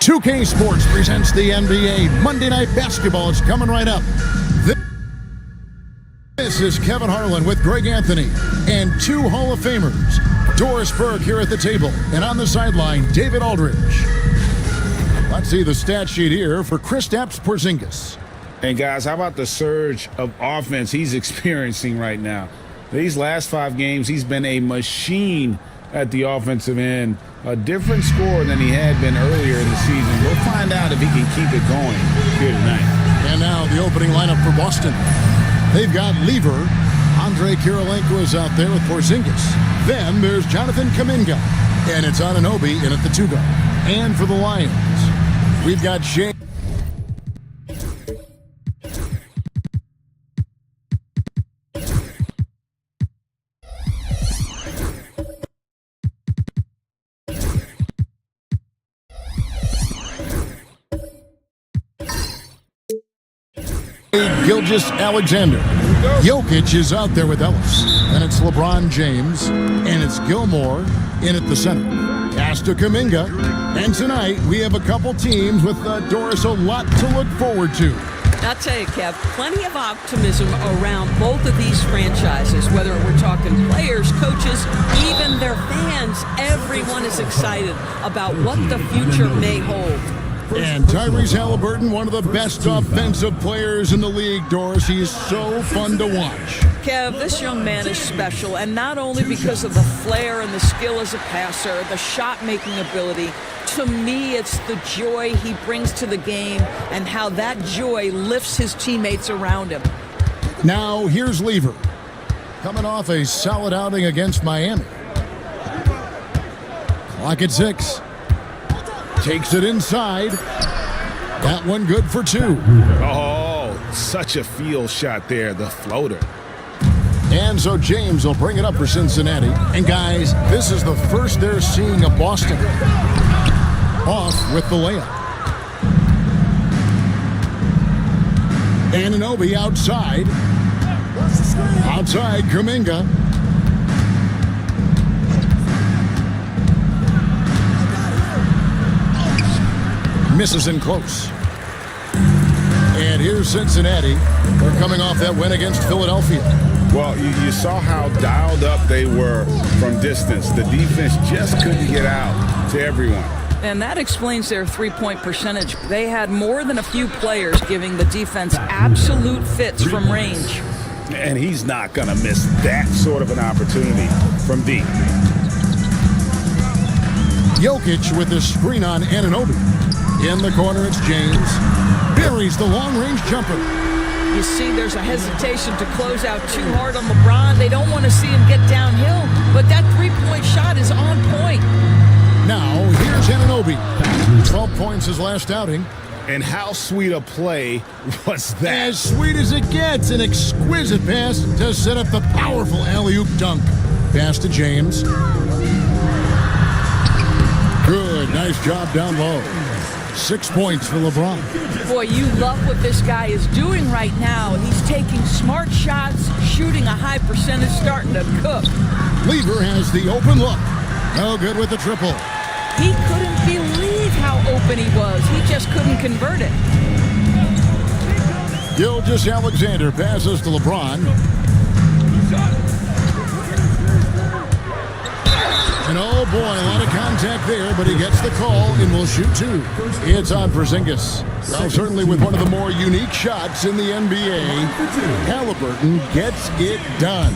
$2K Sports presents the NBA. Monday Night Basketball is coming right up. This is Kevin Harlan with Greg Anthony and two Hall of Famers. Doris Burke here at the table, and on the sideline, David Aldridge. Let's see the stat sheet here for Kristaps Porzingis. Hey guys, how about the surge of offense he's experiencing right now? These last 5 games, he's been a machine at the offensive end. A different score than he had been earlier in the season. We'll find out if he can keep it going here tonight. And now the opening lineup for Boston. They've got Lever. Andrei Kirilenko is out there with Porzingis. Then there's Jonathan Kuminga. And it's Anunoby in at the 2 guard. And for the Lions, we've got Shea. Gilgeous-Alexander. Jokic is out there with Ellis. And it's LeBron James. And it's Gilmore in at the center. Pass to Kuminga. And tonight we have a couple teams with Doris a lot to look forward to. I'll tell you, Kev, plenty of optimism around both of these franchises, whether we're talking players, coaches, even their fans. Everyone is excited about what the future may hold. And Tyrese Halliburton, one of the best offensive players in the league, Doris. He's so fun to watch. Kev, this young man is special, and not only because of the flair and the skill as a passer, the shot-making ability. To me, it's the joy he brings to the game and how that joy lifts his teammates around him. Now, here's Lever, coming off a solid outing against Miami. Clock at 6. Takes it inside. That one good for 2. Oh, such a field shot there, the floater. And so James will bring it up for Cincinnati. And guys, this is the first they're seeing of Boston. Off with the layup. Anunoby outside. Outside, Kuminga. Misses in close. And here's Cincinnati. They're coming off that win against Philadelphia. Well, you saw how dialed up they were from distance. The defense just couldn't get out to everyone. And that explains their three-point percentage. They had more than a few players giving the defense absolute fits from range. And he's not going to miss that sort of an opportunity from deep. Jokic with the screen on Anunoby. In the corner, it's James. Buries the long-range jumper. You see, there's a hesitation to close out too hard on LeBron. They don't want to see him get downhill, but that three-point shot is on point. Now, here's Anunoby. 12 points his last outing. And how sweet a play was that? As sweet as it gets, an exquisite pass to set up the powerful alley-oop dunk. Pass to James. Good, nice job down low. 6 points for LeBron. Boy, you love what this guy is doing right now. He's taking smart shots, shooting a high percentage, starting to cook. Lever has the open look. No good with the triple. He couldn't believe how open he was. He just couldn't convert it. Gilgeous-Alexander passes to LeBron. And oh boy, a lot of contact there, but he gets the call and will shoot two. It's on Porzingis. Well, certainly with one of the more unique shots in the NBA, Halliburton gets it done.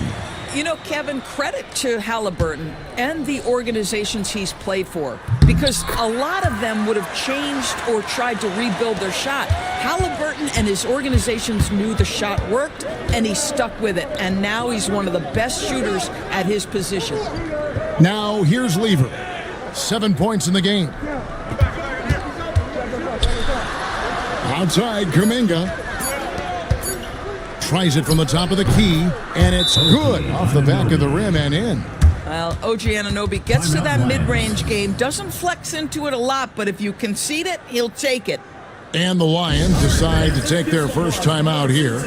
You know, Kevin, credit to Halliburton and the organizations he's played for, because a lot of them would have changed or tried to rebuild their shot. Halliburton and his organizations knew the shot worked, and he stuck with it. And now he's one of the best shooters at his position. Now, here's Lever. 7 points in the game. Outside, Kuminga. Tries it from the top of the key, and it's good off the back of the rim and in. Well, OG Anunoby gets to that mid-range game, doesn't flex into it a lot, but if you concede it, he'll take it. And the Lions decide to take their first time out here.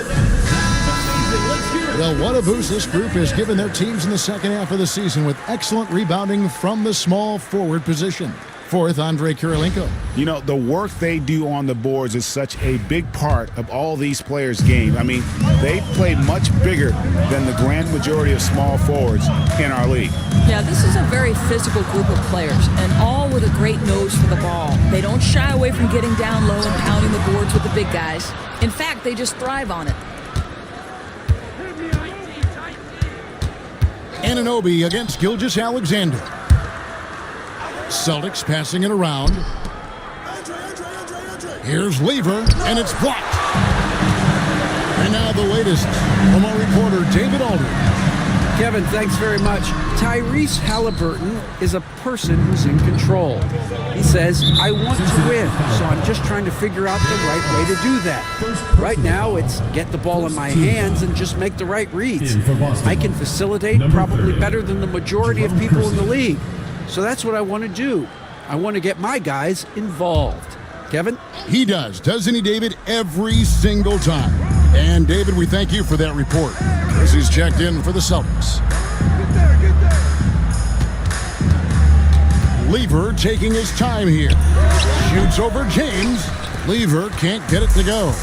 Well, what a boost this group has given their teams in the second half of the season with excellent rebounding from the small forward position. Fourth, Andre Kirilenko. You know, the work they do on the boards is such a big part of all these players' game. I mean, they play much bigger than the grand majority of small forwards in our league. Yeah, this is a very physical group of players, and all with a great nose for the ball. They don't shy away from getting down low and pounding the boards with the big guys. In fact, they just thrive on it. Anunoby against Gilgeous-Alexander. Celtics passing it around. Here's Lever, and it's blocked. And now the latest from our reporter, David Aldridge. Kevin, thanks very much. Tyrese Halliburton is a person who's in control. He says, I want to win, so I'm just trying to figure out the right way to do that. Right now, it's get the ball in my hands and just make the right reads. I can facilitate probably better than the majority of people in the league. So that's what I want to do. I want to get my guys involved. Kevin? He does, doesn't he, David? Every single time. And, David, we thank you for that report as he's checked in for the Celtics. Lever taking his time here. Shoots over James. Lever can't get it to go.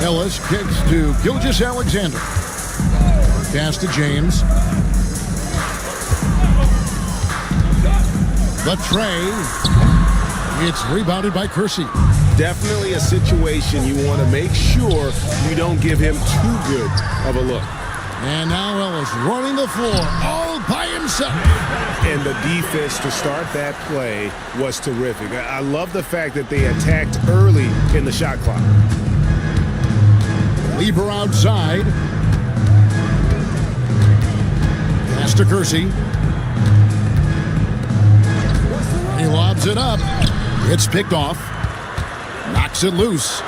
Ellis kicks to Gilgeous-Alexander. Pass to James. The tray. It's rebounded by Kersey. Definitely a situation you want to make sure you don't give him too good of a look. And now Ellis running the floor all by himself. And the defense to start that play was terrific. I love the fact that they attacked early in the shot clock. Lever outside. Pass to Kersey. He lobs it up. It's picked off. Knocks it loose.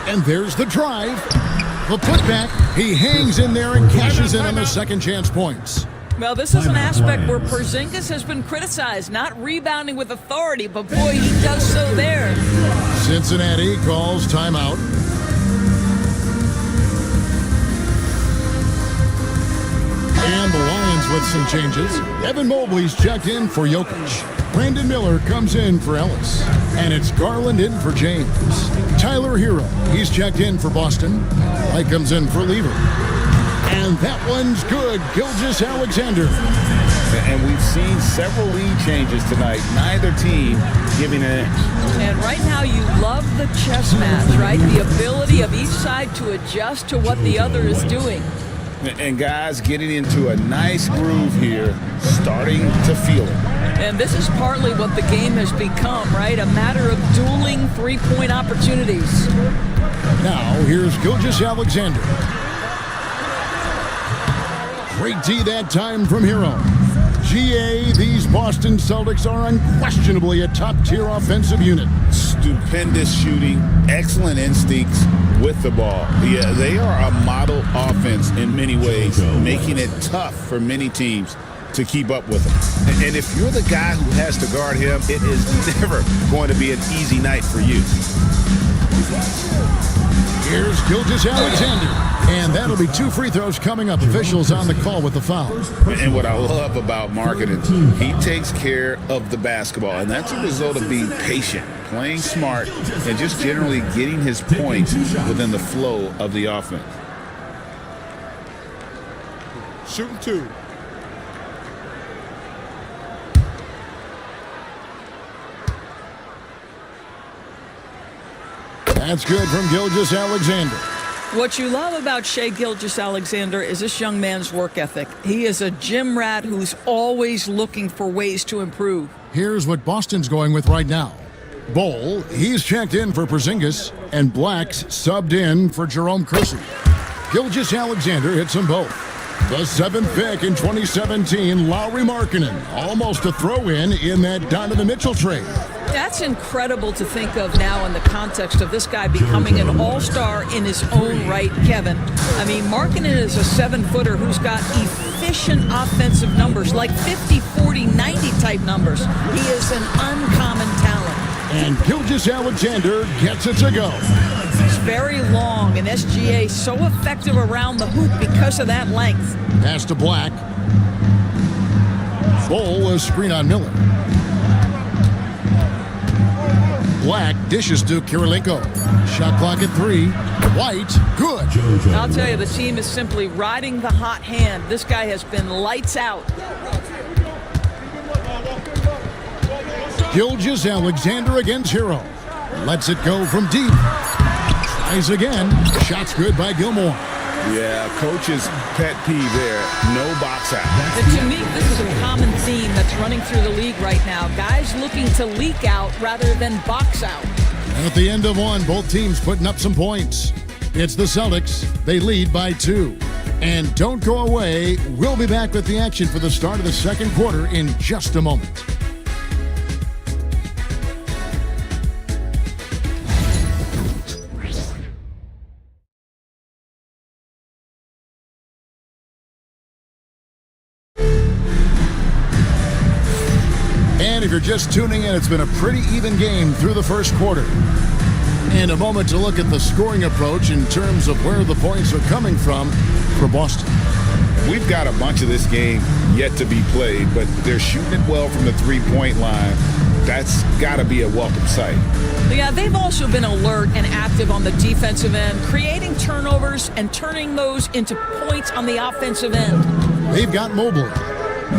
And there's the drive. The putback. He hangs in there and cashes in on the second chance points. Well, this is an aspect where Porzingis has been criticized, not rebounding with authority, but boy, he does so there. Cincinnati calls timeout. And the Lions with some changes. Evan Mobley's checked in for Jokic. Brandon Miller comes in for Ellis. And it's Garland in for James. Tyler Hero, he's checked in for Boston. Light comes in for Lever. And that one's good. Gilgeous-Alexander. And we've seen several lead changes tonight. Neither team giving an inch. And right now you love the chess match, right? The ability of each side to adjust to what the other is doing. And guys getting into a nice groove here, starting to feel it. And this is partly what the game has become, right? A matter of dueling three-point opportunities. Now, here's Gilgeous-Alexander. Great D that time from Hero. GA, these Boston Celtics are unquestionably a top-tier offensive unit. Stupendous shooting, excellent instincts with the ball. Yeah, they are a model offense in many ways, making it tough for many teams to keep up with him. And if you're the guy who has to guard him, it is never going to be an easy night for you. Here's Gilgeous-Alexander, and that'll be 2 free throws coming up. Officials on the call with the foul. And what I love about marketing, he takes care of the basketball, and that's a result of being patient, playing smart, and just generally getting his points within the flow of the offense. Shooting 2. That's good from Gilgeous-Alexander. What you love about Shai Gilgeous-Alexander is this young man's work ethic. He is a gym rat who's always looking for ways to improve. Here's what Boston's going with right now. Bowl, he's checked in for Porzingis, and Black's subbed in for Jerome Kersey. Gilgeous-Alexander hits them both. The 7th pick in 2017, Lauri Markkanen, almost a throw-in that Donovan Mitchell trade. That's incredible to think of now in the context of this guy becoming an all-star in his own right, Kevin. I mean, Markkanen is a 7-footer who's got efficient offensive numbers, like 50, 40, 90 type numbers. He is an uncommon talent. And Gilgeous-Alexander gets it to go. He's very long, and SGA so effective around the hoop because of that length. Pass to Black. Bowl, a screen on Miller. Black dishes to Kirilenko. Shot clock at 3. White, good. I'll tell you, the team is simply riding the hot hand. This guy has been lights out. Gilgeous-Alexander against Hero. Lets it go from deep. Tries again. Shot's good by Gilmore. Yeah, coach's pet peeve there. No box out. And to me, this is a common theme that's running through the league right now. Guys looking to leak out rather than box out. And at the end of one, both teams putting up some points. It's the Celtics. They lead by 2. And don't go away. We'll be back with the action for the start of the second quarter in just a moment. And if you're just tuning in, it's been a pretty even game through the first quarter. And a moment to look at the scoring approach in terms of where the points are coming from for Boston. We've got a bunch of this game yet to be played, but they're shooting it well from the three-point line. That's got to be a welcome sight. Yeah, they've also been alert and active on the defensive end, creating turnovers and turning those into points on the offensive end. They've got Mobley.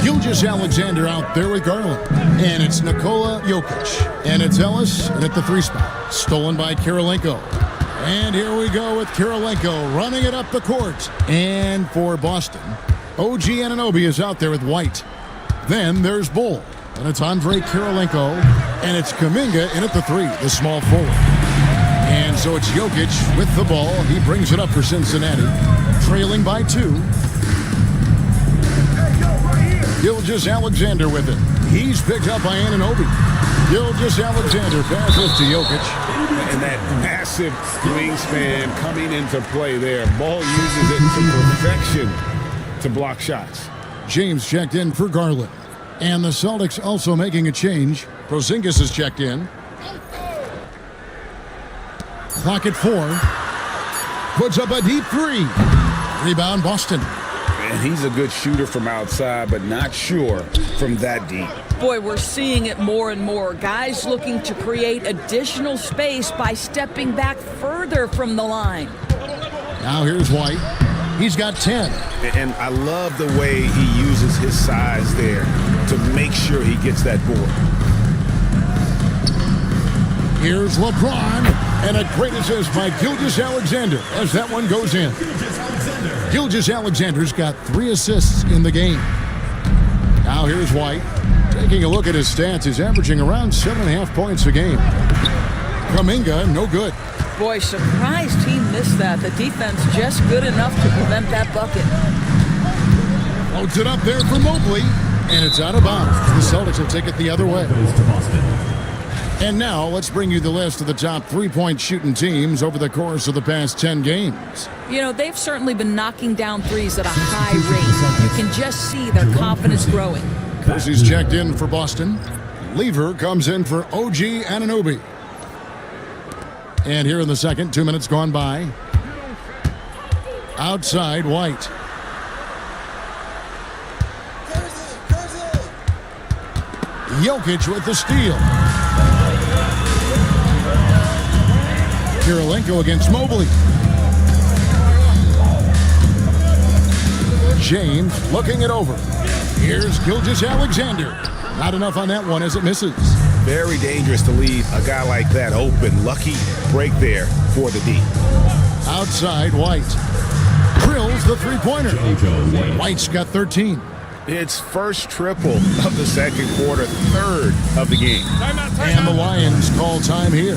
Gilgeous-Alexander out there with Garland. And it's Nikola Jokic. And it's Ellis and at the 3 spot. Stolen by Kirilenko. And here we go with Kirilenko running it up the court. And for Boston, OG Anunoby is out there with White. Then there's Bull. And it's Andre Kirilenko. And it's Kuminga in at the 3, the small forward. And so it's Jokic with the ball. He brings it up for Cincinnati. Trailing by 2. Gilgeous-Alexander with it. He's picked up by Anunoby. Gilgeous-Alexander passes to Jokic. And that massive wingspan coming into play there. Ball uses it to perfection to block shots. James checked in for Garland. And the Celtics also making a change. Porzingis is checked in. Clock at 4. Puts up a deep 3. Rebound Boston. And he's a good shooter from outside, but not sure from that deep. Boy, we're seeing it more and more. Guys looking to create additional space by stepping back further from the line. Now here's White. He's got 10. And I love the way he uses his size there to make sure he gets that board. Here's LeBron, and a great assist by Gilgeous-Alexander as that one goes in. Gilgeous-Alexander's got 3 assists in the game. Now here's White. Taking a look at his stats, he's averaging around 7.5 points a game. Kuminga, no good. Boy, surprised he missed that. The defense just good enough to prevent that bucket. Loads it up there for Mobley, and it's out of bounds. The Celtics will take it the other way. And now let's bring you the list of the top 3-point shooting teams over the course of the past 10 games. You know, they've certainly been knocking down threes at a high rate. You can just see their confidence growing. Kersey's checked in for Boston. Lever comes in for OG Anunoby. And here in the second, 2 minutes gone by. Outside, White. Jokic with the steal. Kirilenko against Mobley. James looking it over. Here's Gilgeous-Alexander. Not enough on that one as it misses. Very dangerous to leave a guy like that open. Lucky break there for the D. Outside, White. Drills the three-pointer. White's got 13. It's first triple of the second quarter, third of the game. And the Lions call time here.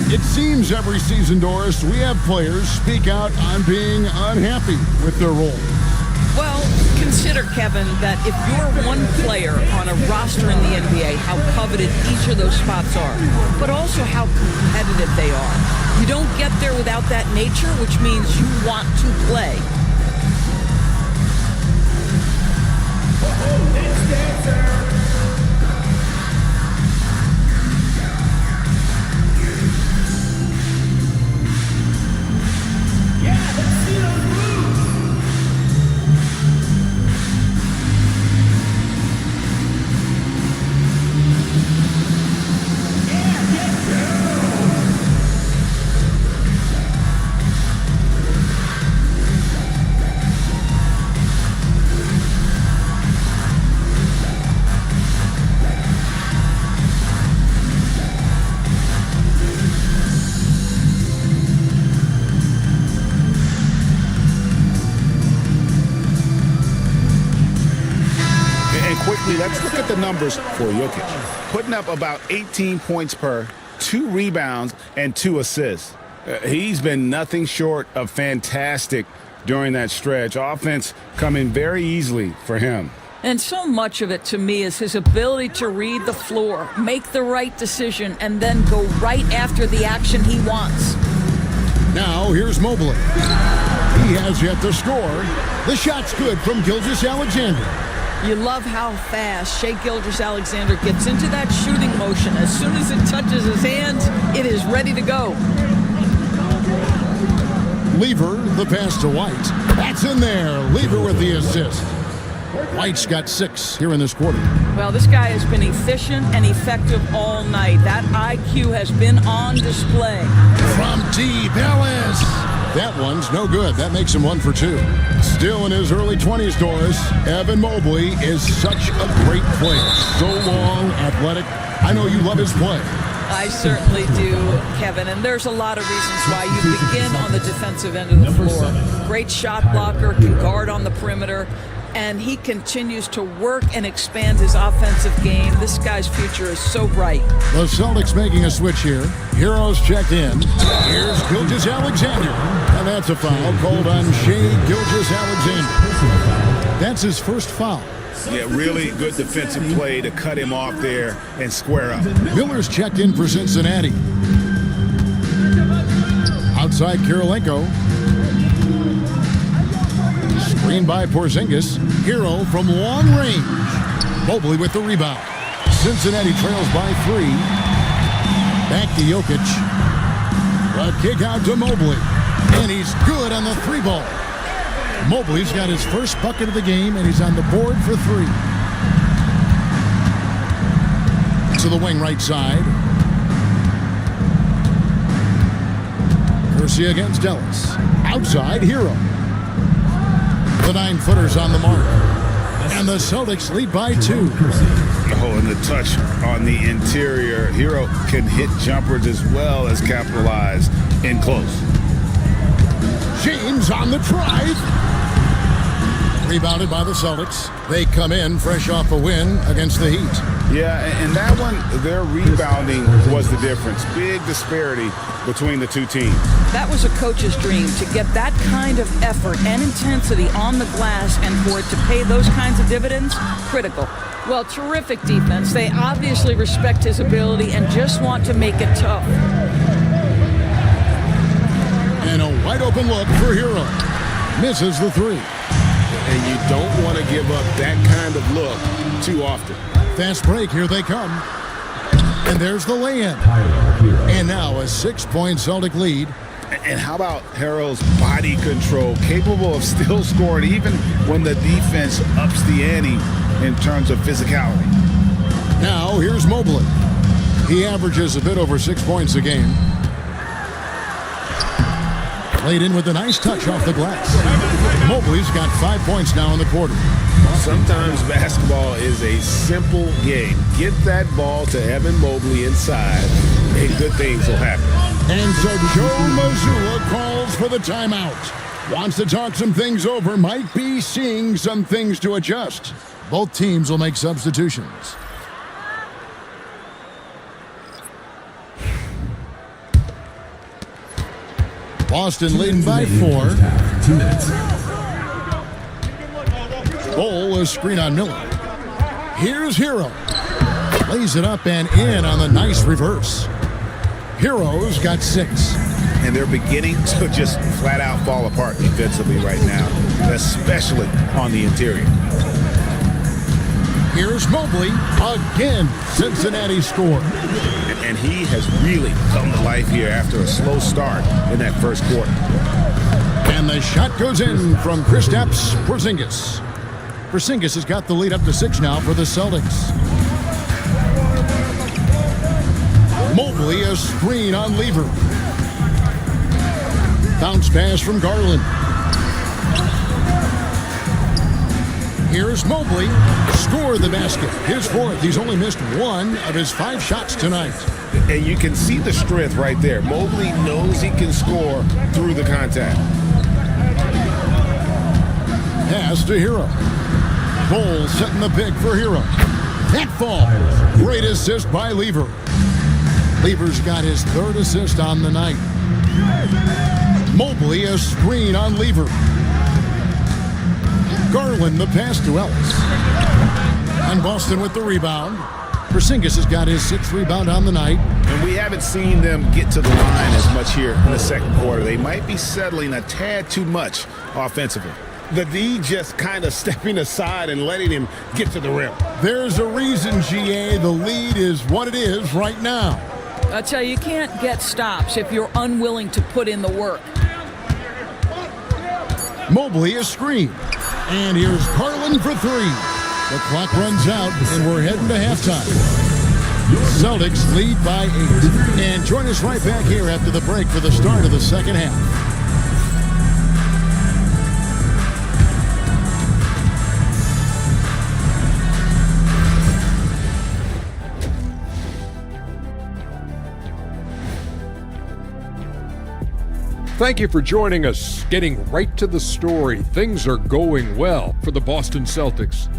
It seems every season, Doris, we have players speak out on being unhappy with their role. Well, consider, Kevin, that if you're one player on a roster in the NBA, how coveted each of those spots are, but also how competitive they are. You don't get there without that nature, which means you want to play. Let's look at the numbers for Jokic. Putting up about 18 points per, 2 rebounds, and 2 assists. He's been nothing short of fantastic during that stretch. Offense coming very easily for him. And so much of it, to me, is his ability to read the floor, make the right decision, and then go right after the action he wants. Now, here's Mobley. He has yet to score. The shot's good from Gilgeous-Alexander. You love how fast Shai Gilgeous-Alexander gets into that shooting motion. As soon as it touches his hands, it is ready to go. Lever, the pass to White. That's in there. Lever with the assist. White's got 6 here in this quarter. Well, this guy has been efficient and effective all night. That IQ has been on display. From deep, Ellis. That one's no good. That makes him 1 for 2. Still in his early 20s, Doris, Evan Mobley is such a great player. So long, athletic. I know you love his play. I certainly do, Kevin, and there's a lot of reasons why you begin on the defensive end of the floor. Great shot blocker, can guard on the perimeter, and he continues to work and expand his offensive game. This guy's future is so bright. The Celtics making a switch here. Heroes checked in. Here's Gilgeous-Alexander. And that's a foul called on Shai Gilgeous-Alexander. That's his first foul. Yeah, really good defensive play to cut him off there and square up. Miller's checked in for Cincinnati. Outside Kirilenko. Screen by Porzingis. Hero from long range. Mobley with the rebound. Cincinnati trails by 3. Back to Jokic. A kick out to Mobley. And he's good on the 3-ball. Mobley's got his first bucket of the game, and he's on the board for 3. To the wing right side. Kersey against Ellis. Outside, Hero. The 9-footer's on the mark. And the Celtics lead by 2. Oh, and the touch on the interior. Hero can hit jumpers as well as capitalize in close. James on the drive. Rebounded by the Celtics. They come in fresh off a win against the Heat. Yeah, and that one, their rebounding was the difference. Big disparity between the two teams. That was a coach's dream, to get that kind of effort and intensity on the glass, and for it to pay those kinds of dividends, critical. Well, terrific defense. They obviously respect his ability and just want to make it tough. And a wide open look for Hero. Misses the 3. And you don't want to give up that kind of look too often. Fast break, here they come. And there's the lay-in. And now a 6-point Celtic lead. And how about Harrell's body control, capable of still scoring even when the defense ups the ante in terms of physicality. Now here's Mobley. He averages a bit over 6 points a game. Played in with a nice touch off the glass. Mobley's got 5 points now in the quarter. Sometimes basketball is a simple game. Get that ball to Evan Mobley inside, and good things will happen. And so Joe Mazzulla calls for the timeout. Wants to talk some things over, might be seeing some things to adjust. Both teams will make substitutions. Boston leading by 4. 2 minutes. Bol, a screen on Miller. Here's Hero. Lays it up and in on the nice reverse. Hero's got 6. And they're beginning to just flat out fall apart defensively right now, especially on the interior. Here's Mobley. Again, Cincinnati scored. And he has really come to life here after a slow start in that first quarter. And the shot goes in from Kristaps Porzingis. Porzingis has got the lead up to 6 now for the Celtics. Mobley, a screen on Lever. Bounce pass from Garland. Here's Mobley. Score the basket. His 4th. He's only missed 1 of his 5 shots tonight. And you can see the strength right there. Mobley knows he can score through the contact. Pass to Hero. Bol setting the pick for Hero. That fall. Great assist by Lever. Lever's got his 3rd assist on the night. Mobley, a screen on Lever. Garland, the pass to Ellis. And Boston with the rebound. Porzingis has got his 6th rebound on the night. And we haven't seen them get to the line as much here in the second quarter. They might be settling a tad too much offensively. The D just kind of stepping aside and letting him get to the rim. There's a reason, GA, the lead is what it is right now. I tell you can't get stops if you're unwilling to put in the work. Mobley, a screen. And here's Garland for 3. The clock runs out, and we're heading to halftime. Celtics lead by 8. And join us right back here after the break for the start of the second half. Thank you for joining us. Getting right to the story. Things are going well for the Boston Celtics.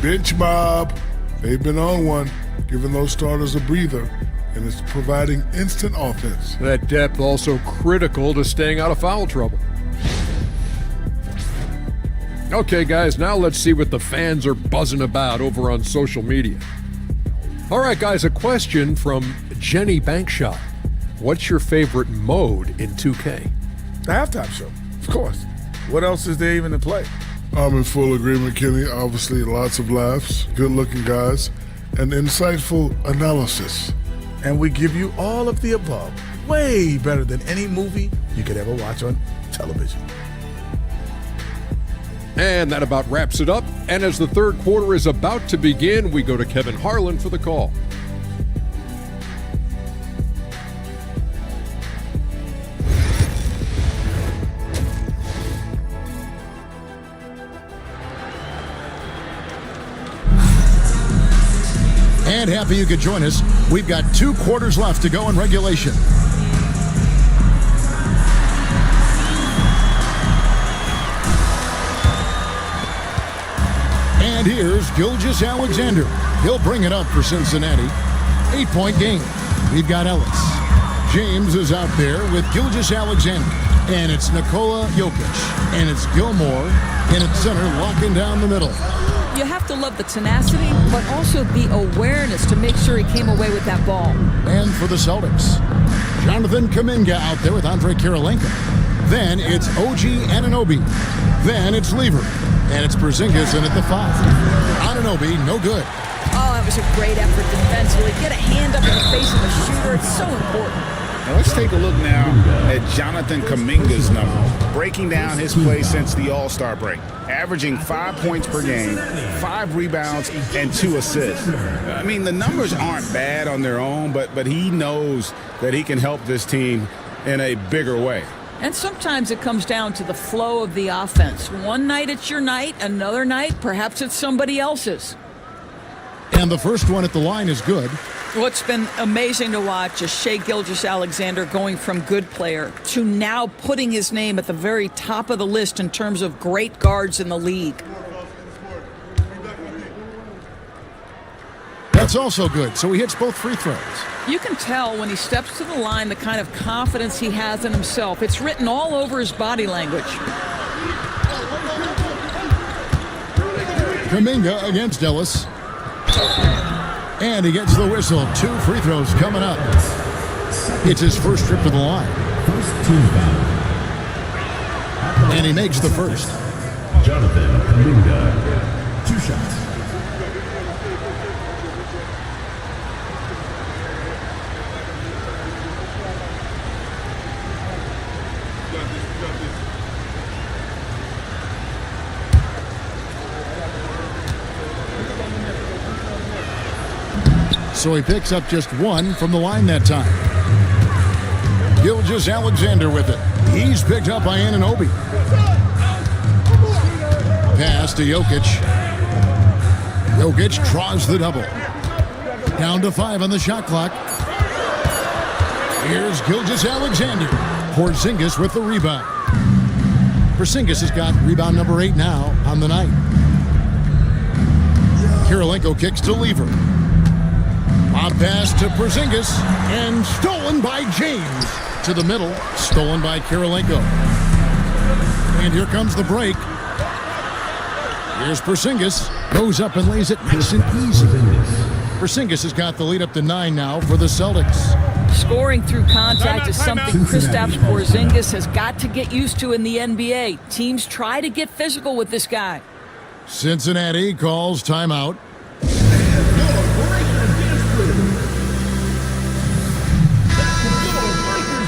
Bench mob. They've been on one, giving those starters a breather, and it's providing instant offense. That depth also critical to staying out of foul trouble. Okay, guys, now let's see what the fans are buzzing about over on social media. All right, guys, a question from Jenny Bankshot. What's your favorite mode in 2K? The halftime show, of course. What else is there even to play? I'm in full agreement, Kenny. Obviously, lots of laughs, good-looking guys, and insightful analysis. And we give you all of the above. Way better than any movie you could ever watch on television. And that about wraps it up. And as the third quarter is about to begin, we go to Kevin Harlan for the call. And happy you could join us. We've got 2 quarters left to go in regulation. And here's Gilgeous Alexander. He'll bring it up for Cincinnati. 8-point game. We've got Ellis. James is out there with Gilgeous Alexander. And it's Nikola Jokic. And it's Gilmore in at center, locking down the middle. You have to love the tenacity, but also the awareness to make sure he came away with that ball. And for the Celtics, Jonathan Kuminga out there with Andre Kirilenko. Then it's OG Anunoby. Then it's Lever. And it's Porzingis in at the 5. Anunoby, no good. Oh, that was a great effort defensively. Get a hand up in the face of the shooter. It's so important. Now let's take a look now at Jonathan Kuminga's number, breaking down his play since the All-Star break, averaging 5 points per game, 5 rebounds, and 2 assists. I mean, the numbers aren't bad on their own, but he knows that he can help this team in a bigger way. And sometimes it comes down to the flow of the offense. One night it's your night, another night perhaps it's somebody else's. And the first one at the line is good. What's been amazing to watch is Shai Gilgeous-Alexander going from good player to now putting his name at the very top of the list in terms of great guards in the league. That's also good, so he hits both free throws. You can tell when he steps to the line the kind of confidence he has in himself. It's written all over his body language. Kuminga against Ellis. And he gets the whistle. 2 free throws coming up. It's his first trip to the line. And he makes the first. Jonathan Kuminga, 2 shots. So he picks up just 1 from the line that time. Gilgeous-Alexander with it. He's picked up by Anunoby. Pass to Jokic. Jokic draws the double. Down to 5 on the shot clock. Here's Gilgeous-Alexander. Porzingis with the rebound. Porzingis has got rebound number 8 now on the night. Kirilenko kicks to Lever. A pass to Porzingis, and stolen by James. To the middle, stolen by Kirilenko. And here comes the break. Here's Porzingis, goes up and lays it nice and easy. Porzingis has got the lead up to 9 now for the Celtics. Scoring through contact is something Kristaps Porzingis has got to get used to in the NBA. Teams try to get physical with this guy. Cincinnati calls timeout.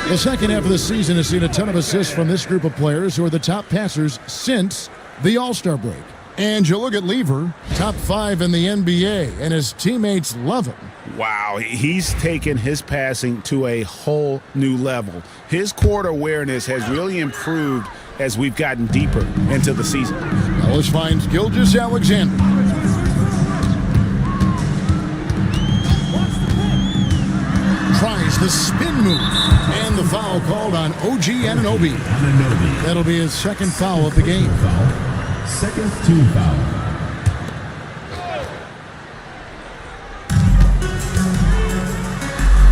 The second half of the season has seen a ton of assists from this group of players who are the top passers since the All-Star break. And you look at Lever, top 5 in the NBA, and his teammates love him. Wow, he's taken his passing to a whole new level. His court awareness has really improved as we've gotten deeper into the season. Ellis finds Gilgeous-Alexander. Tries the spin move. And the foul called on OG Anunoby. That'll be his second foul of the game. Second team foul.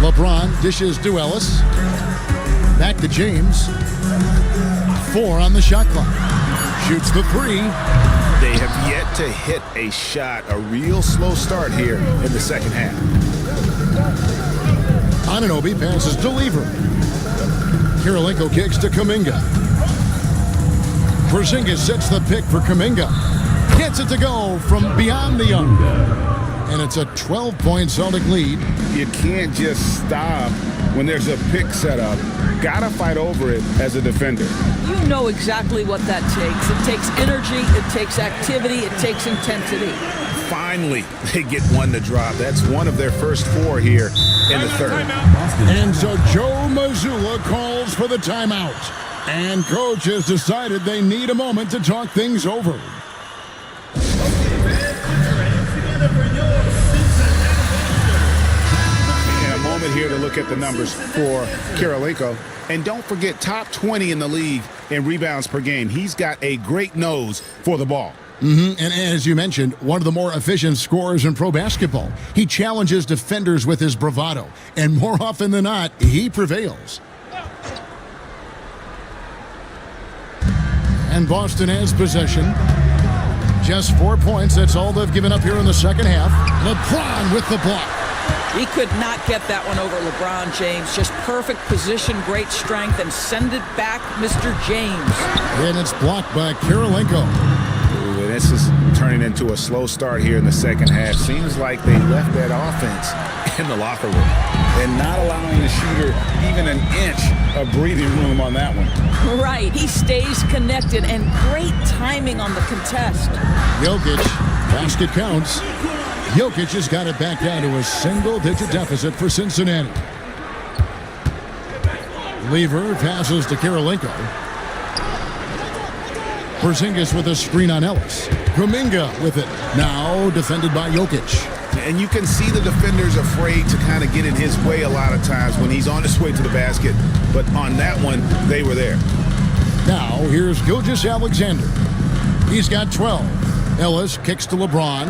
LeBron dishes to Ellis. Back to James. 4 on the shot clock. Shoots the 3. They have yet to hit a shot, a real slow start here in the second half. Anunoby passes to Lever. Kirilenko kicks to Kuminga. Porzingis sets the pick for Kuminga. Gets it to go from beyond the arc. And it's a 12-point Celtic lead. You can't just stop when there's a pick set up. Gotta fight over it as a defender. You know exactly what that takes. It takes energy, it takes activity, it takes intensity. Finally, they get one to drop. That's one of their first 4 here in the third. And so Joe Mazzulla calls for the timeout. And coach has decided they need a moment to talk things over. here to look at the numbers for Kirilenko. And don't forget, top 20 in the league in rebounds per game. He's got a great nose for the ball. And as you mentioned, one of the more efficient scorers in pro basketball. He challenges defenders with his bravado, and more often than not, he prevails. And Boston has possession. Just 4 points. That's all they've given up here in the second half. LeBron with the block. He could not get that one over LeBron James. Just perfect position, great strength, and send it back, Mr. James. And it's blocked by Kirilenko. Ooh, this is turning into a slow start here in the second half. Seems like they left that offense in the locker room and not allowing the shooter even an inch of breathing room on that one. Right. He stays connected, and great timing on the contest. Jokic, basket counts. Jokic has got it back down to a single-digit deficit for Cincinnati. Lever passes to Kirilenko. Porzingis with a screen on Ellis. Kuminga with it. Now defended by Jokic. And you can see the defenders afraid to kind of get in his way a lot of times when he's on his way to the basket. But on that one, they were there. Now here's Gilgeous-Alexander. He's got 12. Ellis kicks to LeBron.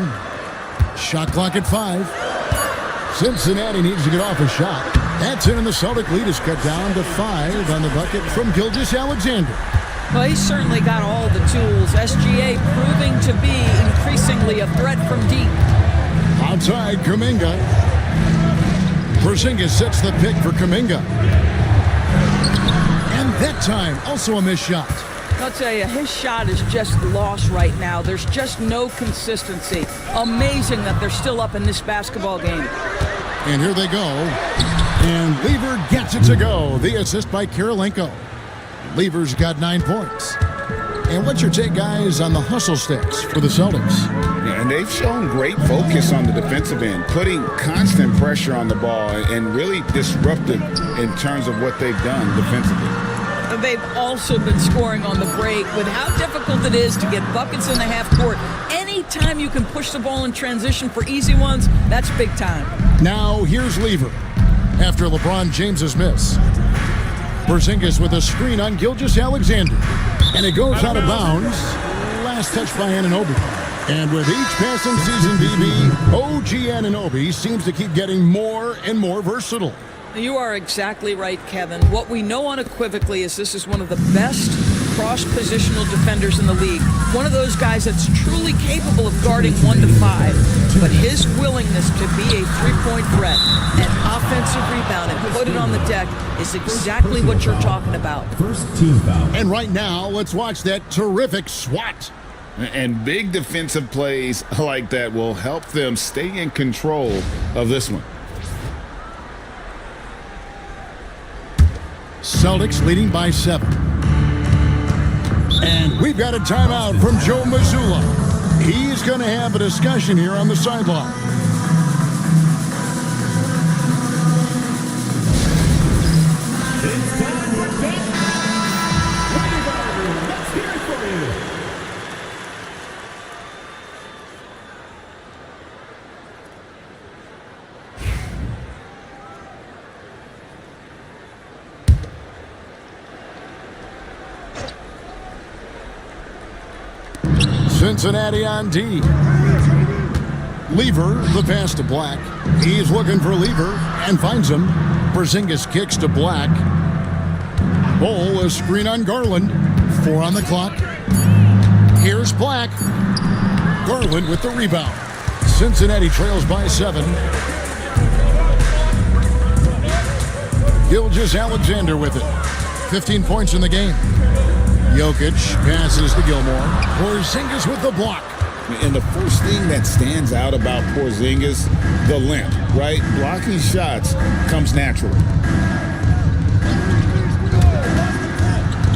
Shot clock at 5. Cincinnati needs to get off a shot. That's in, and the Celtic lead is cut down to 5 on the bucket from Gilgeous-Alexander. Well, he's certainly got all the tools. SGA proving to be increasingly a threat from deep. Outside, Kuminga. Porzingis sets the pick for Kuminga. And that time, also a missed shot. I'll tell you, his shot is just lost right now. There's just no consistency. Amazing that they're still up in this basketball game. And here they go. And Lever gets it to go. The assist by Kirilenko. Lever's got 9 points. And what's your take, guys, on the hustle sticks for the Celtics? Yeah, and they've shown great focus on the defensive end, putting constant pressure on the ball and really disruptive in terms of what they've done defensively. They've also been scoring on the break. With how difficult it is to get buckets in the half court, anytime you can push the ball in transition for easy ones, that's big time. Now here's Lever after LeBron James's miss. Porzingis with a screen on Gilgeous-Alexander. And it goes out of bounds. Last touch by Anunoby. And with each passing season, DB, OG Anunoby seems to keep getting more and more versatile. You are exactly right, Kevin. What we know unequivocally is this is one of the best cross-positional defenders in the league. One of those guys that's truly capable of guarding 1 to 5. But his willingness to be a three-point threat and offensive rebound and put it on the deck is exactly what you're talking about. First team foul. And right now, let's watch that terrific swat. And big defensive plays like that will help them stay in control of this one. Celtics leading by 7. And we've got a timeout from Joe Mazzulla. He's going to have a discussion here on the sideline. It's time for that. Let's hear it for you. Cincinnati on D. Lever, the pass to Black. He's looking for Lever and finds him. Porzingis kicks to Black. Bull, a screen on Garland. 4 on the clock. Here's Black. Garland with the rebound. Cincinnati trails by 7. Gilgeous-Alexander with it. 15 points in the game. Jokic passes to Gilmore. Porzingis with the block. And the first thing that stands out about Porzingis, the limp, right? Blocking shots comes naturally.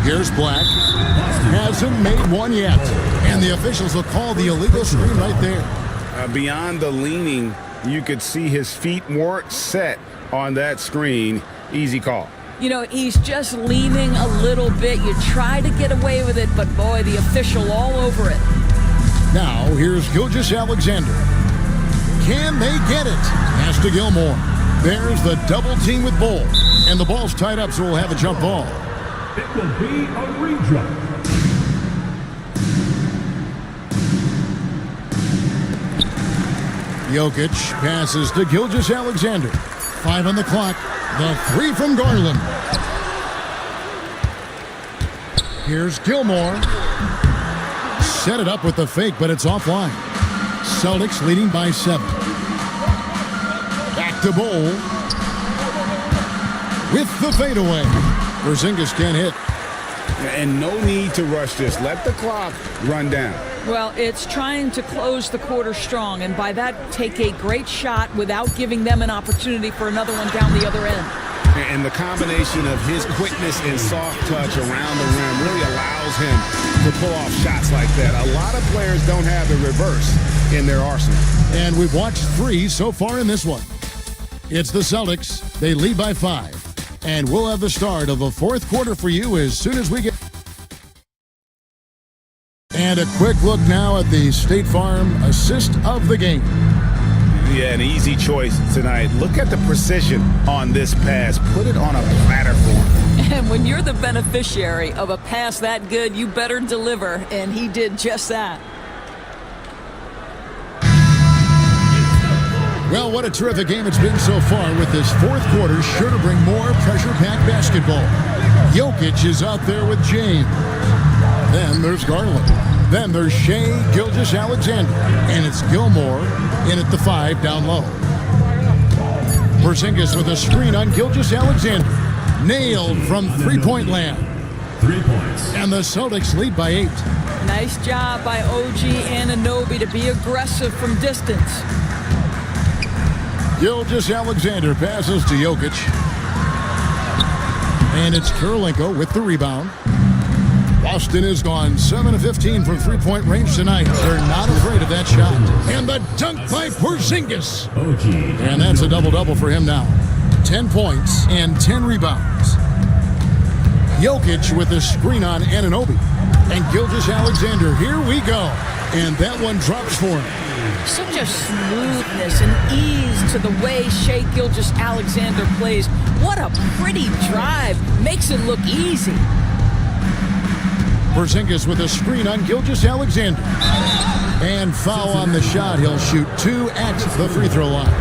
Here's Black. Hasn't made one yet. And the officials will call the illegal screen right there. Beyond the leaning, you could see his feet weren't set on that screen. Easy call. You know, he's just leaning a little bit. You try to get away with it, but boy, the official all over it. Now, here's Gilgeous-Alexander. Can they get it? Pass to Gilmore. There's the double team with Bull. And the ball's tied up, so we'll have a jump ball. It will be a rejump. Jokic passes to Gilgeous-Alexander. 5 on the clock. The 3 from Garland. Here's Gilmore. Set it up with the fake, but it's offline. Celtics leading by 7. Back to Bull. With the fadeaway. Porzingis can't hit. And no need to rush this. Let the clock run down. Well, it's trying to close the quarter strong, and by that, take a great shot without giving them an opportunity for another one down the other end. And the combination of his quickness and soft touch around the rim really allows him to pull off shots like that. A lot of players don't have the reverse in their arsenal. And we've watched 3 so far in this one. It's the Celtics. They lead by 5. And we'll have the start of the 4th quarter for you as soon as we get... And a quick look now at the State Farm assist of the game. Yeah, an easy choice tonight. Look at the precision on this pass. Put it on a platter for him. And when you're the beneficiary of a pass that good, you better deliver, and he did just that. Well, what a terrific game it's been so far, with this 4th quarter sure to bring more pressure-packed basketball. Jokic is out there with James. Then there's Garland. Then there's Shea Gilgeous-Alexander. And it's Gilmore in at the 5 down low. Porzingis with a screen on Gilgeous-Alexander. Nailed from three-point land. 3 points. And the Celtics lead by 8. Nice job by OG Anunoby to be aggressive from distance. Gilgeous-Alexander passes to Jokic. And it's Kurylenko with the rebound. Boston has gone 7 of 15 from three-point range tonight. They're not afraid of that shot. And the dunk by Porzingis. OG. And that's a double-double for him now. 10 points and 10 rebounds. Jokic with a screen on Anunoby. And Gilgeous-Alexander, here we go. And that one drops for him. Such a smoothness and ease to the way Shea Gilgeous-Alexander plays. What a pretty drive. Makes it look easy. Porzingis with a screen on Gilgeous-Alexander. And foul on the shot. He'll shoot 2 at the free throw line.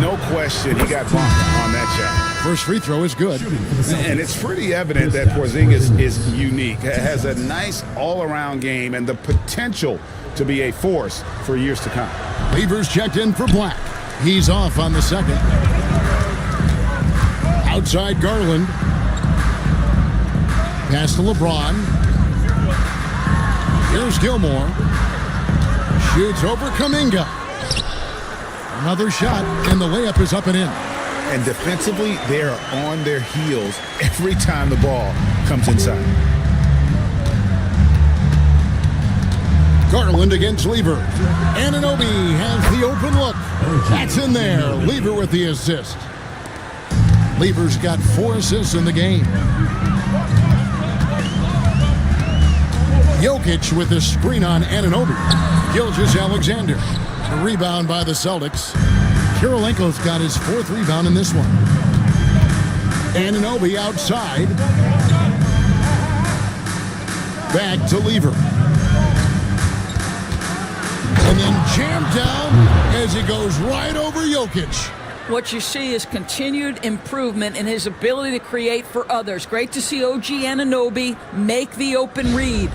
No question, he got bumped on that shot. First free throw is good. And it's pretty evident that Porzingis is unique. Has a nice all-around game and the potential to be a force for years to come. Lever's checked in for Black. He's off on the second. Outside Garland. Pass to LeBron. Here's Gilmore. Shoots over Kuminga. Another shot, and the layup is up and in. And defensively, they are on their heels every time the ball comes inside. Garland against Lever. Anunoby has the open look. That's in there. Lever with the assist. Lever's got 4 assists in the game. Jokic with the screen on Anunoby. Gilgeous-Alexander. The rebound by the Celtics. Kurylenko's got his 4th rebound in this one. Anunoby outside. Back to Lever. And then jammed down as he goes right over Jokic. What you see is continued improvement in his ability to create for others. Great to see OG Anunoby make the open read.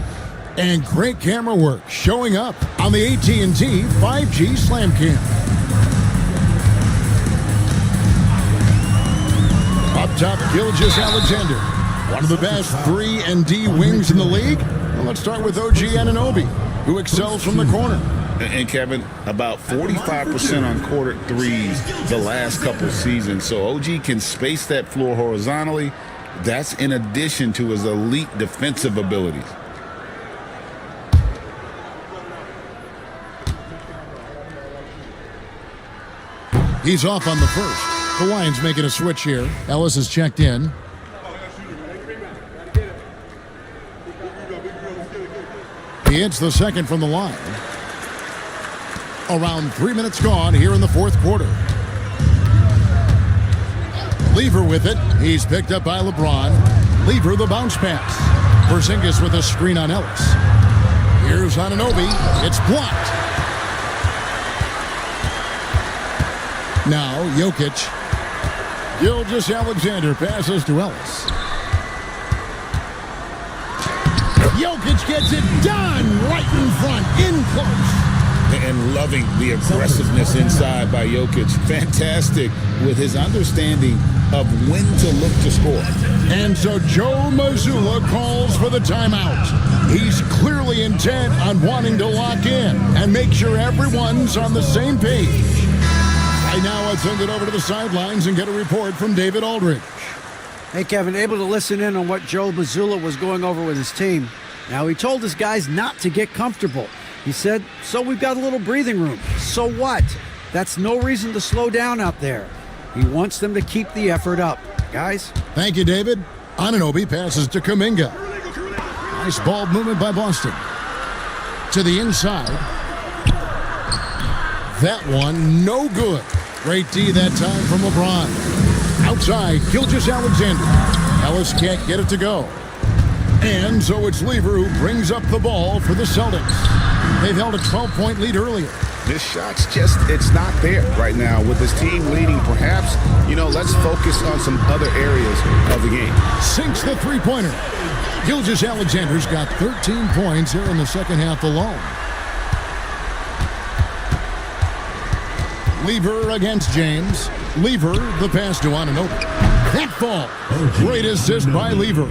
And great camera work showing up on the AT&T 5G Slam Cam. Up top, Gilgeous-Alexander. One of the best 3-and-D wings in the league. Well, let's start with OG Anunoby, who excels from the corner. And Kevin, about 45% on quarter threes the last couple seasons. So OG can space that floor horizontally. That's in addition to his elite defensive abilities. He's off on the first. The Lions making a switch here. Ellis is checked in. He hits the second from the line. Around 3 minutes gone here in the 4th quarter. Lever with it. He's picked up by LeBron. Lever the bounce pass. Porzingis with a screen on Ellis. Here's Anunoby. It's blocked. Now Jokic. Gilgeous-Alexander passes to Ellis. Jokic gets it done right in front, in close. And loving the aggressiveness inside by Jokic. Fantastic with his understanding of when to look to score. And so Joe Mazzulla calls for the timeout. He's clearly intent on wanting to lock in and make sure everyone's on the same page. Right now, let's send it over to the sidelines and get a report from David Aldridge. Hey, Kevin, able to listen in on what Joe Mazzulla was going over with his team. Now, he told his guys not to get comfortable. He said, so we've got a little breathing room. So what? That's no reason to slow down out there. He wants them to keep the effort up. Guys? Thank you, David. Anunoby passes to Kuminga. Nice ball movement by Boston. To the inside. That one, no good. Great D that time from LeBron. Outside, Gilgeous-Alexander. Ellis can't get it to go. And so it's Lever who brings up the ball for the Celtics. They've held a 12-point lead earlier. This shot's just, it's not there right now with this team leading. Perhaps, let's focus on some other areas of the game. Sinks the three-pointer. Gilgeous-Alexander's got 13 points here in the second half alone. Lever against James. Lever, the pass to Anunoby. That ball. Great assist by Lever.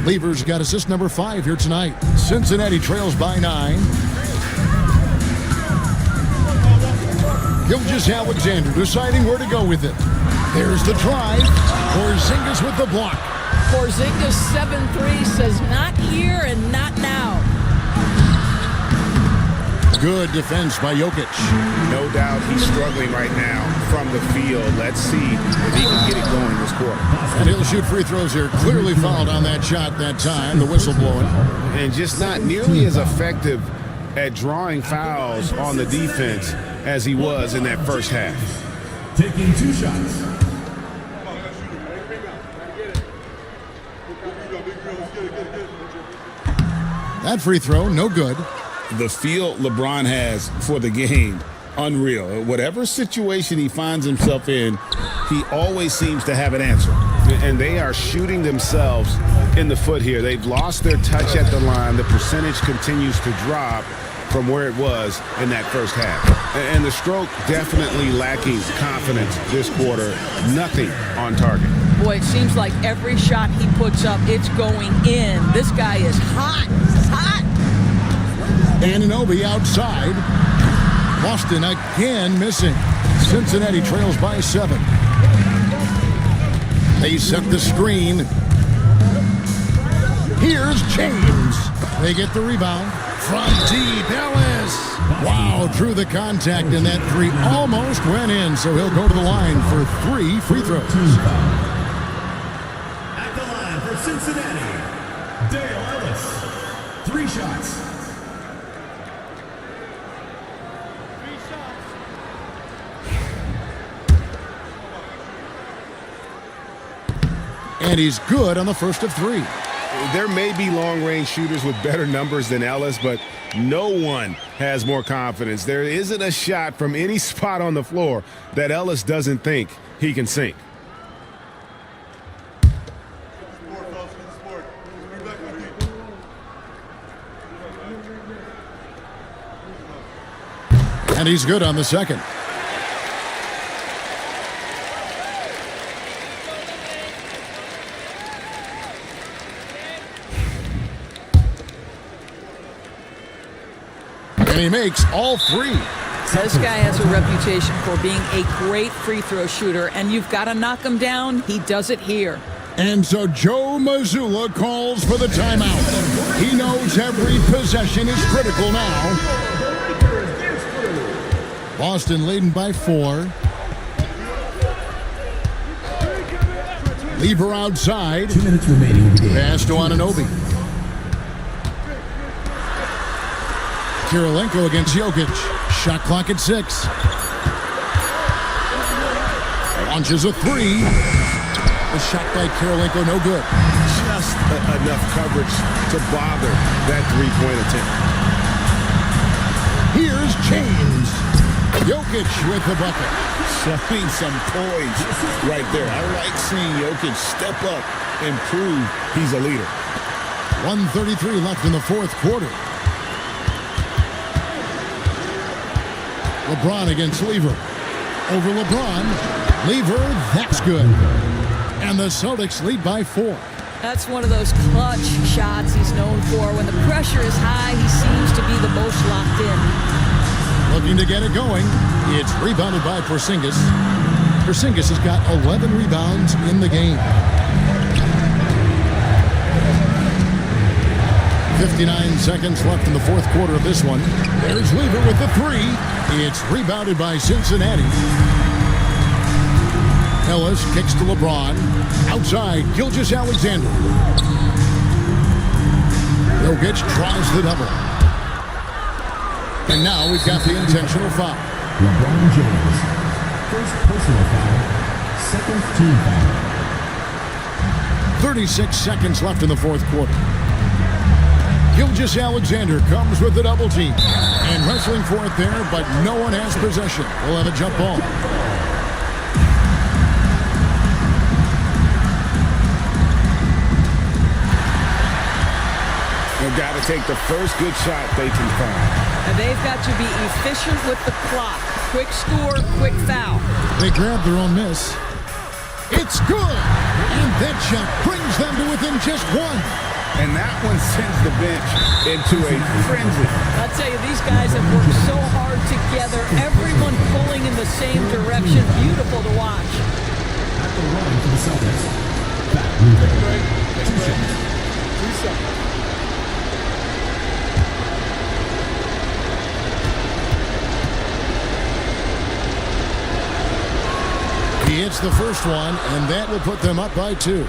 Lever's got assist number 5 here tonight. Cincinnati trails by 9. Gilgeous-Alexander deciding where to go with it. There's the drive. Porzingis with the block. Porzingis 7-3 says not here and not now. Good defense by Jokic. No doubt he's struggling right now from the field. Let's see if he can get it going this quarter. And he'll shoot free throws here. Clearly fouled on that shot that time. The whistle blowing. And just not nearly as effective at drawing fouls on the defense as he was in that first half. Taking 2 shots. That free throw, no good. The feel LeBron has for the game, unreal. Whatever situation he finds himself in, he always seems to have an answer. And they are shooting themselves in the foot here. They've lost their touch at the line. The percentage continues to drop from where it was in that first half. And the stroke definitely lacking confidence this quarter. Nothing on target. Boy, it seems like every shot he puts up, it's going in. This guy is hot. Hot. Anunoby outside. Boston again missing. Cincinnati trails by 7. They set the screen. Here's James. They get the rebound from deep. Ellis. Wow, drew the contact, and that 3 almost went in, so he'll go to the line for 3 free throws. At the line for Cincinnati, Dale Ellis. 3 shots. And he's good on the first of 3. There may be long-range shooters with better numbers than Ellis, but no one has more confidence. There isn't a shot from any spot on the floor that Ellis doesn't think he can sink. And he's good on the second. And he makes all 3. This guy has a reputation for being a great free throw shooter, and you've got to knock him down. He does it here. And so Joe Mazzulla calls for the timeout. He knows every possession is critical now. Boston leading by 4. Lever outside. 2 minutes remaining in the game. Pass to Anunoby. Kirilenko against Jokic. Shot clock at 6. Launches a three. A shot by Karolinko, no good. Just enough coverage to bother that three-point attempt. Here's James. Jokic with the bucket. Showing some poise right there. I like seeing Jokic step up and prove he's a leader. 1:33 left in the fourth quarter. LeBron against Lever. Over LeBron. Lever, that's good. And the Celtics lead by 4. That's one of those clutch shots he's known for. When the pressure is high, he seems to be the most locked in. Looking to get it going. It's rebounded by Porzingis. Porzingis has got 11 rebounds in the game. 59 seconds left in the fourth quarter of this one. There's Lever with the three. It's rebounded by Cincinnati. Ellis kicks to LeBron. Outside, Gilgeous-Alexander. Jokic tries the double. And now we've got the intentional foul. LeBron James. First personal foul. Second team foul. 36 seconds left in the fourth quarter. Gilgeous-Alexander comes with the double team. And wrestling for it there, but no one has possession. We'll have a jump ball. They've got to take the first good shot they can find. And they've got to be efficient with the clock. Quick score, quick foul. They grab their own miss. It's good! And that shot brings them to within just one. And that one sends the bench into a frenzy. I'll tell you, these guys have worked so hard together. Everyone pulling in the same direction. Beautiful to watch. At the line for the Celtics. Back Lever. 2 shots. 2 seconds. He hits the first one, and that will put them up by 2.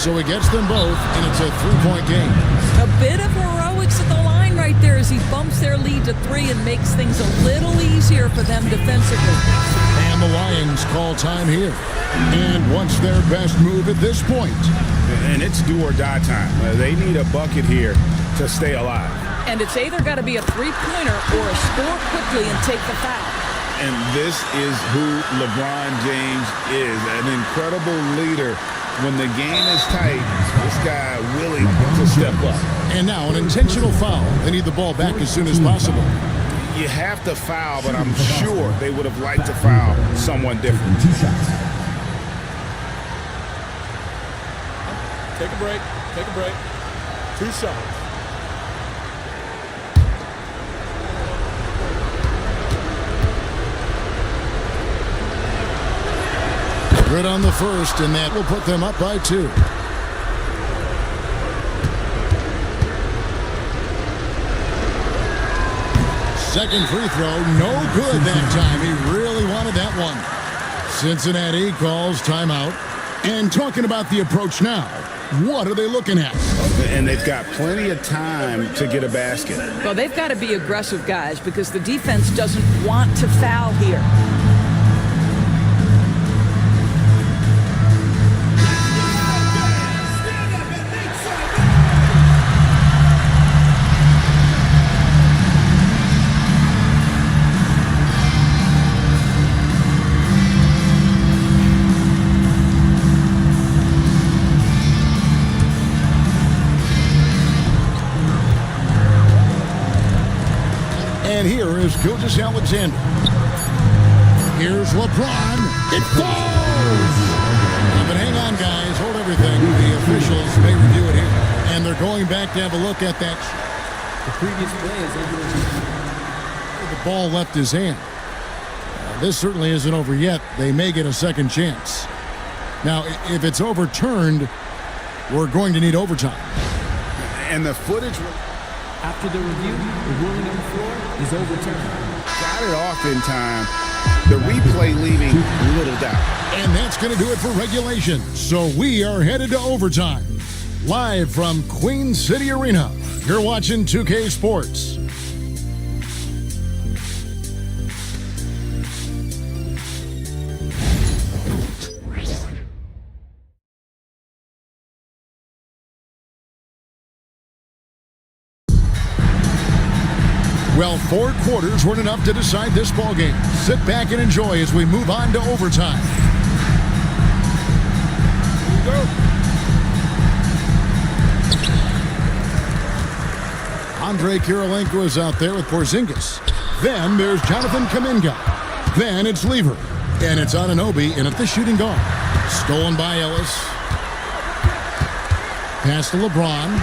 So he gets them both, and it's a 3-point game. A bit of heroics at the line right there as he bumps their lead to 3 and makes things a little easier for them defensively. And the Lions call time here. And what's their best move at this point? And it's do or die time. They need a bucket here to stay alive. And it's either got to be a three-pointer or a score quickly and take the foul. And this is who LeBron James is, an incredible leader. When the game is tight, this guy willing to step up. And now an intentional foul. They need the ball back as soon as possible. You have to foul, but I'm sure they would have liked to foul someone different. 2 shots. Take a break. Take a break. 2 shots. Good on the first, and that will put them up by 2. Second free throw, no good that time. He really wanted that one. Cincinnati calls timeout. And talking about the approach now, what are they looking at? And they've got plenty of time to get a basket. Well, they've got to be aggressive, guys, because the defense doesn't want to foul here. And here is Gilgeous-Alexander. Here's LeBron. It falls! But hang on, guys. Hold everything. The officials may review it here. And they're going back to have a look at that. The previous play is The ball left his hand. This certainly isn't over yet. They may get a second chance. Now, if it's overturned, we're going to need overtime. And the footage... After the review, the ruling on the floor is overturned. Got it off in time. The replay leaving little doubt. And that's going to do it for regulation. So we are headed to overtime. Live from Queen City Arena, you're watching 2K Sports. 4 quarters weren't enough to decide this ball game. Sit back and enjoy as we move on to overtime. Andrei Kirilenko is out there with Porzingis. Then there's Jonathan Kuminga. Then it's Lever. And it's Anunoby in at the shooting guard. Stolen by Ellis. Pass to LeBron.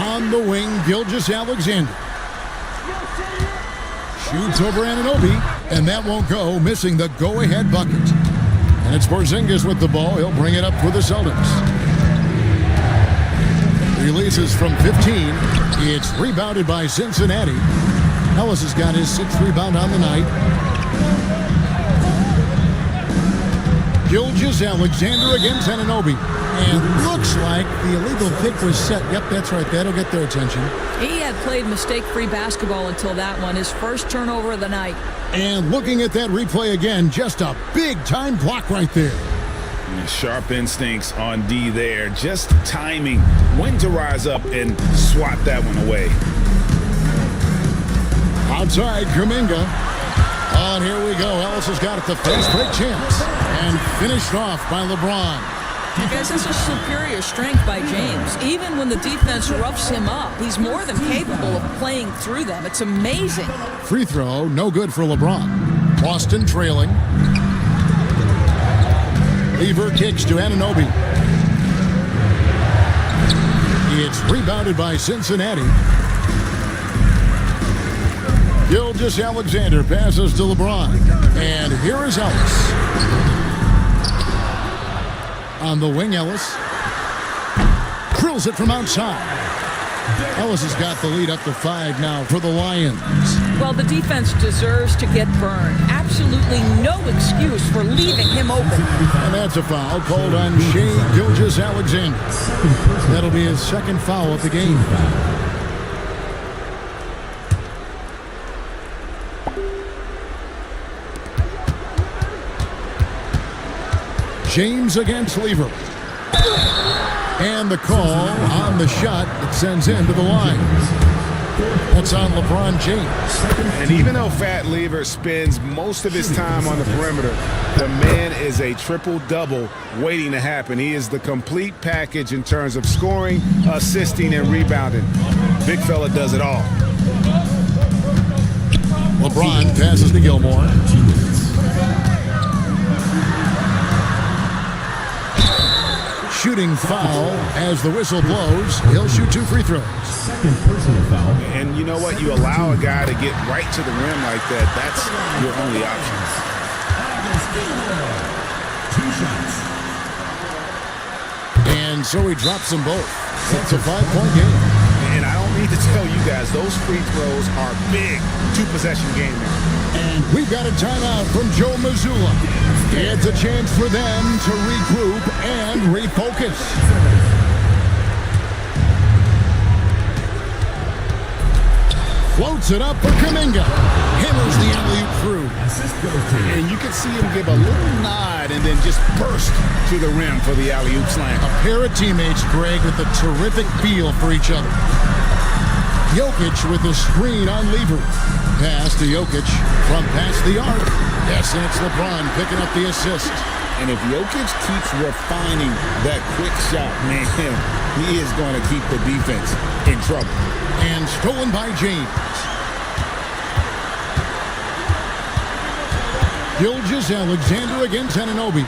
On the wing, Gilgeous-Alexander. Shoots over Anunoby, and that won't go, missing the go-ahead bucket. And it's Porzingis with the ball. He'll bring it up for the Celtics. Releases from 15. It's rebounded by Cincinnati. Ellis has got his 6th rebound on the night. Gilgeous-Alexander against Anunoby. And looks like the illegal pick was set. Yep, that's right. That'll get their attention. He had played mistake-free basketball until that one, his first turnover of the night. And looking at that replay again, just a big-time block right there. Sharp instincts on D there. Just timing when to rise up and swat that one away. Outside, Kuminga. On here we go. Ellis has got it, the fast break chance. And finished off by LeBron. I guess that's a superior strength by James. Even when the defense roughs him up, he's more than capable of playing through them. It's amazing. Free throw, no good for LeBron. Boston trailing. Lever kicks to Anunoby. It's rebounded by Cincinnati. Gilgeous-Alexander passes to LeBron. And here is Ellis. On the wing, Ellis. Drills it from outside. Ellis has got the lead up to 5 now for the Lions. Well, the defense deserves to get burned. Absolutely no excuse for leaving him open. And that's a foul called on Shai Gilgeous-Alexander. That'll be his 2nd foul of the game. James against Lever. And the call on the shot that sends him to the line. That's on LeBron James. And even though Fat Lever spends most of his time on the perimeter, the man is a triple-double waiting to happen. He is the complete package in terms of scoring, assisting, and rebounding. Big fella does it all. LeBron passes to Gilmore. Shooting foul as the whistle blows. He'll shoot 2 free throws. Second personal foul. And you know what? You allow a guy to get right to the rim like that. That's your only option. 2 shots. And so he drops them both. It's a 5-point game. And I don't need to tell you guys, those free throws are big. 2-possession game now. And we've got a timeout from Joe Mazzulla. It's a chance for them to regroup and refocus. Floats it up for Kuminga. Hammers the alley-oop through. And you can see him give a little nod and then just burst to the rim for the alley-oop slam. A pair of teammates, Greg, with a terrific feel for each other. Jokic with the screen on Lever. Pass to Jokic from past the arc. Yes, and it's LeBron picking up the assist. And if Jokic keeps refining that quick shot, man, he is going to keep the defense in trouble. And stolen by James. Gilgeous-Alexander against Anunoby.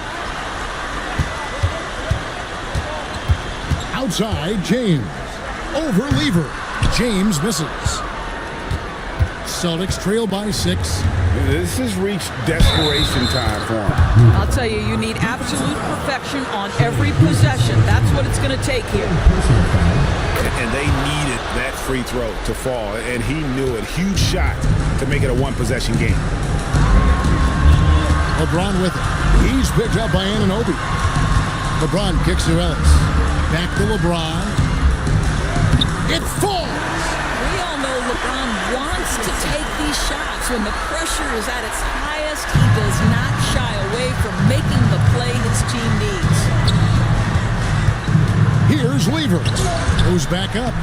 Outside, James. Over Lever. James misses. Celtics trail by 6. This has reached desperation time for him. I'll tell you, you need absolute perfection on every possession. That's what it's going to take here. And they needed that free throw to fall, and he knew it. Huge shot to make it a 1-possession game. LeBron with it. He's picked up by Anunoby. LeBron kicks to Ellis. Back to LeBron. It falls! We all know LeBron wants to take these shots. When the pressure is at its highest, he does not shy away from making the play his team needs. Here's Lever. Goes back up.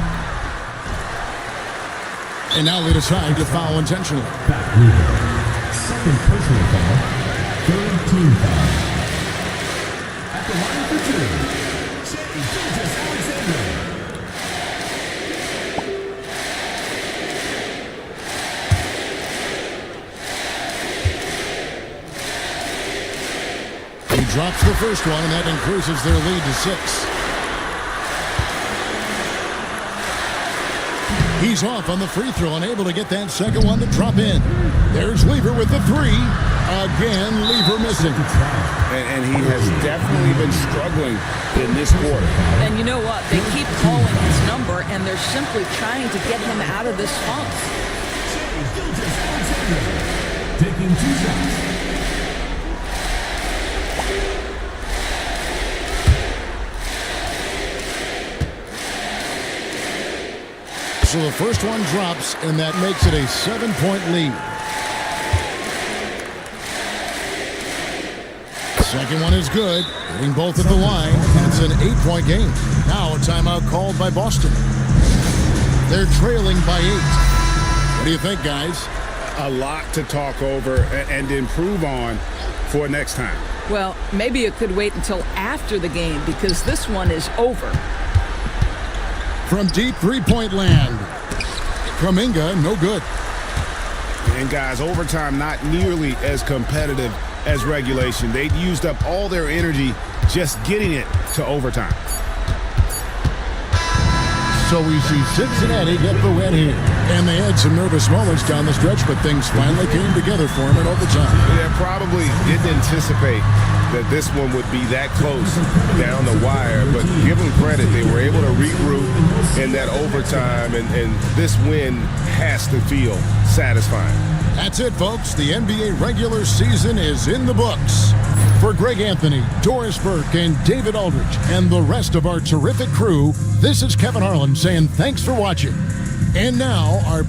And now they decide to foul intentionally. Back Weaver. Second personal foul. Third team foul. At the line for two, Shea Gilgeous-Alexander. He drops the first one, and that increases their lead to 6. He's off on the free throw, unable to get that second one to drop in. There's Lever with the 3. Again, Lever missing. And he has definitely been struggling in this quarter. And you know what? They keep calling his number, and they're simply trying to get him out of this funk. Shea Gilgeous-Alexander. Taking 2 shots. So the first one drops, and that makes it a 7-point lead. Second one is good, hitting both at the line. It's an 8-point game. Now a timeout called by Boston. They're trailing by 8. What do you think, guys? A lot to talk over and improve on for next time. Well, maybe it could wait until after the game because this one is over. From deep three-point land, Kuminga, no good. And guys, overtime not nearly as competitive as regulation. They'd used up all their energy just getting it to overtime. So we see Cincinnati get the win here. And they had some nervous moments down the stretch, but things finally came together for them in overtime. They probably didn't anticipate that this one would be that close down the wire, but give them credit. They were able to regroup in that overtime, and this win has to feel satisfying. That's it, folks. The NBA regular season is in the books. For Greg Anthony, Doris Burke, and David Aldridge, and the rest of our terrific crew, this is Kevin Harlan saying thanks for watching. And now, our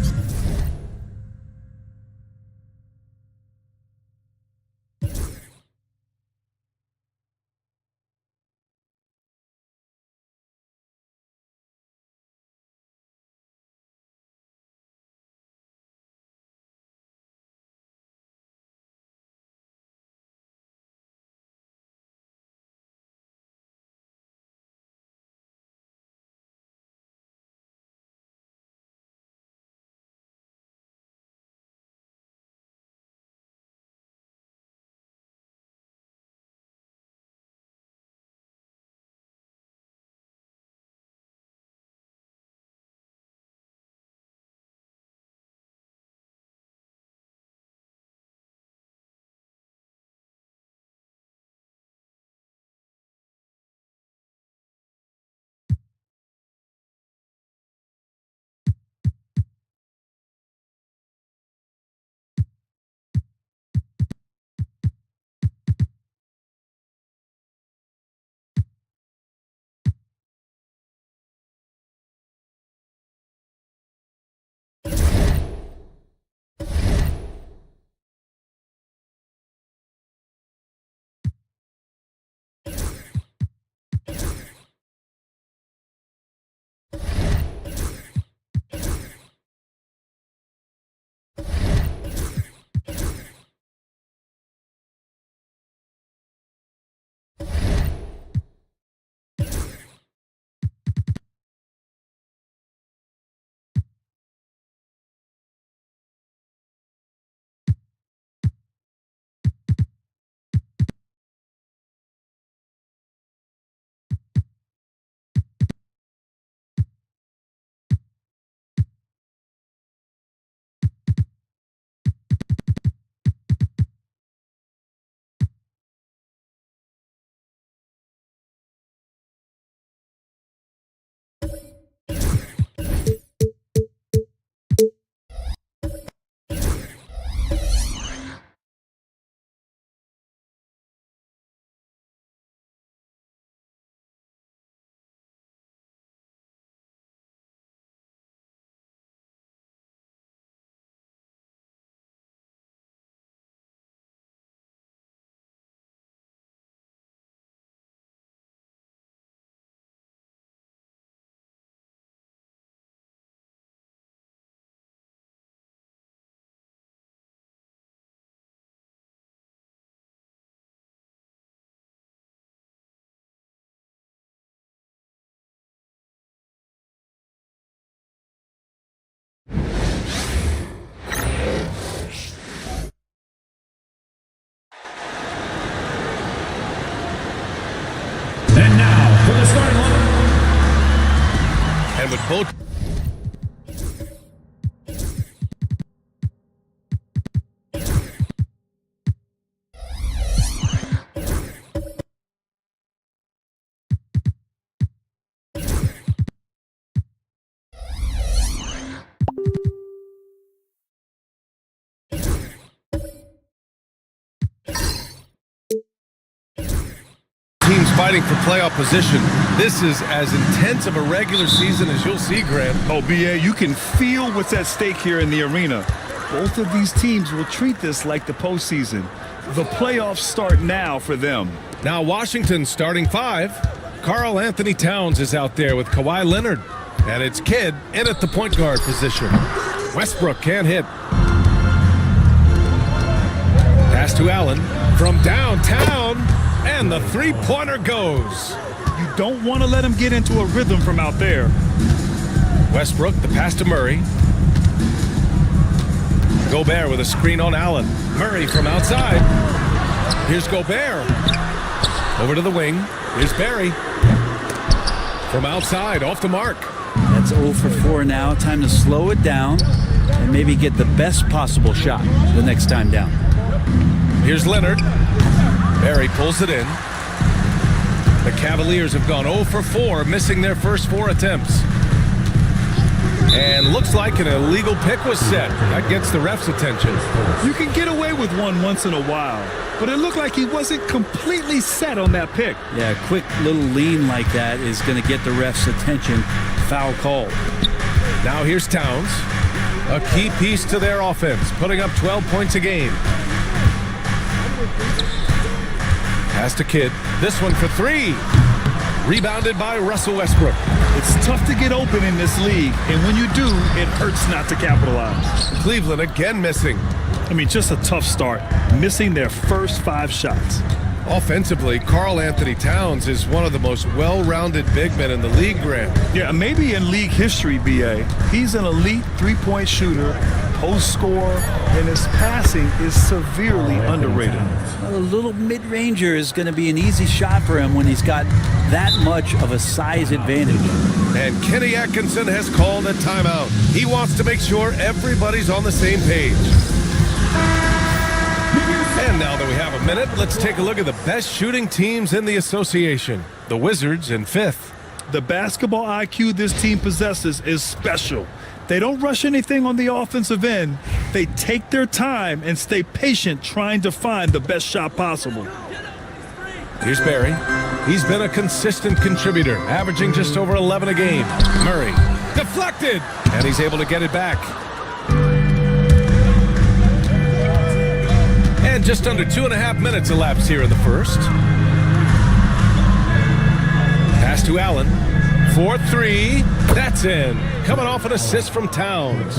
with both. Teams fighting for playoff position. This is as intense of a regular season as you'll see, Grant. Oh, BA, you can feel what's at stake here in the arena. Both of these teams will treat this like the postseason. The playoffs start now for them. Now Washington starting 5. Karl Anthony Towns is out there with Kawhi Leonard. And it's Kidd in at the point guard position. Westbrook can't hit. Pass to Allen from downtown. And the three-pointer goes. You don't want to let him get into a rhythm from out there. Westbrook, the pass to Murray. Gobert with a screen on Allen. Murray from outside. Here's Gobert. Over to the wing. Here's Barry. From outside, off the mark. That's 0 for 4 now. Time to slow it down and maybe get the best possible shot the next time down. Here's Leonard. Barry pulls it in. The Cavaliers have gone 0 for 4, missing their first 4 attempts. And looks like an illegal pick was set. That gets the ref's attention. You can get away with one once in a while, but it looked like he wasn't completely set on that pick. Yeah, a quick little lean like that is going to get the ref's attention. Foul call. Now here's Towns. A key piece to their offense, putting up 12 points a game. Pass to Kidd. This one for 3. Rebounded by Russell Westbrook. It's tough to get open in this league, and when you do, it hurts not to capitalize. Cleveland again missing. I mean, just a tough start, missing their first 5 shots. Offensively, Karl Anthony Towns is one of the most well-rounded big men in the league, Grant. Yeah, maybe in league history, BA. He's an elite three-point shooter, post scorer, and his passing is severely underrated. Well, a little mid-ranger is going to be an easy shot for him when he's got that much of a size advantage. And Kenny Atkinson has called a timeout. He wants to make sure everybody's on the same page. And now that we have a minute, let's take a look at the best shooting teams in the association. The Wizards in 5th. The basketball IQ this team possesses is special. They don't rush anything on the offensive end. They take their time and stay patient trying to find the best shot possible. Here's Barry. He's been a consistent contributor, averaging just over 11 a game. Murray, deflected, and he's able to get it back. And just under 2.5 minutes elapsed here in the first. Pass to Allen. 4-3. That's in. Coming off an assist from Towns.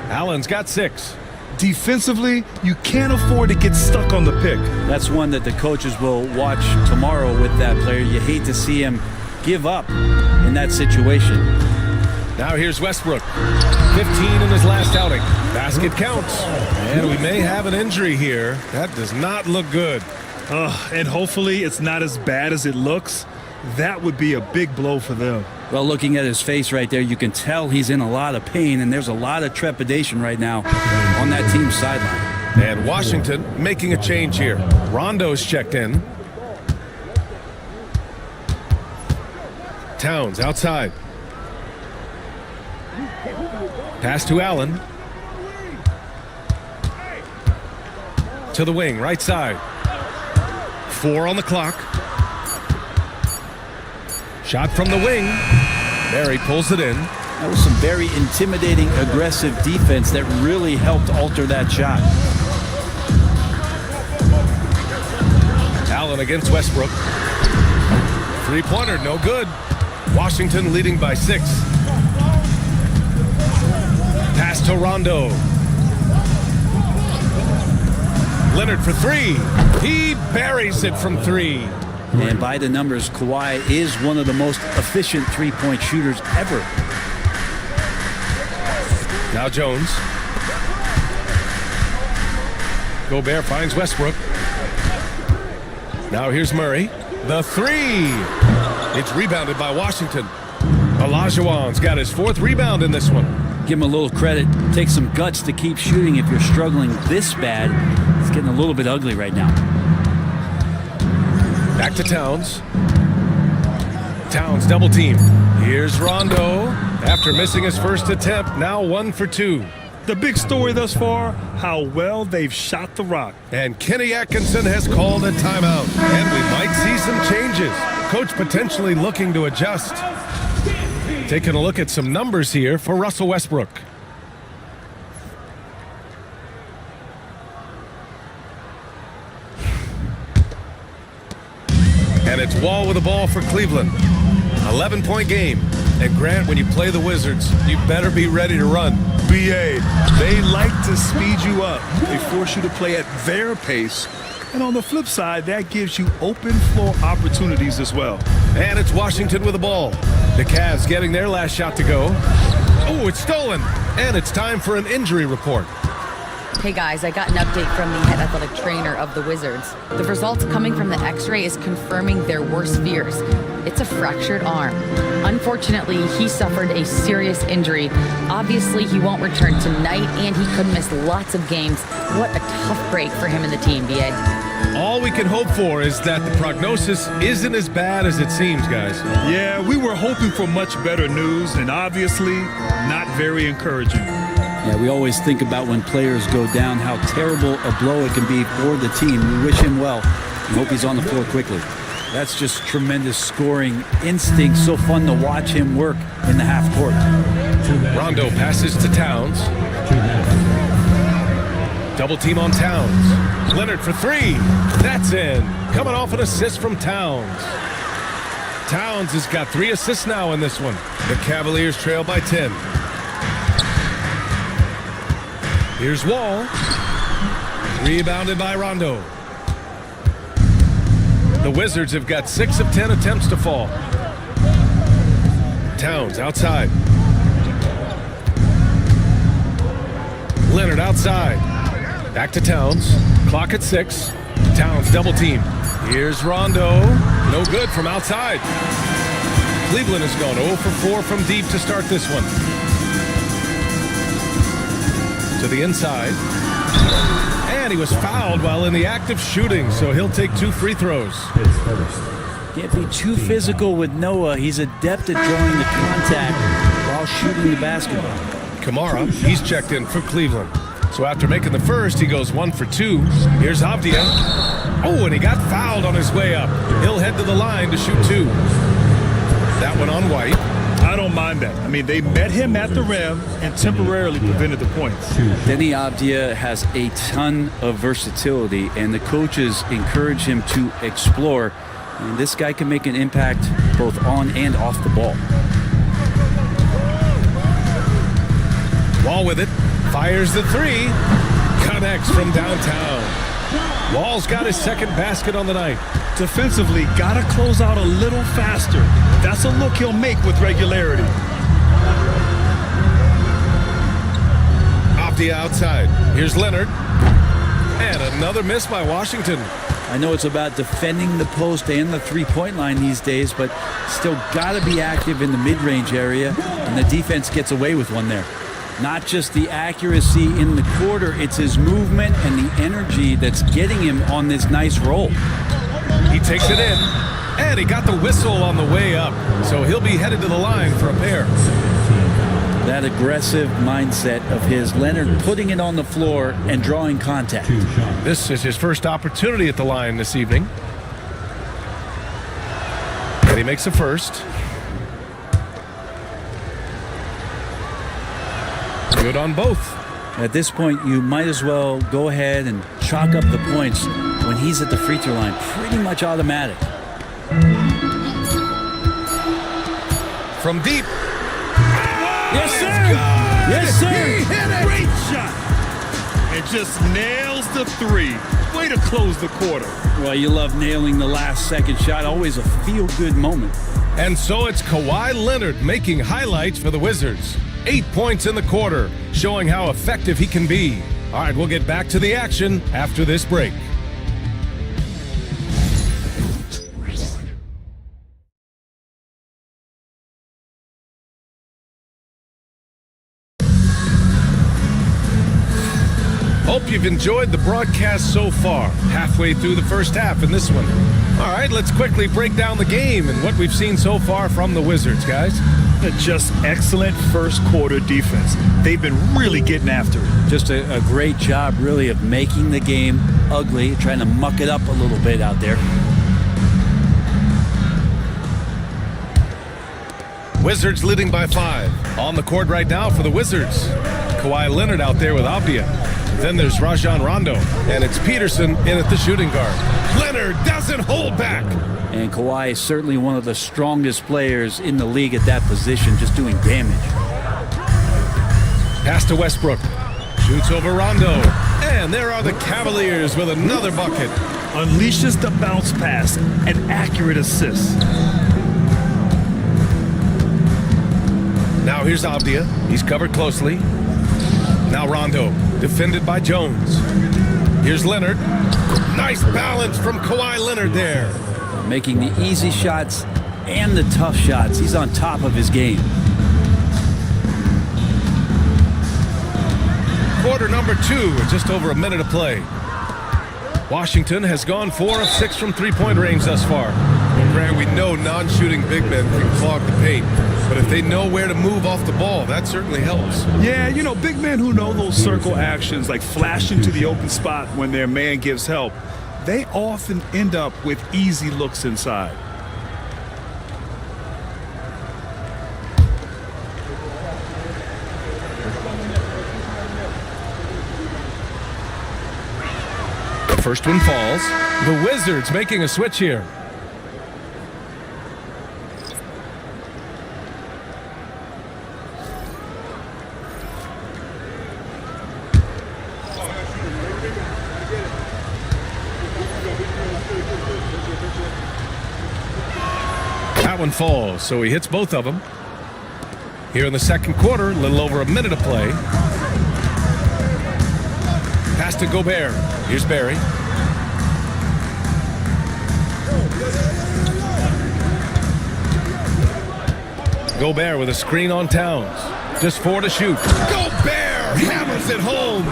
Allen's got 6. Defensively, you can't afford to get stuck on the pick. That's one that the coaches will watch tomorrow with that player. You hate to see him give up in that situation. Now here's Westbrook. 15 in his last outing. Basket counts. And we may have an injury here. That does not look good. And hopefully it's not as bad as it looks. That would be a big blow for them. Well, looking at his face right there, you can tell he's in a lot of pain, and there's a lot of trepidation right now on that team's sideline. And Washington making a change here. Rondo's checked in. Towns outside. Pass to Allen. To the wing, right side. 4 on the clock. Shot from the wing. Barry pulls it in. That was some very intimidating, aggressive defense that really helped alter that shot. Allen against Westbrook. 3-pointer, no good. Washington leading by 6. Pass to Rondo. Leonard for 3. He buries it from 3. And by the numbers, Kawhi is one of the most efficient three-point shooters ever. Now Jones. Gobert finds Westbrook. Now here's Murray. The 3. It's rebounded by Washington. Olajuwon's got his 4th rebound in this one. Give him a little credit. Take some guts to keep shooting if you're struggling this bad. It's getting a little bit ugly right now. Back to Towns. Towns double team. Here's Rondo. After missing his first attempt, now 1 for 2. The big story thus far, how well they've shot the rock. And Kenny Atkinson has called a timeout. And we might see some changes. Coach potentially looking to adjust. Taking a look at some numbers here for Russell Westbrook. And it's Wall with the ball for Cleveland. 11-point game. And Grant, when you play the Wizards, you better be ready to run. BA, they like to speed you up. They force you to play at their pace. And on the flip side, that gives you open floor opportunities as well. And it's Washington with the ball. The Cavs getting their last shot to go. Oh, it's stolen. And it's time for an injury report. Hey guys, I got an update from the head athletic trainer of the Wizards. The results coming from the x-ray is confirming their worst fears. It's a fractured arm. Unfortunately, he suffered a serious injury. Obviously, he won't return tonight, and he could miss lots of games. What a tough break for him and the team, BA. All we can hope for is that the prognosis isn't as bad as it seems, guys. Yeah, we were hoping for much better news, and obviously not very encouraging. Yeah, we always think about when players go down, how terrible a blow it can be for the team. We wish him well and hope he's on the floor quickly. That's just tremendous scoring instinct. So fun to watch him work in the half court. Rondo passes to Towns. Double team on Towns. Leonard for 3. That's in. Coming off an assist from Towns. Towns has got 3 assists now in this one. The Cavaliers trail by 10. Here's Wall. Rebounded by Rondo. The Wizards have got 6 of 10 attempts to fall. Towns outside. Leonard outside. Back to Towns. Clock at 6. Towns double team. Here's Rondo. No good from outside. Cleveland has gone 0 for 4 from deep to start this one. To the inside. And he was fouled while in the act of shooting, so he'll take 2 free throws. Can't be too physical with Noah. He's adept at drawing the contact while shooting the basketball. Kamara, he's checked in for Cleveland. So after making the first, he goes 1 for 2. Here's Avdia. Oh, and he got fouled on his way up. He'll head to the line to shoot 2. That one on White. I don't mind that. I mean, they met him at the rim and temporarily prevented the points. Denny Avdia has a ton of versatility, and the coaches encourage him to explore. And this guy can make an impact both on and off the ball. Wall with it. Fires the 3. Connects from downtown. Wall's got his second basket on the night. Defensively, gotta close out a little faster. That's a look he'll make with regularity. Avdia outside. Here's Leonard. And another miss by Washington. I know it's about defending the post and the three-point line these days, but still got to be active in the mid-range area, and the defense gets away with one there. Not just the accuracy in the quarter, it's his movement and the energy that's getting him on this nice roll. He takes it in, and he got the whistle on the way up, so he'll be headed to the line for a pair. That aggressive mindset of his, Leonard putting it on the floor and drawing contact. This is his first opportunity at the line this evening. And he makes a first. Good on both. At this point, you might as well go ahead and chalk up the points when he's at the free throw line. Pretty much automatic. From deep. Yes, sir. Yes, sir. He hit it. Great shot. And just nails the 3. Way to close the quarter. Well, you love nailing the last second shot. Always a feel-good moment. And so it's Kawhi Leonard making highlights for the Wizards. 8 points in the quarter, showing how effective he can be. All right, we'll get back to the action after this break. you've enjoyed the broadcast so far. Halfway through the first half in this one. All right, let's quickly break down the game and what we've seen so far from the Wizards, guys. Just excellent first quarter defense. They've been really getting after it. Just a great job, really, of making the game ugly, trying to muck it up a little bit out there. Wizards leading by 5. On the court right now for the Wizards. Kawhi Leonard out there with Avdia. Then there's Rajon Rondo. And it's Peterson in at the shooting guard. Leonard doesn't hold back. And Kawhi is certainly one of the strongest players in the league at that position, just doing damage. Pass to Westbrook. Shoots over Rondo. And there are the Cavaliers with another bucket. Unleashes the bounce pass, an accurate assist. Now here's Avdia. He's covered closely. Now Rondo, defended by Jones. Here's Leonard. Nice balance from Kawhi Leonard there. Making the easy shots and the tough shots. He's on top of his game. Quarter number 2, just over a minute of play. Washington has gone 4 of 6 from three-point range thus far. Grant, we know non-shooting big men can clog the paint, but if they know where to move off the ball, that certainly helps. Yeah, you know, big men who know those circle actions, like flashing to the open spot when their man gives help, they often end up with easy looks inside. The first one falls. The Wizards making a switch here. That one falls, so he hits both of them. Here in the second quarter, a little over a minute of play. Pass to Gobert. Here's Barry. Gobert with a screen on Towns. Just 4 to shoot. Gobert hammers it home.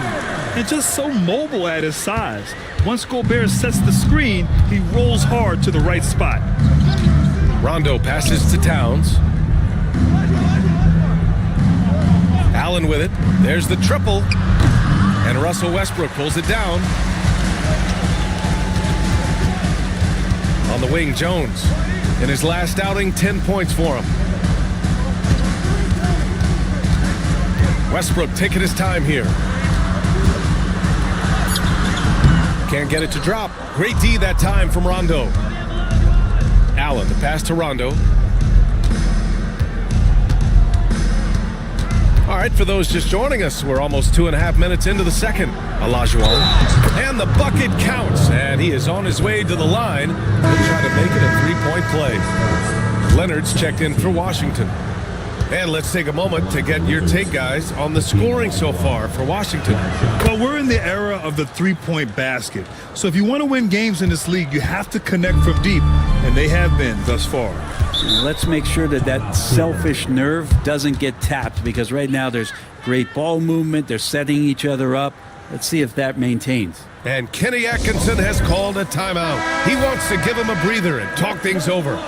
And just so mobile at his size. Once Gobert sets the screen, he rolls hard to the right spot. Rondo passes to Towns. Allen with it. There's the triple. And Russell Westbrook pulls it down. On the wing, Jones. In his last outing, 10 points for him. Westbrook taking his time here. Can't get it to drop. Great D that time from Rondo. Allen, the pass to Rondo. All right, for those just joining us, we're almost 2.5 minutes into the second. Olajuwon. And the bucket counts, and he is on his way to the line. He'll try to make it a three-point play. Leonard's checked in for Washington. And let's take a moment to get your take, guys, on the scoring so far for Washington. Well, we're in the era of the three-point basket. So if you want to win games in this league, you have to connect from deep, and they have been thus far. Let's make sure that that selfish nerve doesn't get tapped, because right now there's great ball movement. They're setting each other up. Let's see if that maintains. And Kenny Atkinson has called a timeout. He wants to give him a breather and talk things over.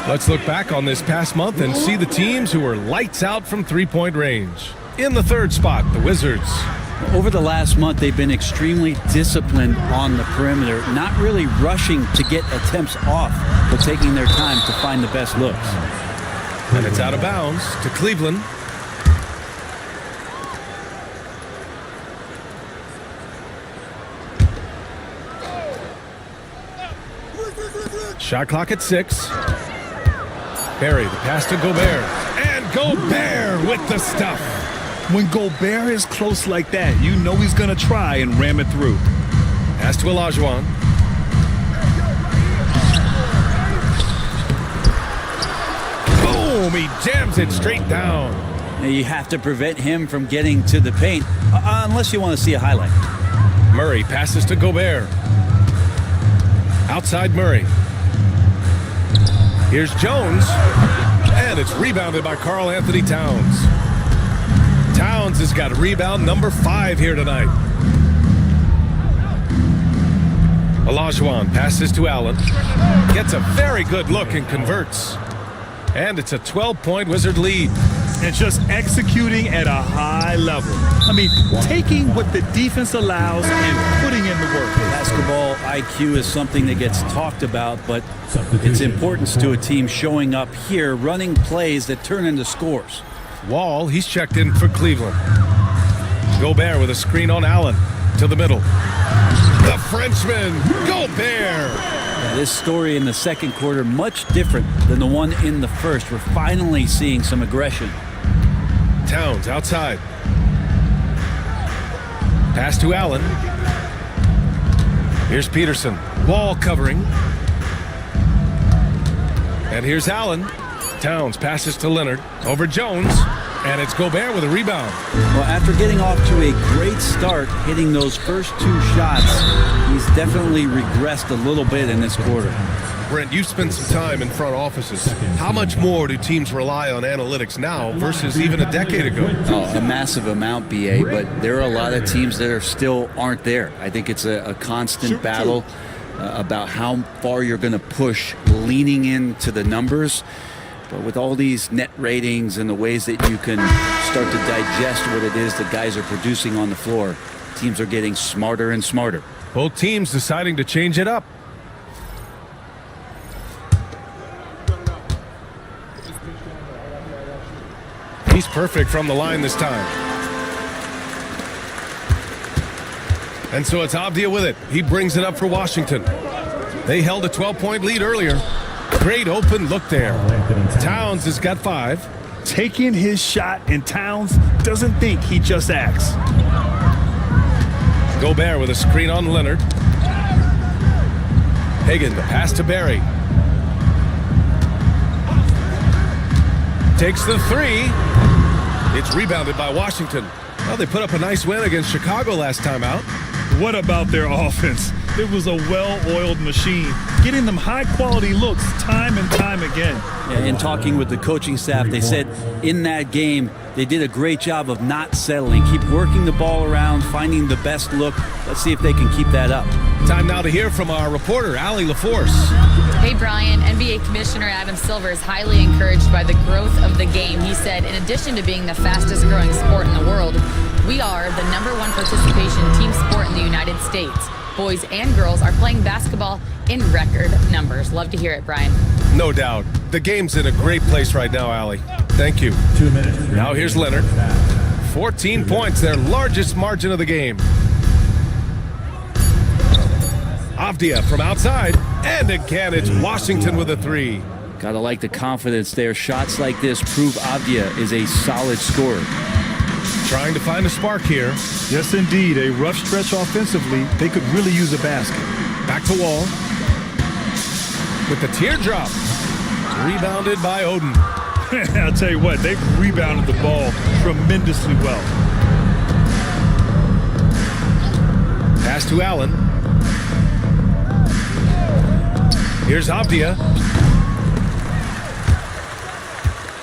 Let's look back on this past month and see the teams who were lights out from three-point range. In the third spot, the Wizards. Over the last month, they've been extremely disciplined on the perimeter, not really rushing to get attempts off, but taking their time to find the best looks. And it's out of bounds to Cleveland. Shot clock at 6. Barry, the pass to Gobert. And Gobert with the stuff. When Gobert is close like that, you know he's going to try and ram it through. Pass to Olajuwon. Boom! He jams it straight down. Now you have to prevent him from getting to the paint, unless you want to see a highlight. Murray passes to Gobert. Outside Murray. Here's Jones. And it's rebounded by Karl Anthony Towns. Towns has got rebound number 5 here tonight. Olajuwon passes to Allen. Gets a very good look and converts. And it's a 12-point Wizard lead. And just executing at a high level. I mean, taking what the defense allows and putting in the work. Basketball IQ is something that gets talked about, but its importance to a team showing up here, running plays that turn into scores. Wall, he's checked in for Cleveland. Gobert with a screen on Allen to the middle. The Frenchman, Gobert! This story in the second quarter, much different than the one in the first. We're finally seeing some aggression. Towns outside. Pass to Allen. Here's Peterson. Wall covering. And here's Allen. Towns passes to Leonard. Over Jones. And it's Gobert with a rebound. Well, after getting off to a great start, hitting those first 2 shots, he's definitely regressed a little bit in this quarter. Brent, you've spent some time in front offices. How much more do teams rely on analytics now versus even a decade ago? Oh, a massive amount, BA, but there are a lot of teams that still aren't there. I think it's a constant battle about how far you're going to push, leaning into the numbers. But with all these net ratings and the ways that you can start to digest what it is that guys are producing on the floor, teams are getting smarter and smarter. Both teams deciding to change it up. He's perfect from the line this time. And so it's Avdia with it. He brings it up for Washington. They held a 12-point lead earlier. Great open look there. Towns has got 5. Taking his shot, and Towns doesn't think, he just acts. Gobert with a screen on Leonard. Hagan, the pass to Barry. Takes the 3. It's rebounded by Washington. Well, they put up a nice win against Chicago last time out. What about their offense? It was a well-oiled machine, getting them high-quality looks time and time again. Yeah, in talking with the coaching staff, they said in that game they did a great job of not settling. Keep working the ball around, finding the best look. Let's see if they can keep that up. Time now to hear from our reporter, Allie LaForce. Hey, Brian. NBA Commissioner Adam Silver is highly encouraged by the growth of the game. He said, in addition to being the fastest growing sport in the world, we are the #1 participation team sport in the United States. Boys and girls are playing basketball in record numbers. Love to hear it, Brian. No doubt. The game's in a great place right now, Allie. Thank you. 2 minutes. Now here's Leonard. 14 points, their largest margin of the game. Avdia from outside. And again, it's Washington with a 3. Gotta like the confidence there. Shots like this prove Avdia is a solid scorer. Trying to find a spark here. Yes, indeed. A rough stretch offensively. They could really use a basket. Back to Wall. With the teardrop. Rebounded by Oden. I'll tell you what, they've rebounded the ball tremendously well. Pass to Allen. Here's Avdia.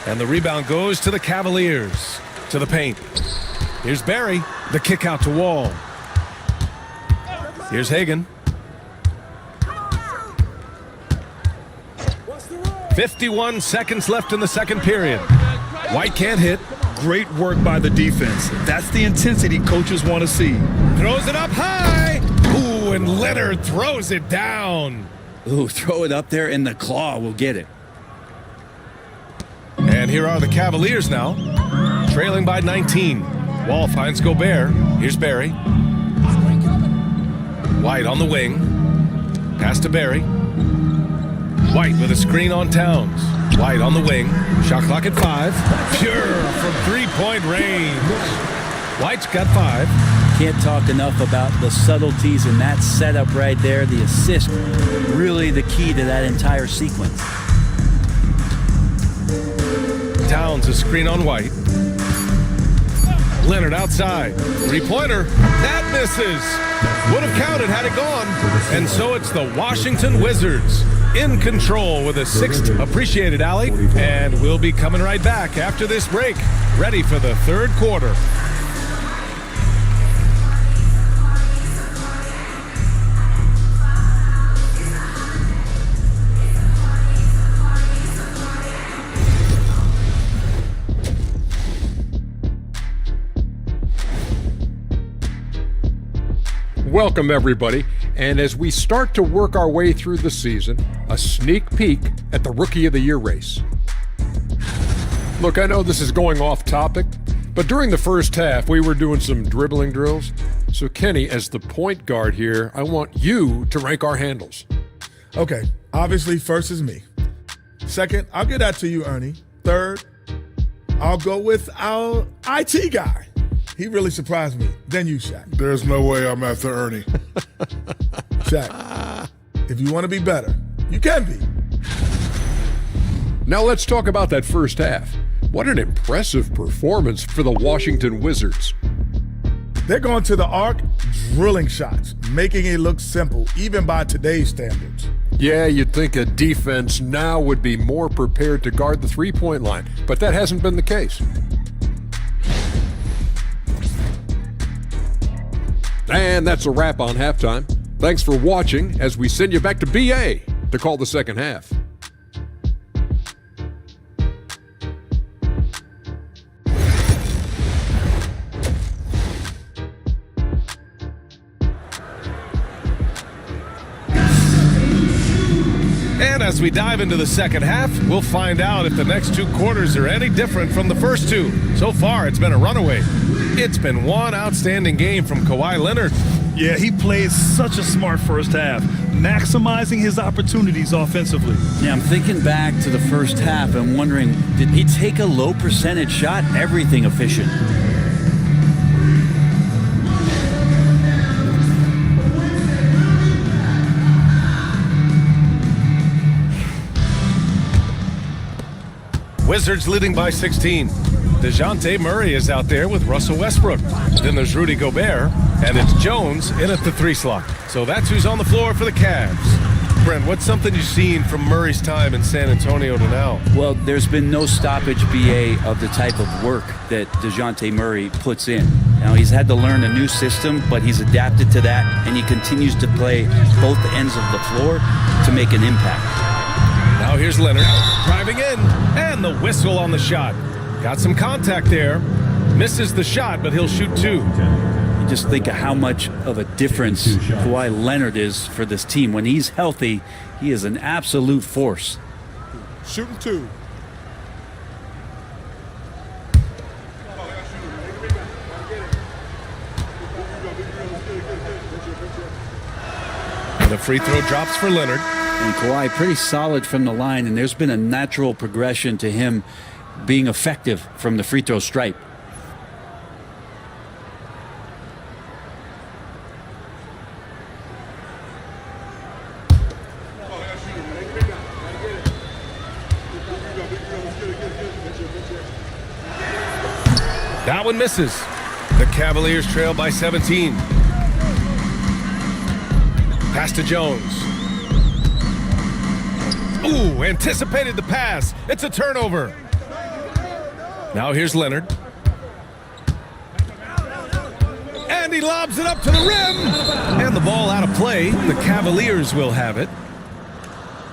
And the rebound goes to the Cavaliers. To the paint. Here's Barry. The kick out to Wall. Here's Hagan. 51 seconds left in the second period. White can't hit. Great work by the defense. That's the intensity coaches want to see. Throws it up high. Ooh, and Leonard throws it down. Ooh, throw it up there and the claw will get it. And here are the Cavaliers now, trailing by 19. Wall finds Gobert. Here's Barry. White on the wing. Pass to Barry. White with a screen on Towns. White on the wing. Shot clock at 5. Pure from three-point range. White's got 5. Can't talk enough about the subtleties in that setup right there. The assist, really the key to that entire sequence. Towns a screen on White. Leonard outside. Three-pointer. That misses. Would have counted had it gone. And so it's the Washington Wizards in control with a 6th. Appreciated, Allie. And we'll be coming right back after this break, ready for the third quarter. Welcome, everybody. And as we start to work our way through the season, a sneak peek at the Rookie of the Year race. Look, I know this is going off topic, but during the first half, we were doing some dribbling drills. So, Kenny, as the point guard here, I want you to rank our handles. Okay, obviously, first is me. Second, I'll get that to you, Ernie. Third, I'll go with our IT guy. He really surprised me. Then you, Shaq. There's no way I'm after Ernie. Shaq, if you want to be better, you can be. Now let's talk about that first half. What an impressive performance for the Washington Wizards. They're going to the arc, drilling shots, making it look simple, even by today's standards. Yeah, you'd think a defense now would be more prepared to guard the three-point line, but that hasn't been the case. And that's a wrap on halftime. Thanks for watching as we send you back to BA to call the second half. And as we dive into the second half, we'll find out if the next 2 quarters are any different from the first 2. So far, it's been a runaway. It's been one outstanding game from Kawhi Leonard. Yeah, he played such a smart first half, maximizing his opportunities offensively. Yeah, I'm thinking back to the first half and wondering, did he take a low percentage shot? Everything efficient. Wizards leading by 16. DeJounte Murray is out there with Russell Westbrook. Then there's Rudy Gobert, and it's Jones in at the 3 slot. So that's who's on the floor for the Cavs. Brent, what's something you've seen from Murray's time in San Antonio to now? Well, there's been no stoppage, BA, of the type of work that DeJounte Murray puts in. Now, he's had to learn a new system, but he's adapted to that, and he continues to play both ends of the floor to make an impact. Now here's Leonard driving in, and the whistle on the shot. Got some contact there. Misses the shot, but he'll shoot 2. You just think of how much of a difference Kawhi Leonard is for this team. When he's healthy, he is an absolute force. Shooting 2. And the free throw drops for Leonard. And Kawhi pretty solid from the line, and there's been a natural progression to him being effective from the free throw stripe. That one misses. The Cavaliers trail by 17. Pass to Jones. Ooh, anticipated the pass. It's a turnover. Now here's Leonard. And he lobs it up to the rim. And the ball out of play. The Cavaliers will have it.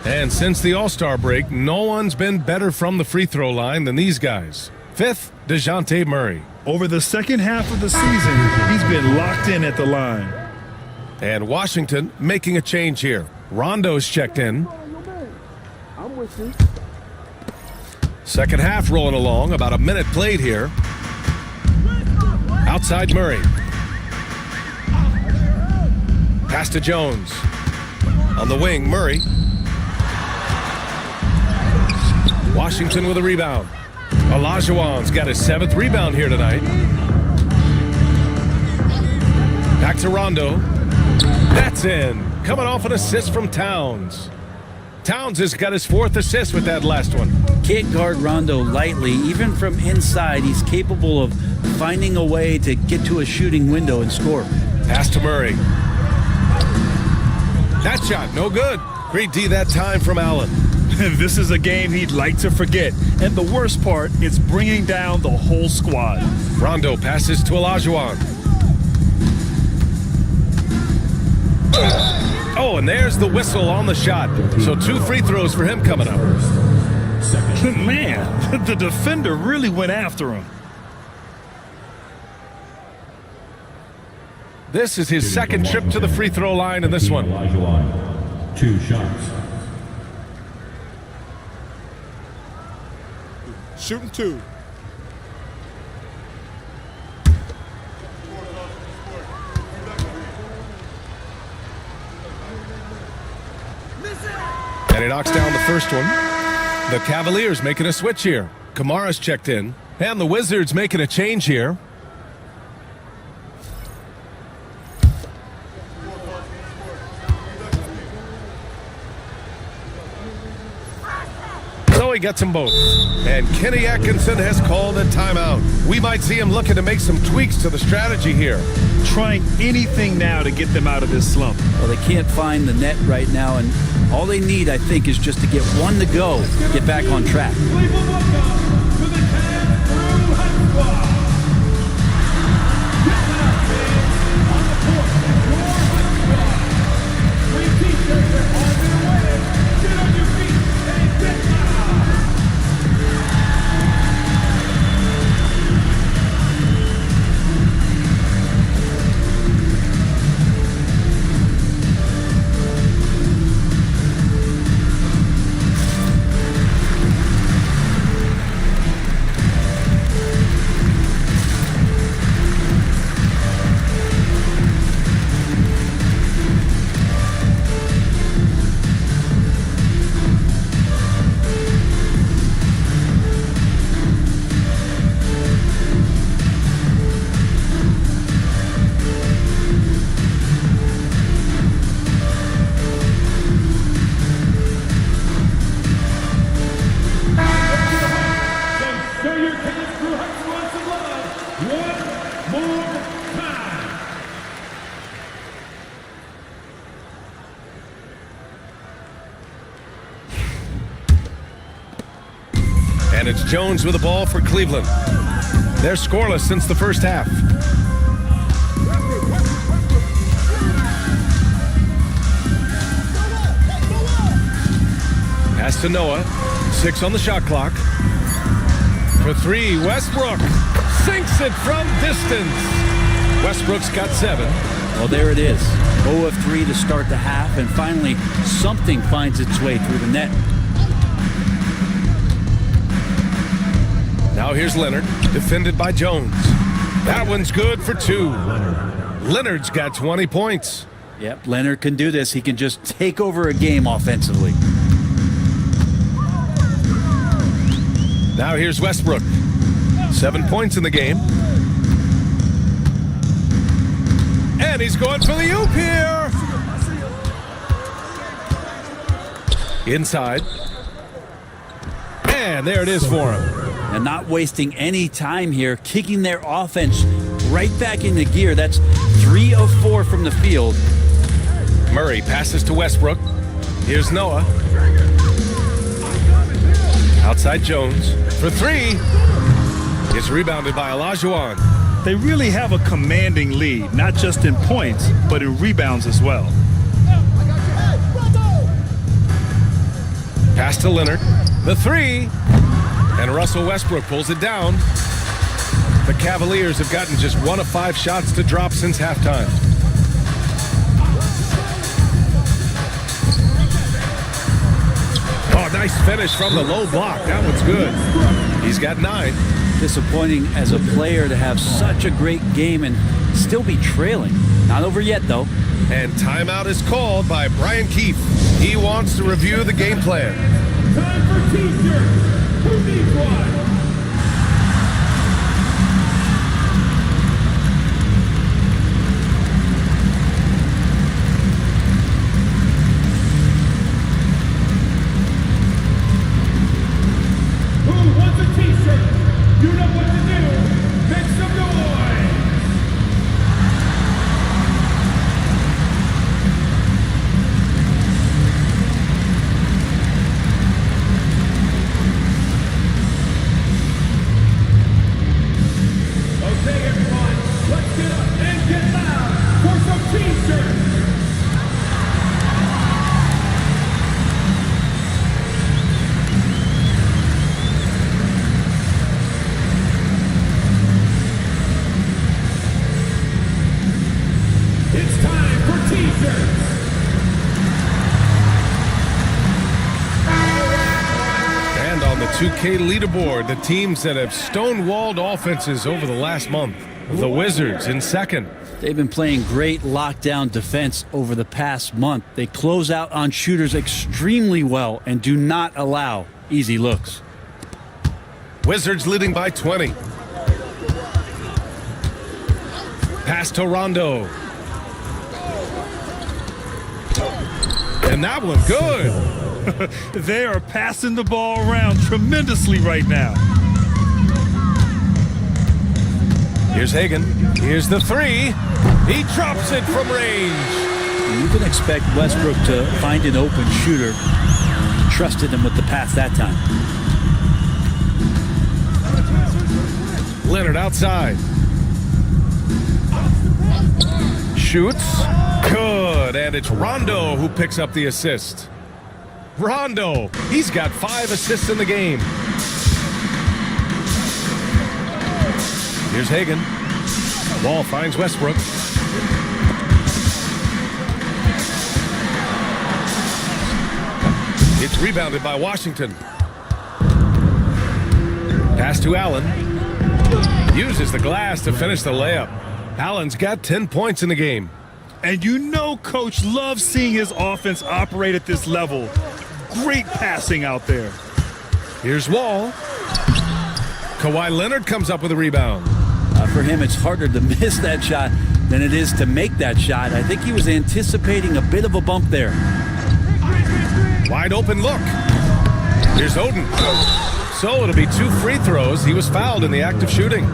And since the All-Star break, no one's been better from the free throw line than these guys. 5th, DeJounte Murray. Over the second half of the season, he's been locked in at the line. And Washington making a change here. Rondo's checked in. I'm with you. Second half rolling along, about a minute played here. Outside Murray. Pass to Jones. On the wing, Murray. Washington with a rebound. Olajuwon's got his 7th rebound here tonight. Back to Rondo. That's in. Coming off an assist from Towns. Towns has got his 4th assist with that last one. Can't guard Rondo lightly. Even from inside, he's capable of finding a way to get to a shooting window and score. Pass to Murray. That shot, no good. Great D that time from Allen. This is a game he'd like to forget. And the worst part, it's bringing down the whole squad. Rondo passes to Olajuwon. Oh, and there's the whistle on the shot. So 2 free throws for him coming up. Man, the defender really went after him. This is his second trip to the free throw line in this one. Olajuwon, 2 shots. Shooting 2. And he knocks down the first one. The Cavaliers making a switch here. Kamara's checked in. And the Wizards making a change here. So he gets them both. And Kenny Atkinson has called a timeout. We might see him looking to make some tweaks to the strategy here. Trying anything now to get them out of this slump. Well, they can't find the net right now, and all they need, I think, is just to get one to go, get back on track. And it's Jones with the ball for Cleveland. They're scoreless since the first half. Pass to Noah. 6 on the shot clock. For 3, Westbrook sinks it from distance. Westbrook's got 7. Well, there it is. 0 of 3 to start the half, and finally something finds its way through the net. Now here's Leonard, defended by Jones. That one's good for 2. Leonard's got 20 points. Yep, Leonard can do this. He can just take over a game offensively. Now here's Westbrook. 7 points in the game. And he's going for the oop here. Inside. And there it is for him. And not wasting any time here, kicking their offense right back into gear. That's 3 of 4 from the field. Murray passes to Westbrook. Here's Noah. Outside Jones for 3. It's rebounded by Olajuwon. They really have a commanding lead, not just in points, but in rebounds as well. Pass to Leonard. The 3. And Russell Westbrook pulls it down. The Cavaliers have gotten just 1 of 5 shots to drop since halftime. Oh, nice finish from the low block. That one's good. He's got 9. Disappointing as a player to have such a great game and still be trailing. Not over yet, though. And timeout is called by Brian Keefe. He wants to review the game plan. Time for T-shirts. Who needs one? Who wants a T-shirt? You know what to do. Make some noise. OK leaderboard, the teams that have stonewalled offenses over the last month. The Wizards in second. They've been playing great lockdown defense over the past month. They close out on shooters extremely well and do not allow easy looks. Wizards leading by 20. Pass to Rondo. And that one good. They are passing the ball around tremendously right now. Here's Hagan. Here's the three. He drops it from range. You can expect Westbrook to find an open shooter. He trusted him with the pass that time. Leonard outside. Shoots. Good. And it's Rondo who picks up the assist. Rondo. He's got 5 assists in the game. Here's Hagan. Ball finds Westbrook. It's rebounded by Washington. Pass to Allen. Uses the glass to finish the layup. Allen's got 10 points in the game. And you know Coach loves seeing his offense operate at this level. Great passing out there. Here's Wall. Kawhi Leonard comes up with a rebound. For him, it's harder to miss that shot than it is to make that shot. I think he was anticipating a bit of a bump there. Wide open look. Here's Oden. So it'll be 2 free throws. He was fouled in the act of shooting.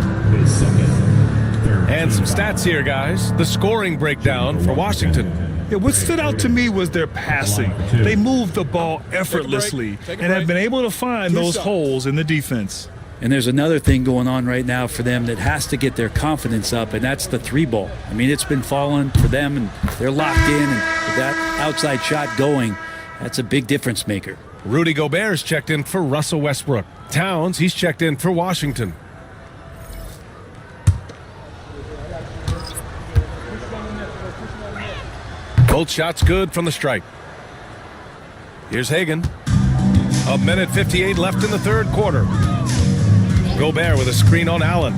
And some stats here, guys. The scoring breakdown for Washington. Yeah, what stood out to me was their passing. They moved the ball effortlessly and have been able to find those holes in the defense. And there's another thing going on right now for them that has to get their confidence up, and that's the 3-ball. I mean, it's been falling for them, and they're locked in, and with that outside shot going, that's a big difference maker. Rudy Gobert's checked in for Russell Westbrook. Towns, he's checked in for Washington. Both shots good from the stripe. Here's Hagan. 1:58 left in the third quarter. Gobert with a screen on Allen.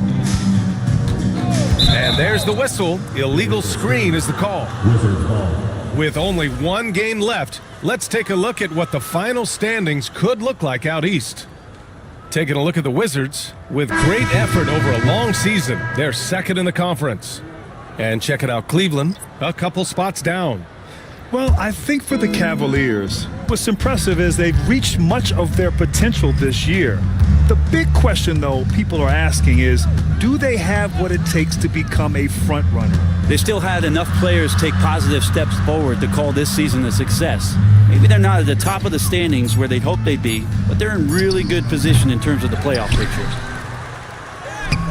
And there's the whistle. Illegal screen is the call. With only 1 game left, let's take a look at what the final standings could look like out east. Taking a look at the Wizards, with great effort over a long season, they're second in the conference. And checking out Cleveland, a couple spots down. Well, I think for the Cavaliers, what's impressive is they've reached much of their potential this year. The big question, though, people are asking is, do they have what it takes to become a front runner? They still had enough players take positive steps forward to call this season a success. Maybe they're not at the top of the standings where they'd hope they'd be, but they're in really good position in terms of the playoff picture.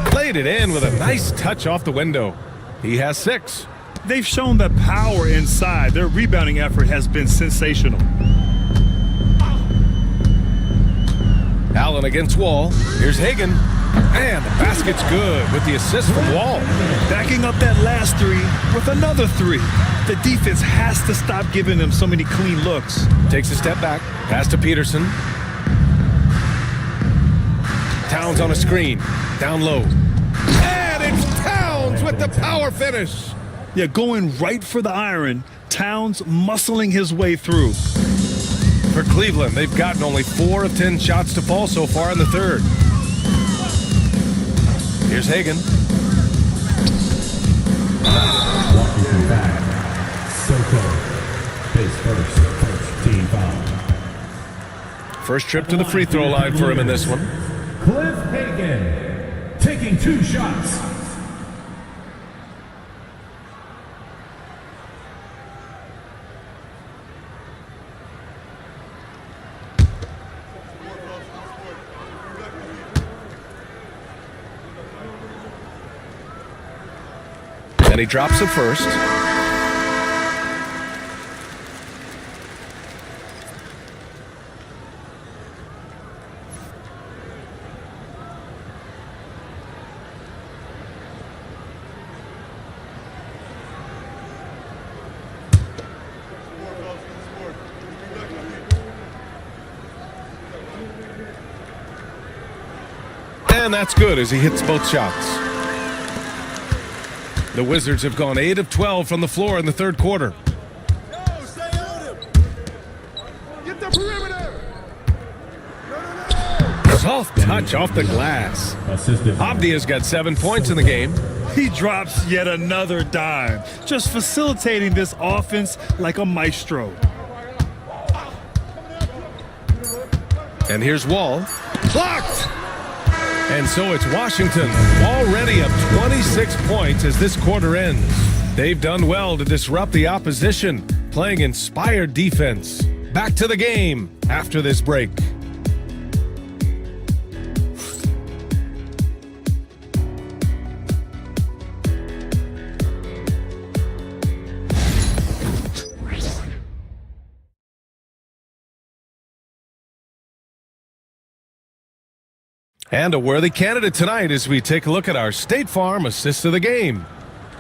Played it in with a nice touch off the window. He has 6. They've shown that power inside. Their rebounding effort has been sensational. Allen against Wall. Here's Hagan. And the basket's good with the assist from Wall. Backing up that last 3 with another 3. The defense has to stop giving them so many clean looks. Takes a step back. Pass to Peterson. Towns on a screen. Down low. And it's Towns with the power finish. Yeah, going right for the iron. Towns muscling his way through. For Cleveland, they've gotten only 4 of 10 shots to fall so far in the third. Here's Hagan. Washington back. Soko. His first team foul. First trip to the free throw line for him in this one. Cliff Hagan taking 2 shots. And he drops it first. And that's good as he hits both shots. The Wizards have gone 8 of 12 from the floor in the third quarter. Soft touch off the glass. Avdia's got 7 points in the game. He drops yet another dime, just facilitating this offense like a maestro. And here's Wall. Blocked! And so it's Washington, already up 26 points as this quarter ends. They've done well to disrupt the opposition, playing inspired defense. Back to the game after this break. And a worthy candidate tonight as we take a look at our State Farm assist of the game.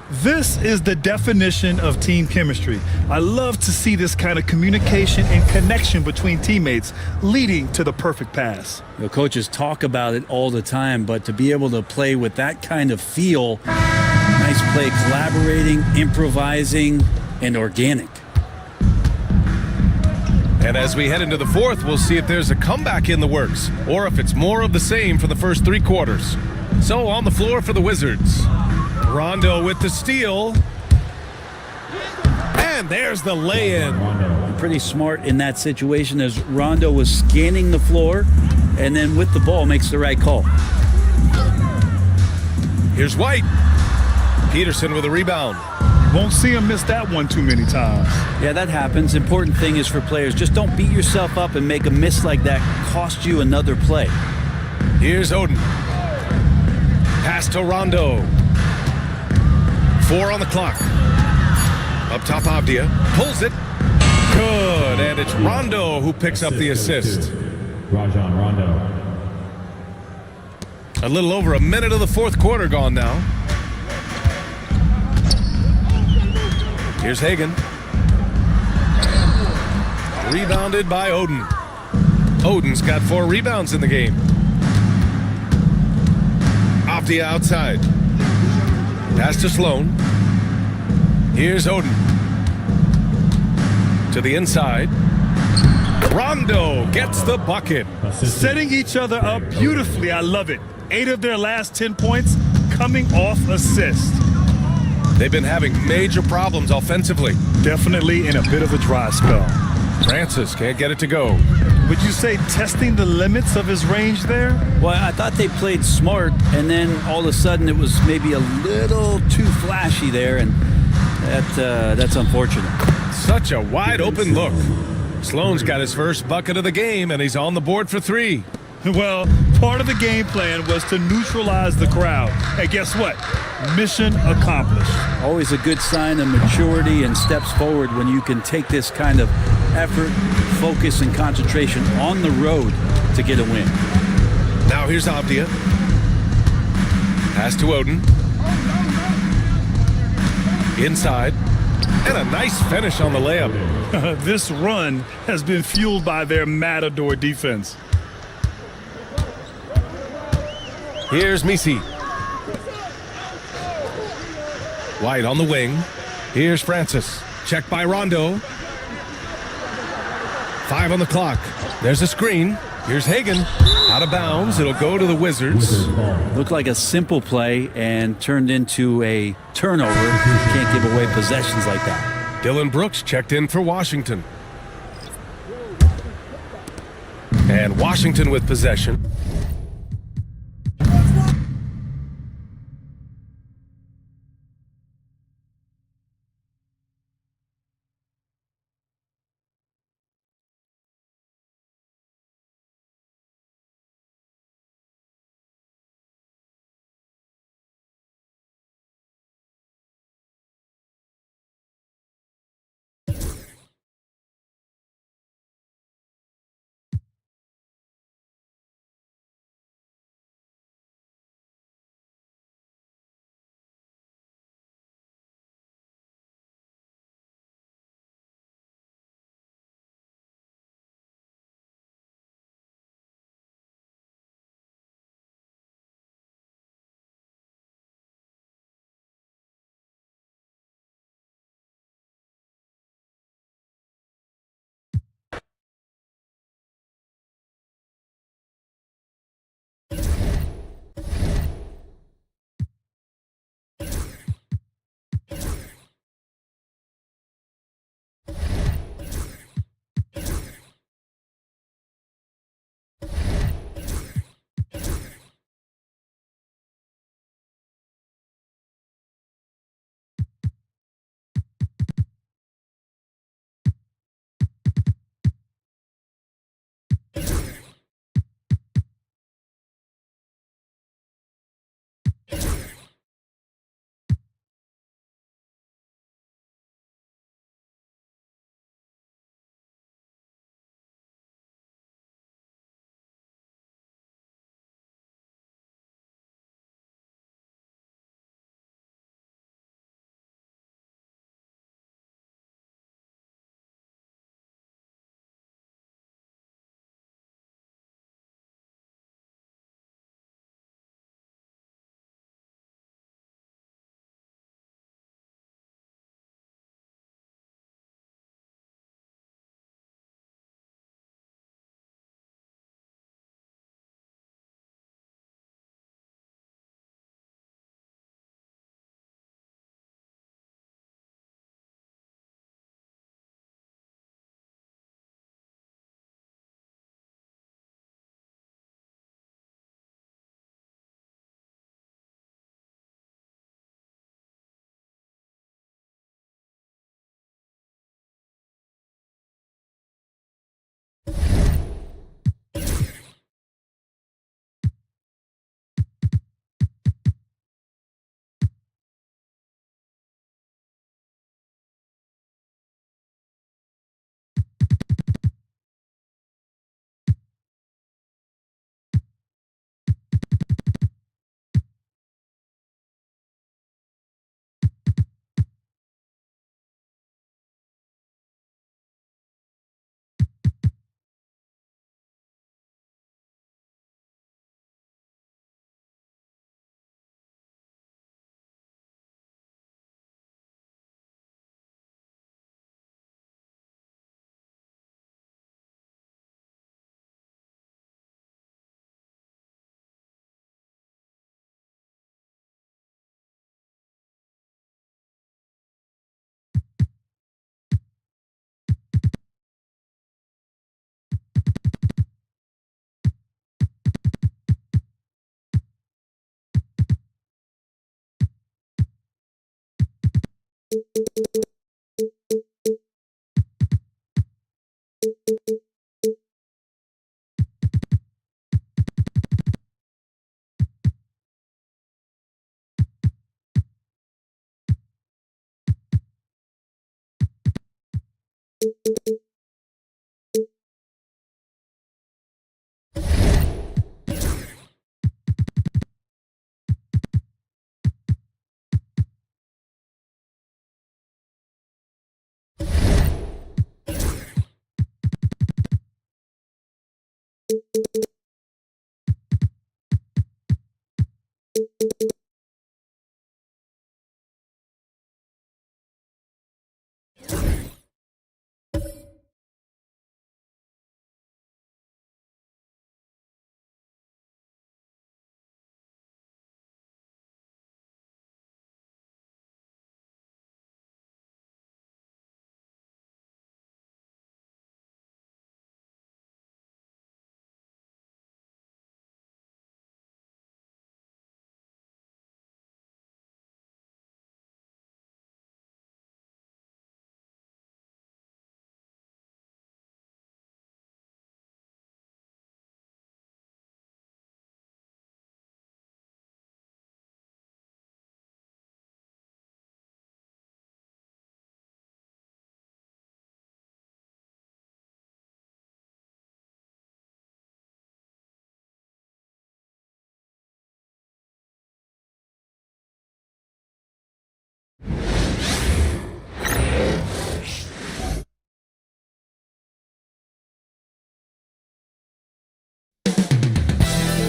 This is the definition of team chemistry. I love to see this kind of communication and connection between teammates leading to the perfect pass. Coaches talk about it all the time, but to be able to play with that kind of feel, nice play, collaborating, improvising, and organic. And as we head into the fourth, we'll see if there's a comeback in the works or if it's more of the same for the first 3 quarters. So on the floor for the Wizards. Rondo with the steal. And there's the lay-in. Pretty smart in that situation as Rondo was scanning the floor and then with the ball makes the right call. Here's White. Peterson with a rebound. Won't see him miss that one too many times. Yeah, that happens. Important thing is for players, just don't beat yourself up and make a miss like that cost you another play. Here's Oden. Pass to Rondo. 4 on the clock. Up top, Avdia pulls it. Good, and it's Rondo who picks up the assist. Rajon Rondo. A little over a minute of the fourth quarter gone now. Here's Hagan. Rebounded by Oden. Oden's got 4 rebounds in the game. Avdia outside. Pass to Sloan. Here's Oden. To the inside. Rondo gets the bucket. Setting each other up beautifully. I love it. 8 of their last 10 points coming off assist. They've been having major problems offensively. Definitely in a bit of a dry spell. Francis can't get it to go. Would you say testing the limits of his range there? Well, I thought they played smart, and then all of a sudden it was maybe a little too flashy there, and that's unfortunate. Such a wide open look. Sloan's got his first bucket of the game, and he's on the board for 3. Well, part of the game plan was to neutralize the crowd. And guess what? Mission accomplished. Always a good sign of maturity and steps forward when you can take this kind of effort, focus, and concentration on the road to get a win. Now here's Avdia. Pass to Oden. Inside. And a nice finish on the layup. This run has been fueled by their Matador defense. Here's Misi. White on the wing. Here's Francis. Checked by Rondo. 5 on the clock. There's a screen. Here's Hagan. Out of bounds. It'll go to the Wizards. Looked like a simple play and turned into a turnover. Can't give away possessions like that. Dylan Brooks checked in for Washington. And Washington with possession.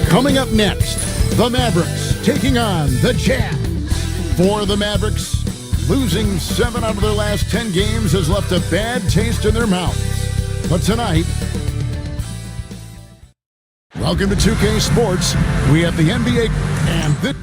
Coming up next, the Mavericks taking on the Jazz. For the Mavericks, losing 7 out of their last 10 games has left a bad taste in their mouths. But tonight, welcome to 2K Sports. We have the NBA and this.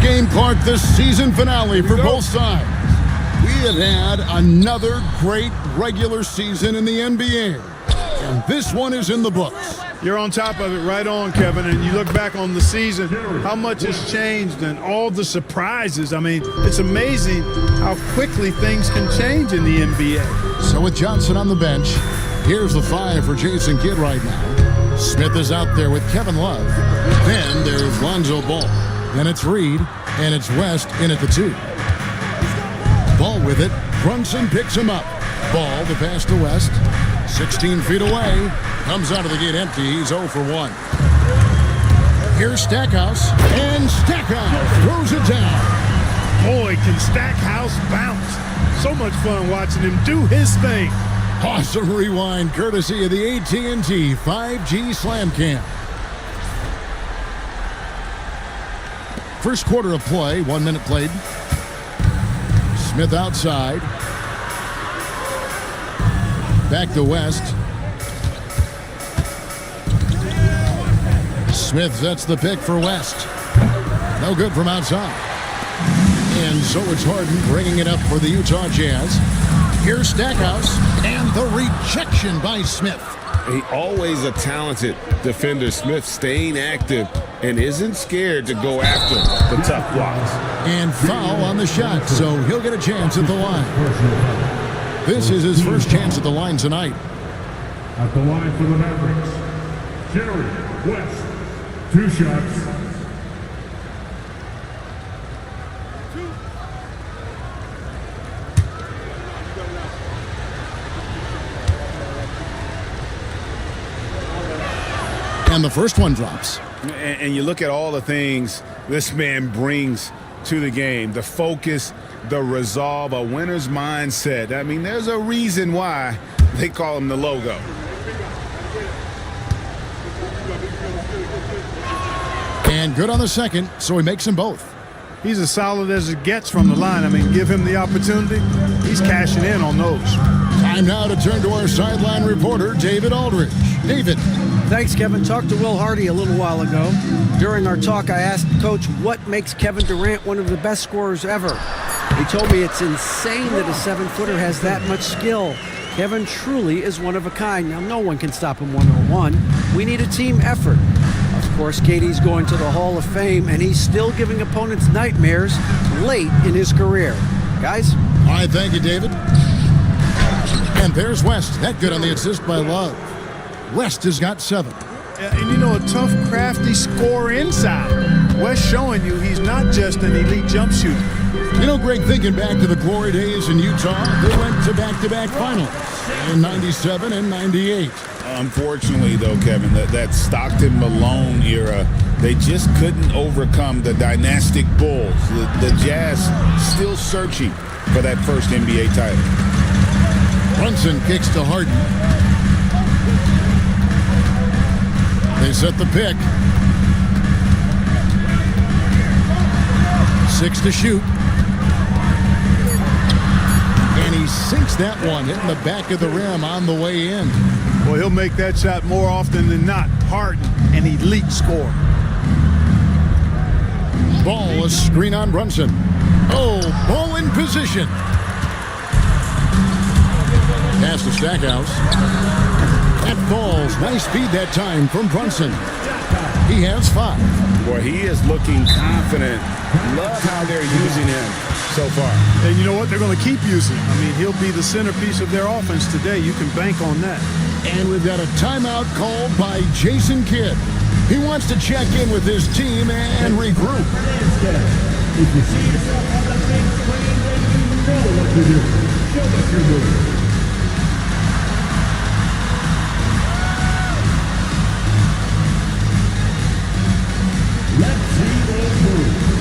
Game Clark, the season finale for both sides. We have had another great regular season in the NBA, and this one is in the books. You're on top of it, right on, Kevin, and you look back on the season, how much has changed and all the surprises. I mean, it's amazing how quickly things can change in the NBA. So with Johnson on the bench, here's the 5 for Jason Kidd right now. Smith is out there with Kevin Love. Then there's Lonzo Ball. Then it's Reed, and it's West in at the 2. Ball with it. Brunson picks him up. Ball, the pass to West. 16 feet away. Comes out of the gate empty. He's 0 for 1. Here's Stackhouse, and Stackhouse throws it down. Boy, can Stackhouse bounce. So much fun watching him do his thing. Awesome rewind courtesy of the AT&T 5G Slam Cam. First quarter of play, 1 minute played. Smith outside. Back to West. Smith sets the pick for West. No good from outside. And so it's Harden bringing it up for the Utah Jazz. Here's Stackhouse, and the rejection by Smith. He always a talented defender. Smith staying active and isn't scared to go after the tough blocks. And foul on the shot, so he'll get a chance at the line. This is his first chance at the line tonight. At the line for the Mavericks, Jerry West. 2 shots. And the first one drops. And you look at all the things this man brings to the game. The focus, the resolve, a winner's mindset. I mean, there's a reason why they call him the logo. And good on the second, so he makes them both. He's as solid as it gets from the line. I mean, give him the opportunity. He's cashing in on those. Time now to turn to our sideline reporter, David Aldridge. David. Thanks, Kevin. Talked to Will Hardy a little while ago. During our talk, I asked Coach what makes Kevin Durant one of the best scorers ever. He told me it's insane that a 7-footer has that much skill. Kevin truly is one of a kind. Now, no one can stop him one-on-one. We need a team effort. Of course, KD's going to the Hall of Fame, and he's still giving opponents nightmares late in his career. Guys? All right, thank you, David. And there's West. That good on the assist by Love. West has got 7. And you know, a tough, crafty scorer inside. West showing you he's not just an elite jump shooter. You know, Greg, thinking back to the glory days in Utah, they went to back-to-back finals in 97 and 98. Unfortunately, though, Kevin, that Stockton-Malone era, they just couldn't overcome the dynastic Bulls. The Jazz still searching for that first NBA title. Brunson kicks to Harden. They set the pick. 6 to shoot. And he sinks that one, hitting the back of the rim on the way in. Well, he'll make that shot more often than not. Harden, an elite scorer. Ball, a screen on Brunson. Oh, ball in position. Pass to Stackhouse. That falls. Nice feed that time from Brunson. He has 5. Boy, he is looking confident. Love how they're using him so far. And you know what? They're going to keep using him. I mean, he'll be the centerpiece of their offense today. You can bank on that. And we've got a timeout called by Jason Kidd. He wants to check in with his team and regroup. If you see yourself on the big screen, then you know what to do. Show us your move. Let's see those moves.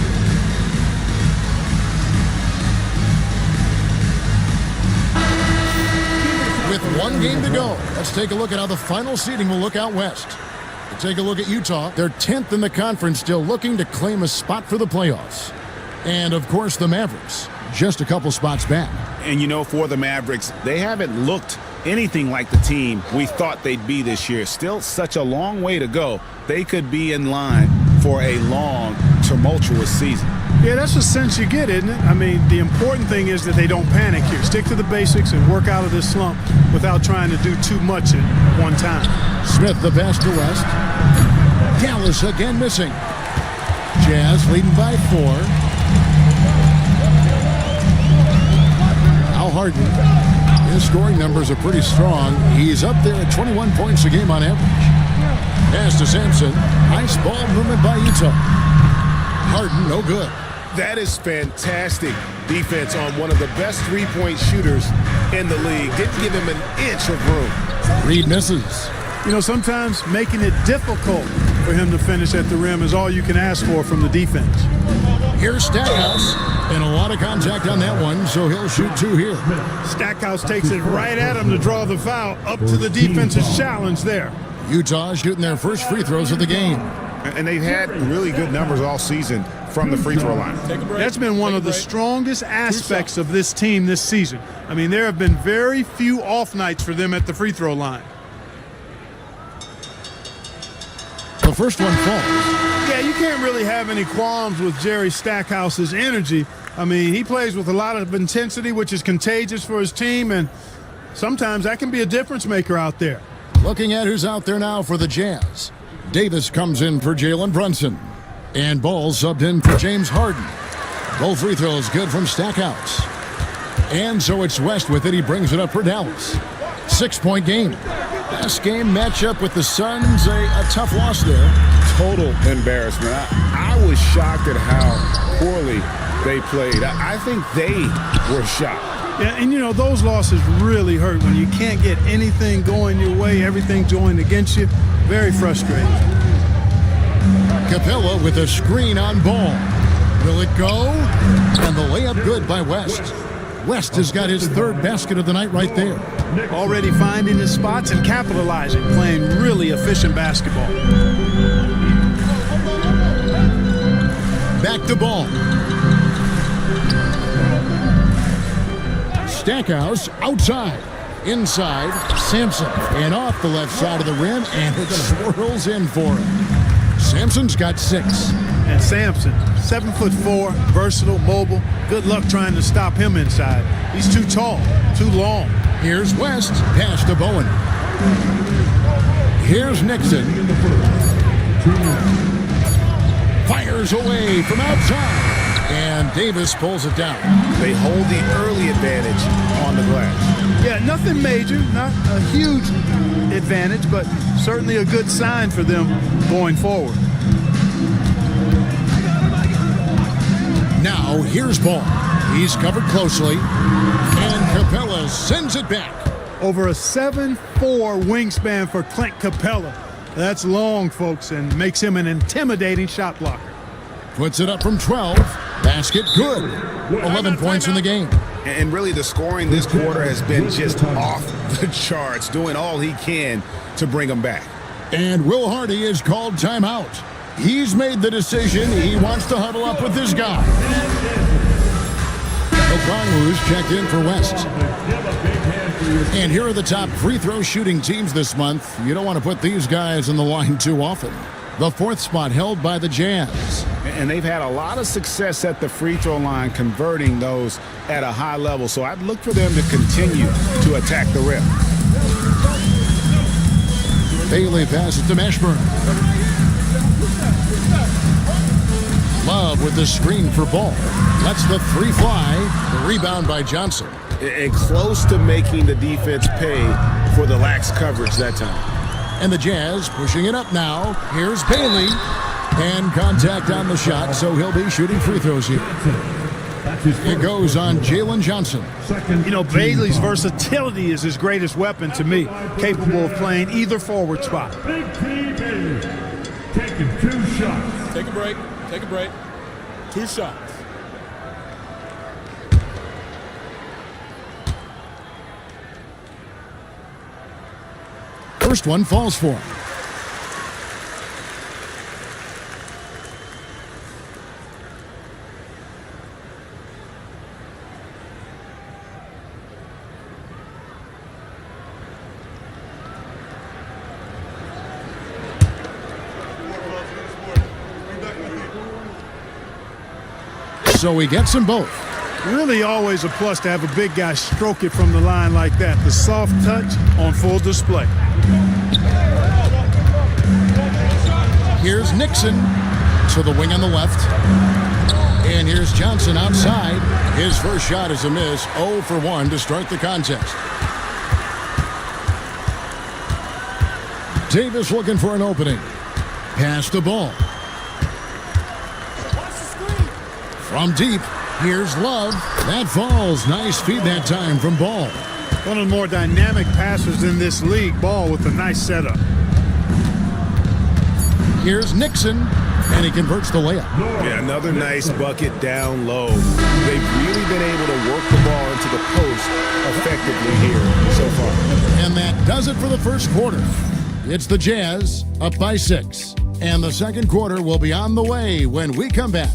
With 1 game to go, let's take a look at how the final seeding will look out west. We'll take a look at Utah. They're 10th in the conference, still looking to claim a spot for the playoffs. And, of course, the Mavericks, just a couple spots back. And, you know, for the Mavericks, they haven't looked anything like the team we thought they'd be this year. Still such a long way to go. They could be in line for a long, tumultuous season. Yeah, that's the sense you get, isn't it? I mean, the important thing is that they don't panic here. Stick to the basics and work out of this slump without trying to do too much at one time. Smith the pass to West. Dallas again missing. Jazz leading by 4. Al Harden. His scoring numbers are pretty strong. He's up there at 21 points a game on average. Pass to Sampson. Nice ball movement by Utah. Harden, no good. That is fantastic defense on one of the best three-point shooters in the league. Didn't give him an inch of room. Reed misses. You know, sometimes making it difficult for him to finish at the rim is all you can ask for from the defense. Here's Stackhouse, and a lot of contact on that one, so he'll shoot 2 here. Stackhouse takes it right at him to draw the foul, up to the defense's challenge there. Utah shooting their first free throws of the game. And they've had really good numbers all season from the free throw line. That's been one of the strongest aspects of this team this season. I mean, there have been very few off nights for them at the free throw line. The first one falls. Yeah, you can't really have any qualms with Jerry Stackhouse's energy. I mean, he plays with a lot of intensity, which is contagious for his team, and sometimes that can be a difference maker out there. Looking at who's out there now for the Jazz. Davis comes in for Jalen Brunson. And Ball subbed in for James Harden. Both free throws good from Stackhouse. And so it's West with it. He brings it up for Dallas. 6-point game. Last game matchup with the Suns. A tough loss there. Total embarrassment. I was shocked at how poorly they played. I think they were shocked. Yeah, and you know, those losses really hurt when you can't get anything going your way, everything's going against you. Very frustrating. Capella with a screen on Ball. Will it go? And the layup good by West. West has got his 3rd basket of the night right there. Already finding his spots and capitalizing, playing really efficient basketball. Back to Ball. Stackhouse outside. Inside, Sampson. And off the left side of the rim, and it swirls in for him. Sampson's got 6. And Sampson, 7'4", versatile, mobile. Good luck trying to stop him inside. He's too tall, too long. Here's West, pass to Bowen. Here's Nixon. Fires away from outside. And Davis pulls it down. They hold the early advantage on the glass. Yeah, nothing major, not a huge advantage, but certainly a good sign for them going forward. Now, here's Ball. He's covered closely. And Capella sends it back. Over a 7'4" wingspan for Clint Capella. That's long, folks, and makes him an intimidating shot blocker. Puts it up from 12. Basket good. 11 points in the game. And really the scoring this quarter has been just off the charts, doing all he can to bring them back. And Will Hardy is called timeout. He's made the decision. He wants to huddle up with this guy. Okongwu's checked in for West. And here are the top free throw shooting teams this month. You don't want to put these guys in the line too often. The 4th spot held by the Jazz. And they've had a lot of success at the free throw line, converting those at a high level. So I'd look for them to continue to attack the rim. Bailey passes to Mashburn. Love with the screen for Ball. Lets the 3 fly. The rebound by Johnson. And close to making the defense pay for the lax coverage that time. And the Jazz pushing it up now. Here's Bailey. And contact on the shot, so he'll be shooting free throws here. It goes on Jalen Johnson. You know, Bailey's versatility is his greatest weapon to me. Capable of playing either forward spot. Big T Bailey taking 2 shots. Take a break. Take a break. 2 shots. First one falls for him. So he gets them both. Really always a plus to have a big guy stroke it from the line like that. The soft touch on full display. Here's Nixon to the wing on the left. And here's Johnson outside. His first shot is a miss. 0 for 1 to start the contest. Davis looking for an opening. Pass the ball. From deep, here's Love. That falls. Nice feed that time from Ball. One of the more dynamic passers in this league. Ball with a nice setup. Here's Nixon, and he converts the layup. Yeah, another nice bucket down low. They've really been able to work the ball into the post effectively here so far. And that does it for the first quarter. It's the Jazz up by 6. And the second quarter will be on the way when we come back.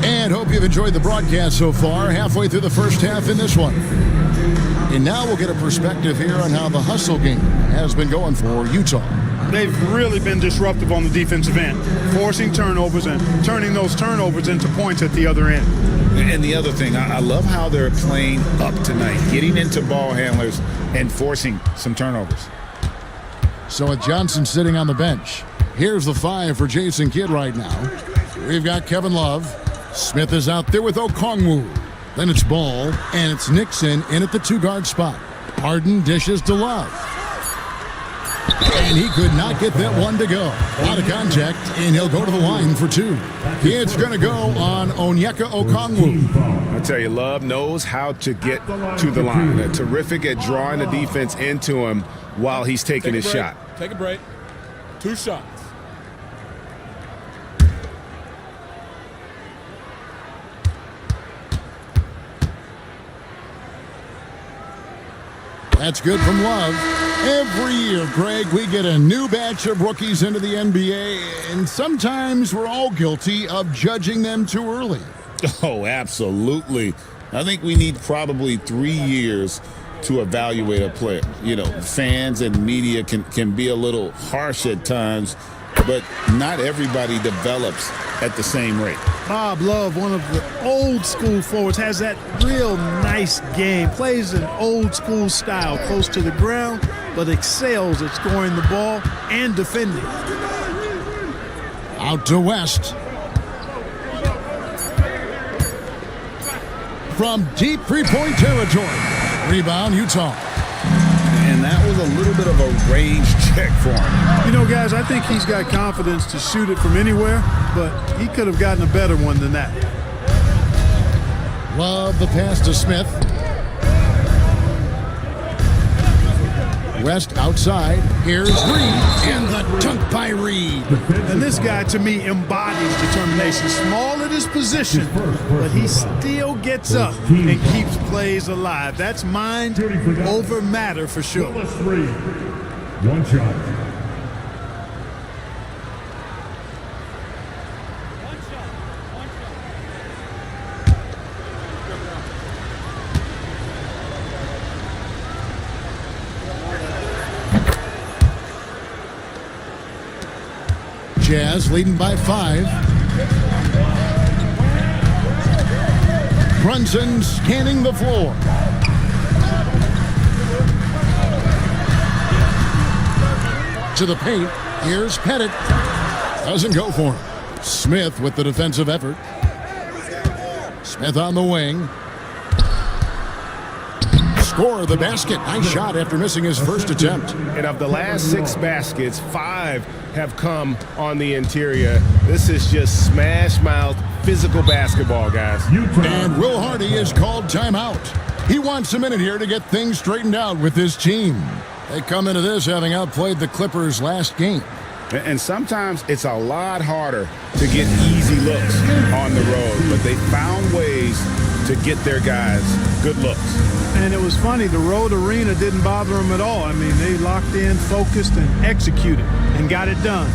And hope you've enjoyed the broadcast so far, halfway through the first half in this one. And now we'll get a perspective here on how the hustle game has been going for Utah. They've really been disruptive on the defensive end, forcing turnovers and turning those turnovers into points at the other end. And the other thing, I love how they're playing up tonight, getting into ball handlers and forcing some turnovers. So with Johnson sitting on the bench, here's the 5 for Jason Kidd right now. We've got Kevin Love. Smith is out there with Okongwu. Then it's Ball, and it's Nixon in at the 2-guard spot. Harden dishes to Love. And he could not get that one to go. Out of contact, and he'll go to the line for 2. It's going to go on Onyeka Okongwu. I tell you, Love knows how to get to the line. They're terrific at drawing the defense into him while he's taking his shot. Take a break. 2 shots. That's good from Love. Every year, Greg, we get a new batch of rookies into the NBA, and sometimes we're all guilty of judging them too early. Oh, absolutely. I think we need probably 3 years to evaluate a player. You know, fans and media can be a little harsh at times, but not everybody develops at the same rate. Bob Love, one of the old school forwards, has that real nice game, plays an old school style, close to the ground, but excels at scoring the ball and defending. Out to West. From deep three-point territory. Rebound, Utah. And that was a little bit of a range check for him. You know, guys, I think he's got confidence to shoot it from anywhere, but he could have gotten a better one than that. Love the pass to Smith. West outside. Here's Reed. And the dunk by Reed. And this guy, to me, embodies determination. Small at his position, but he still gets up and keeps plays alive. That's mind over matter for sure. One shot. Jazz leading by 5. Brunson scanning the floor. To the paint. Here's Pettit. Doesn't go for him. Smith with the defensive effort. Smith on the wing. Score the basket. Nice shot after missing his first attempt. And of the last 6 baskets, 5 have come on the interior. This is just smash-mouth physical basketball, guys. And Will Hardy is called timeout. He wants a minute here to get things straightened out with his team. They come into this having outplayed the Clippers last game. And sometimes it's a lot harder to get easy looks on the road, but they found ways to get their guys good looks. And it was funny, the road arena didn't bother them at all. I mean, they locked in, focused, and executed, and got it done.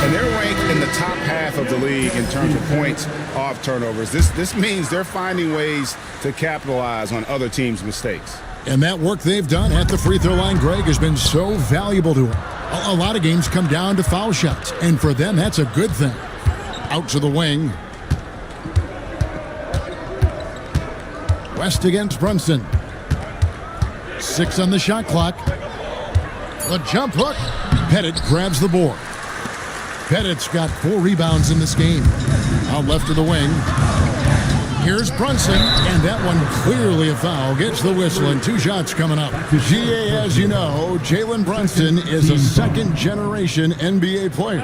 And they're ranked in the top half of the league in terms of points off turnovers. This means they're finding ways to capitalize on other teams' mistakes. And that work they've done at the free throw line, Greg, has been so valuable to them. A lot of games come down to foul shots, and for them, that's a good thing. Out to the wing. West against Brunson. 6 on the shot clock. The jump hook. Pettit grabs the board. Pettit's got 4 rebounds in this game. Out left to the wing. Here's Brunson, and that one clearly a foul. Gets the whistle, and 2 shots coming up. GA, as you know, Jalen Brunson is a second-generation NBA player.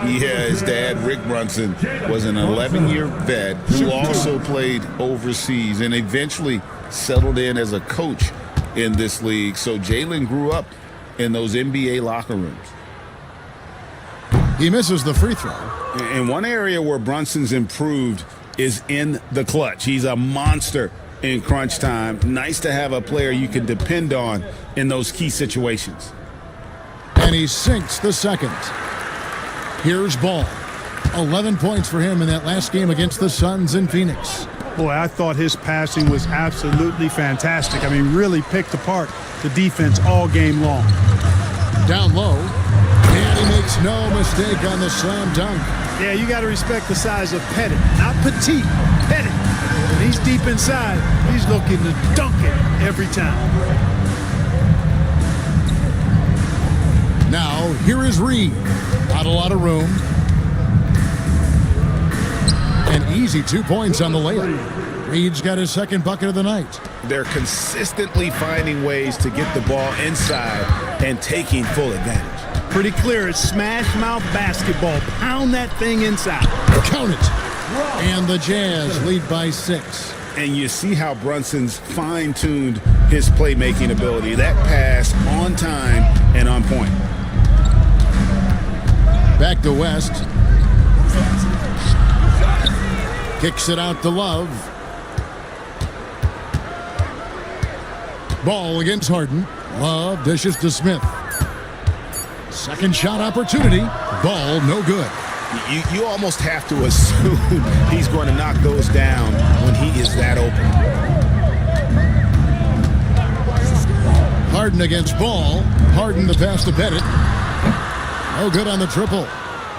Yeah, his dad, Rick Brunson, was an 11-year vet who also played overseas and eventually settled in as a coach in this league. So Jalen grew up in those NBA locker rooms. He misses the free throw. And one area where Brunson's improved is in the clutch. He's a monster in crunch time. Nice to have a player you can depend on in those key situations. And he sinks the second. Here's Ball. 11 points for him in that last game against the Suns in Phoenix. Boy, I thought his passing was absolutely fantastic. I mean, really picked apart the defense all game long. Down low. And he makes no mistake on the slam dunk. Yeah, you got to respect the size of Pettit. Not petite, Pettit. When he's deep inside, he's looking to dunk it every time. Now, here is Reed. Not a lot of room. An easy 2 points on the layup. Reed's got his second bucket of the night. They're consistently finding ways to get the ball inside and taking full advantage. Pretty clear, it's smash mouth basketball. Pound that thing inside. Count it. And the Jazz lead by 6. And you see how Brunson's fine-tuned his playmaking ability. That pass on time and on point. Back to West. Kicks it out to Love. Ball against Harden. Love dishes to Smith. Second shot opportunity. Ball no good. You almost have to assume he's going to knock those down when he is that open. Harden against Ball. Harden the pass to Pettit. No good on the triple.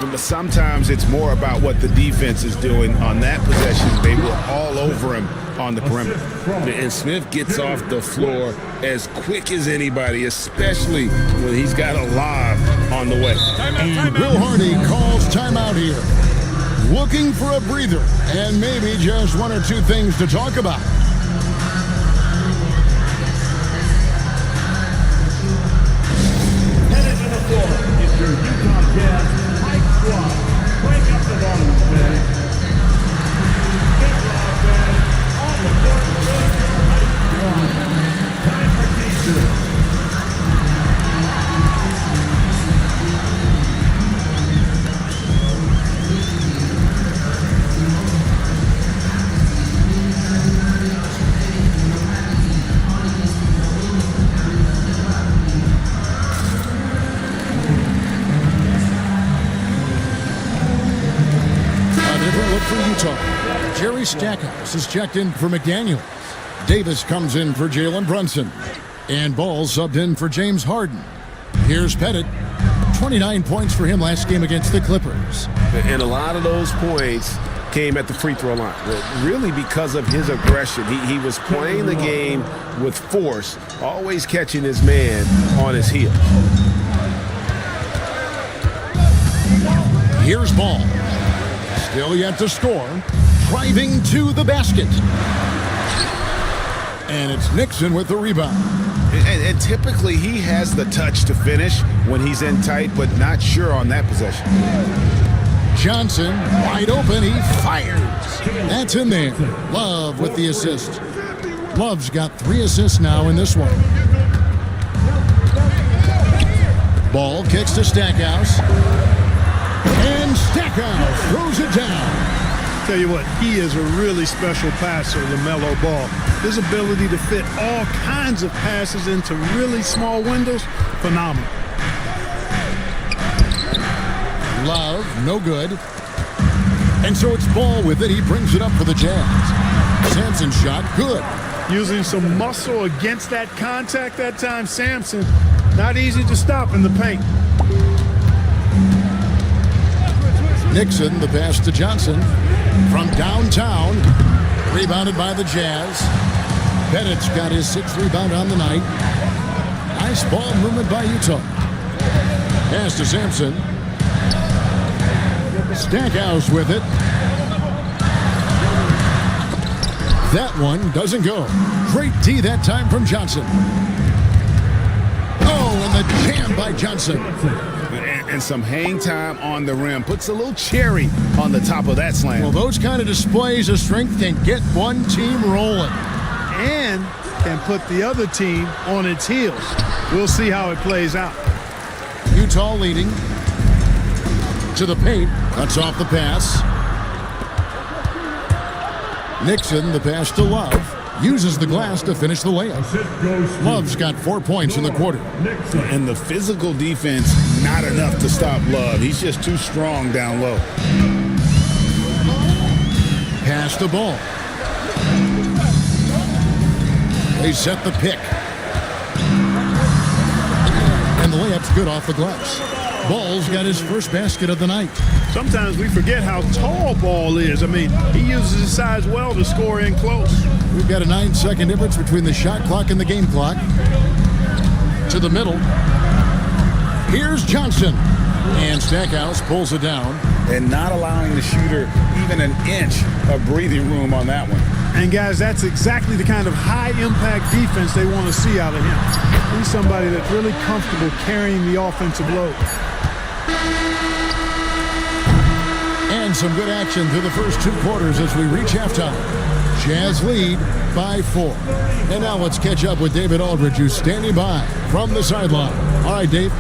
But sometimes it's more about what the defense is doing on that possession. They were all over him on the perimeter. And Smith gets off the floor as quick as anybody, especially when he's got a lob on the way. And Bill Hardy calls timeout here. Looking for a breather and maybe just one or two things to talk about. Headed to the floor is your Utah Jazz Mike Squad. Break up the volume, man. Get loud, man. On the court, time for T-shirt. For Utah, Jerry Stackhouse is checked in for McDaniels. Davis comes in for Jalen Brunson. And Ball subbed in for James Harden. Here's Pettit. 29 points for him last game against the Clippers. And a lot of those points came at the free throw line. Really because of his aggression. He was playing the game with force, always catching his man on his heel. Here's Ball. Still yet to score. Driving to the basket. And it's Nixon with the rebound. And typically he has the touch to finish when he's in tight, but not sure on that possession. Johnson, wide open, he fires. That's in there. Love with the assist. Love's got 3 assists now in this one. Ball kicks to Stackhouse. And Stackhouse throws it down. Tell you what, he is a really special passer, LaMelo Ball. His ability to fit all kinds of passes into really small windows, phenomenal. Love, no good. And so it's Ball with it. He brings it up for the Jazz. Sampson shot, good. Using some muscle against that contact that time, Sampson. Not easy to stop in the paint. Nixon, the pass to Johnson. From downtown, rebounded by the Jazz. Pettit's got his 6th rebound on the night. Nice ball movement by Utah. Pass to Sampson. Stackhouse with it. That one doesn't go. Great D that time from Johnson. Oh, and the jam by Johnson. And some hang time on the rim. Puts a little cherry on the top of that slam. Well, those kind of displays of strength can get one team rolling. And can put the other team on its heels. We'll see how it plays out. Utah leading. To the paint. Cuts off the pass. Nixon, the pass to Love. Uses the glass to finish the layup. Love's got 4 points in the quarter. And the physical defense, not enough to stop Love. He's just too strong down low. Pass the ball. They set the pick. And the layup's good off the glass. Ball's got his first basket of the night. Sometimes we forget how tall Ball is. I mean, he uses his size well to score in close. We've got a 9-second difference between the shot clock and the game clock. To the middle. Here's Johnson. And Stackhouse pulls it down. And not allowing the shooter even an inch of breathing room on that one. And guys, that's exactly the kind of high-impact defense they want to see out of him. He's somebody that's really comfortable carrying the offensive load. And some good action through the first 2 quarters as we reach halftime. Jazz lead by 4. And now let's catch up with David Aldridge, who's standing by from the sideline. All right, Dave.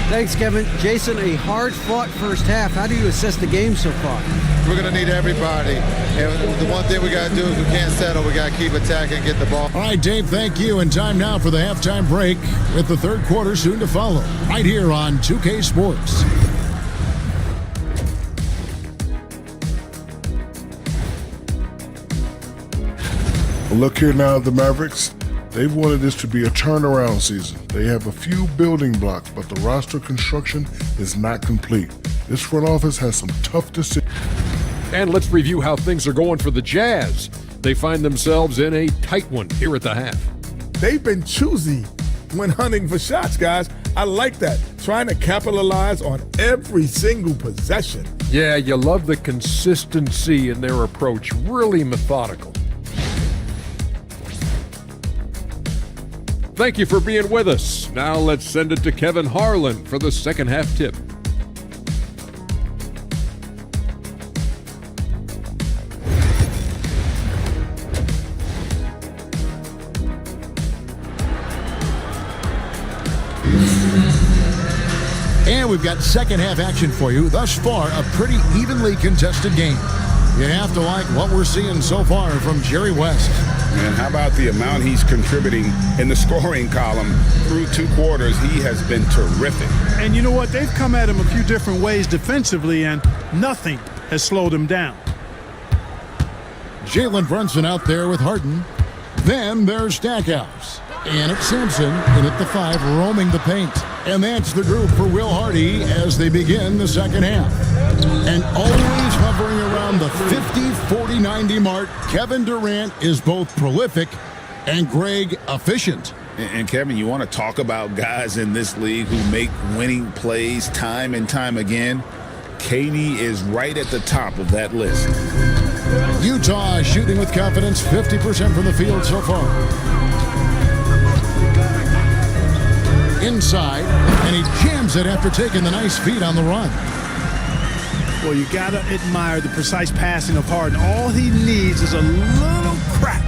Thanks, Kevin. Jason, a hard-fought first half. How do you assess the game so far? We're going to need everybody. And the one thing we got to do is we can't settle. We got to keep attacking and get the ball. All right, Dave, thank you. And time now for the halftime break with the third quarter soon to follow. Right here on 2K Sports. Look here now at the Mavericks. They've wanted this to be a turnaround season. They have a few building blocks, but the roster construction is not complete. This front office has some tough decisions. And let's review how things are going for the Jazz. They find themselves in a tight one here at the half. They've been choosy when hunting for shots, guys. I like that. Trying to capitalize on every single possession. Yeah, you love the consistency in their approach. Really methodical. Thank you for being with us. Now let's send it to Kevin Harlan for the second half tip. And we've got second half action for you. Thus far, a pretty evenly contested game. You have to like what we're seeing so far from Jerry West. And how about the amount he's contributing in the scoring column through 2 quarters? He has been terrific. And you know what? They've come at him a few different ways defensively, and nothing has slowed him down. Jalen Brunson out there with Harden. Then there's Stackhouse. And it's Simpson in at the 5, roaming the paint. And that's the group for Will Hardy as they begin the second half. And always hovering around the 50, 40, 90 mark, Kevin Durant is both prolific and Greg efficient. And Kevin, you want to talk about guys in this league who make winning plays time and time again? KD is right at the top of that list. Utah shooting with confidence, 50% from the field so far. Inside, and he jams it after taking the nice feed on the run. Well, you got to admire the precise passing of Harden. All he needs is a little crack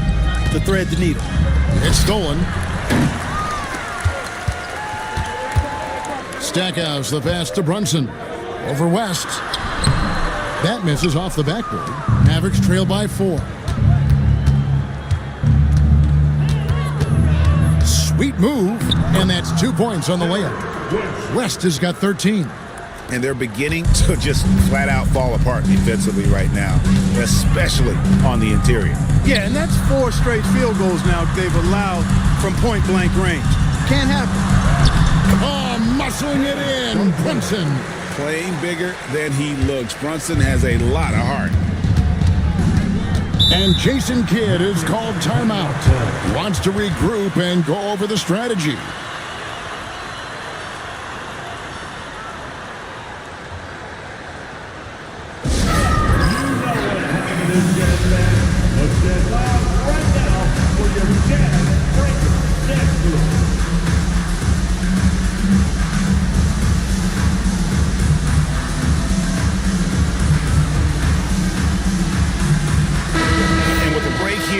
to thread the needle. It's stolen. Stackhouse, the pass to Brunson. Over West. That misses off the backboard. Mavericks trail by 4. Sweet move, and that's 2 points on the layup. West has got 13. And they're beginning to just flat out fall apart defensively right now, especially on the interior. Yeah, and that's 4 straight field goals now they've allowed from point-blank range. Can't happen. Oh, muscling it in, Brunson. Playing bigger than he looks. Brunson has a lot of heart. And Jason Kidd is called timeout. Wants to regroup and go over the strategy.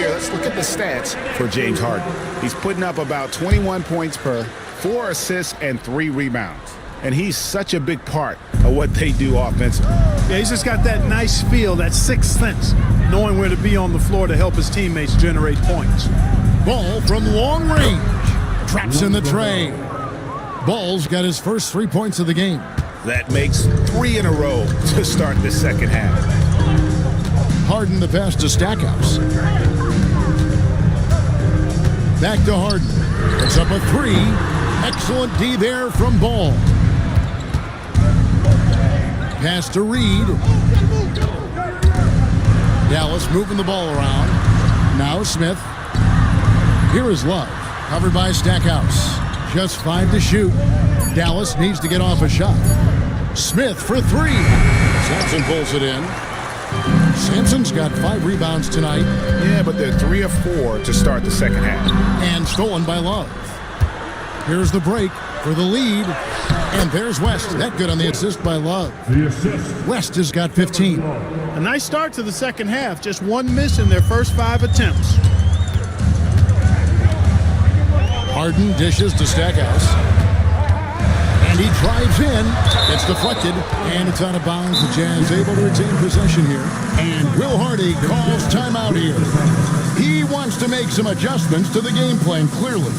Let's look at the stats for James Harden. He's putting up about 21 points per, 4 assists, and 3 rebounds. And he's such a big part of what they do offensively. Yeah, he's just got that nice feel, that sixth sense, knowing where to be on the floor to help his teammates generate points. Ball from long range. Traps in the tray. Ball's got his first 3 points of the game. That makes 3 in a row to start the second half. Harden the pass to Stackhouse. Back to Harden. It's up a 3. Excellent D there from Ball. Pass to Reed. Dallas moving the ball around. Now Smith. Here is Love. Covered by Stackhouse. Just 5 to shoot. Dallas needs to get off a shot. Smith for 3. Sampson pulls it in. Sampson's got 5 rebounds tonight. Yeah, but they're 3 of 4 to start the second half. And stolen by Love. Here's the break for the lead. And there's West. That good on the assist by Love. West has got 15. A nice start to the second half. Just 1 miss in their first 5 attempts. Harden dishes to Stackhouse. And he drives in. It's deflected, and it's out of bounds. The Jazz able to retain possession here. And Will Hardy calls timeout here. He wants to make some adjustments to the game plan, clearly.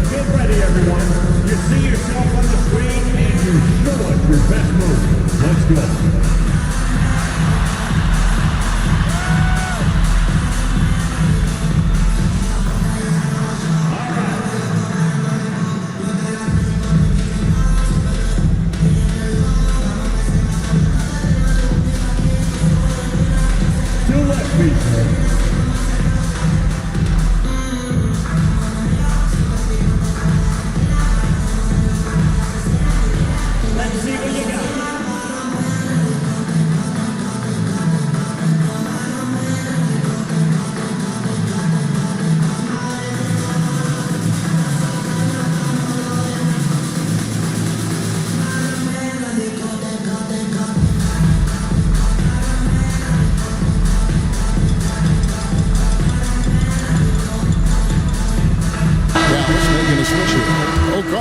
Get ready, everyone. You see yourself on the screen and you show us your best move. Let's go.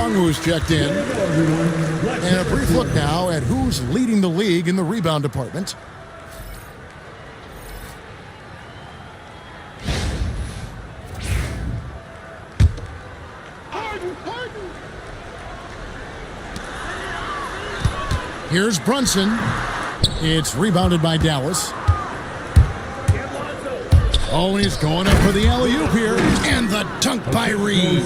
Who's checked in. And a brief look now at who's leading the league in the rebound department. Here's Brunson. It's rebounded by Dallas. Oh, he's going up for the alley-oop here. And the dunk by Reed.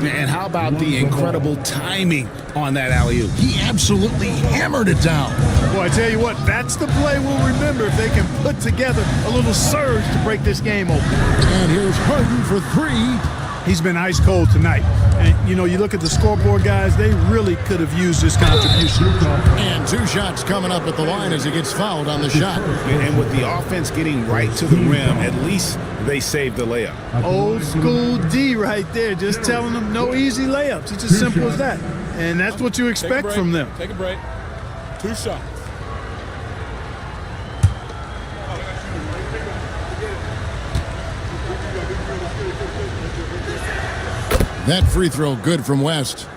And how about the incredible timing on that alley-oop? He absolutely hammered it down. Boy, I tell you what, that's the play we'll remember if they can put together a little surge to break this game open. And here's Harden for three. He's been ice cold tonight. And, you know, you look at the scoreboard, guys, they really could have used this contribution. And two shots coming up at the line as he gets fouled on the shot. And with the offense getting right to the rim, at least they saved the layup. Old school D right there, just telling them no easy layups. It's as simple as that. And that's what you expect from them. Take a break. 2 shots. That free throw good from West.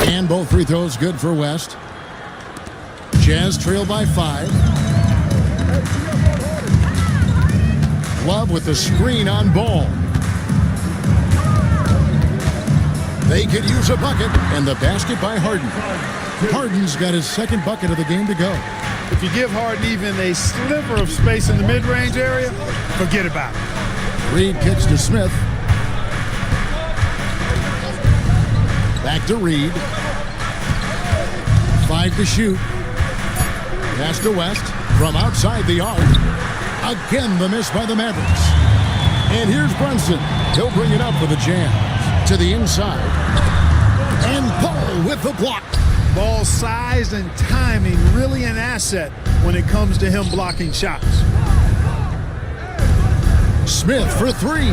And both free throws good for West. Jazz trail by 5. Love with the screen on Ball. They could use a bucket, and the basket by Harden. Harden's got his second bucket of the game to go. If you give Harden even a sliver of space in the mid-range area, forget about it. Reed kicks to Smith. Back to Reed. 5 to shoot. Pass to West from outside the arc. Again, the miss by the Mavericks. And here's Brunson. He'll bring it up for the Jazz. To the inside. And Ball with the block. Ball size and timing really an asset when it comes to him blocking shots. Smith for 3.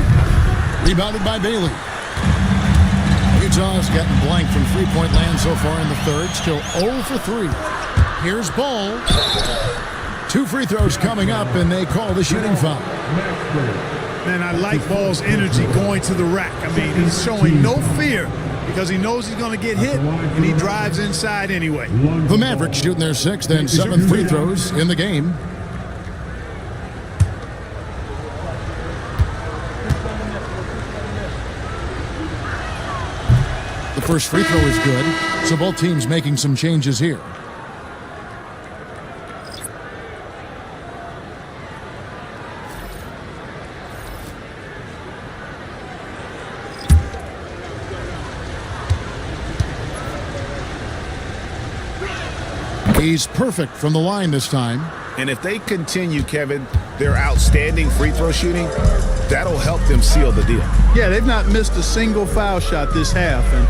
Rebounded by Bailey. Utah's gotten blank from three-point land so far in the third. Still 0 for 3. Here's Ball. 2 free throws coming up, and they call the shooting foul. Man, I like Ball's energy going to the rack. I mean, he's showing no fear because he knows he's going to get hit, and he drives inside anyway. The Mavericks shooting their 6th and 7th free throws in the game. The first free throw is good, so both teams making some changes here. He's perfect from the line this time. And if they continue, Kevin, their outstanding free throw shooting, that'll help them seal the deal. Yeah, they've not missed a single foul shot this half, and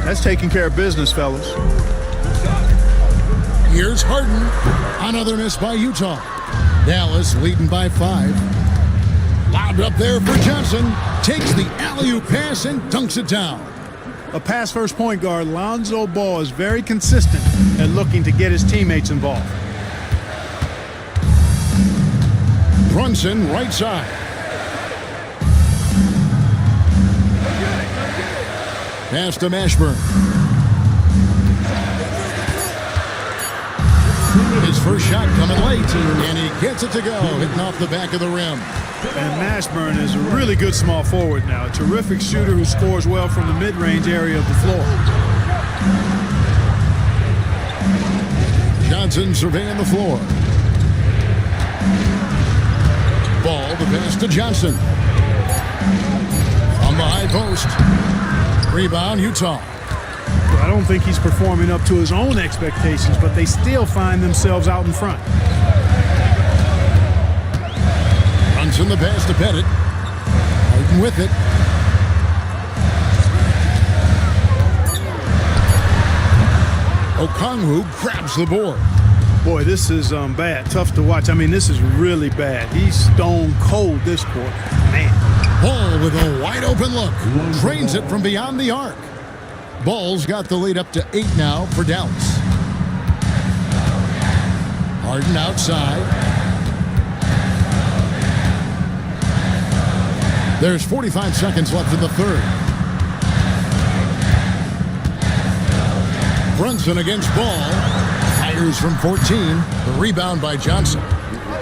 that's taking care of business, fellas. Here's Harden. Another miss by Utah. Dallas leading by 5. Lobbed up there for Johnson. Takes the alley-oop pass and dunks it down. A pass-first point guard, Lonzo Ball, is very consistent at looking to get his teammates involved. Brunson, right side. Pass to Mashburn. His first shot coming late, and he gets it to go, hitting off the back of the rim. And Mashburn is a really good small forward now, a terrific shooter who scores well from the mid-range area of the floor. Johnson surveying the floor. Ball, the pass to Johnson. From the high post. Rebound, Utah. I don't think he's performing up to his own expectations, but they still find themselves out in front. Brunson the pass to Pettit. Harden with it. Okongwu grabs the board. Boy, this is bad. Tough to watch. I mean, this is really bad. He's stone cold this quarter. Man. Ball with a wide open look. Drains it from beyond the arc. Ball's got the lead up to 8 now for Dallas. Harden outside. There's 45 seconds left in the third. Brunson against Ball. Fires from 14. The rebound by Johnson.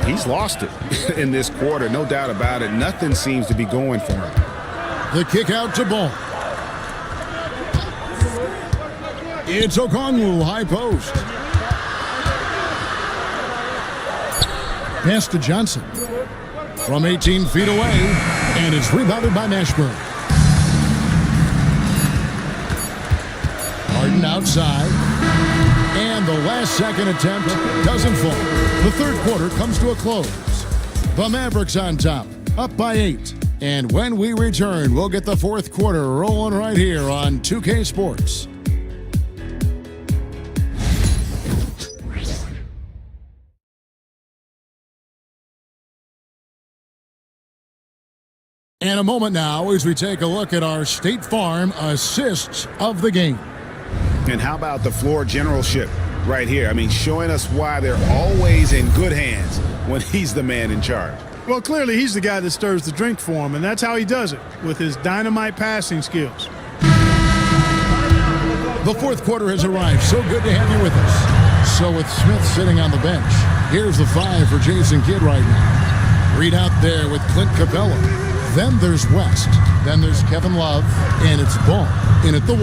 He's lost it in this quarter, no doubt about it. Nothing seems to be going for him. The kick out to Ball. It's Okongwu, high post. Pass to Johnson. From 18 feet away, and it's rebounded by Mashburn. Harden outside. And the last second attempt doesn't fall. The third quarter comes to a close. The Mavericks on top, up by 8. And when we return, we'll get the fourth quarter rolling right here on 2K Sports. And a moment now as we take a look at our State Farm assists of the game. And how about the floor generalship right here? I mean, showing us why they're always in good hands when he's the man in charge. Well, clearly he's the guy that stirs the drink for him, and that's how he does it, with his dynamite passing skills. The fourth quarter has arrived. So good to have you with us. So with Smith sitting on the bench, here's the 5 for Jason Kidd right now. Reed out there with Clint Capella. Then there's West. Then there's Kevin Love. And it's Ball in at the 1.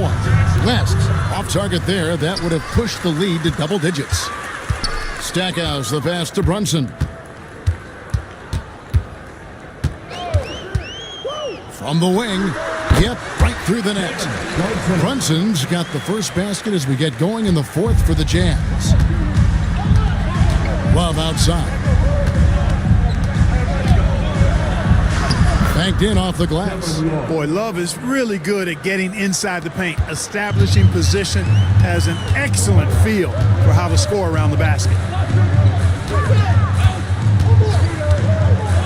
West off target there. That would have pushed the lead to double digits. Stackhouse the pass to Brunson. From the wing. Yep, right through the net. Brunson's got the first basket as we get going in the fourth for the Jazz. Love outside. Banked in off the glass. Boy, Love is really good at getting inside the paint, establishing position, has an excellent feel for how to score around the basket.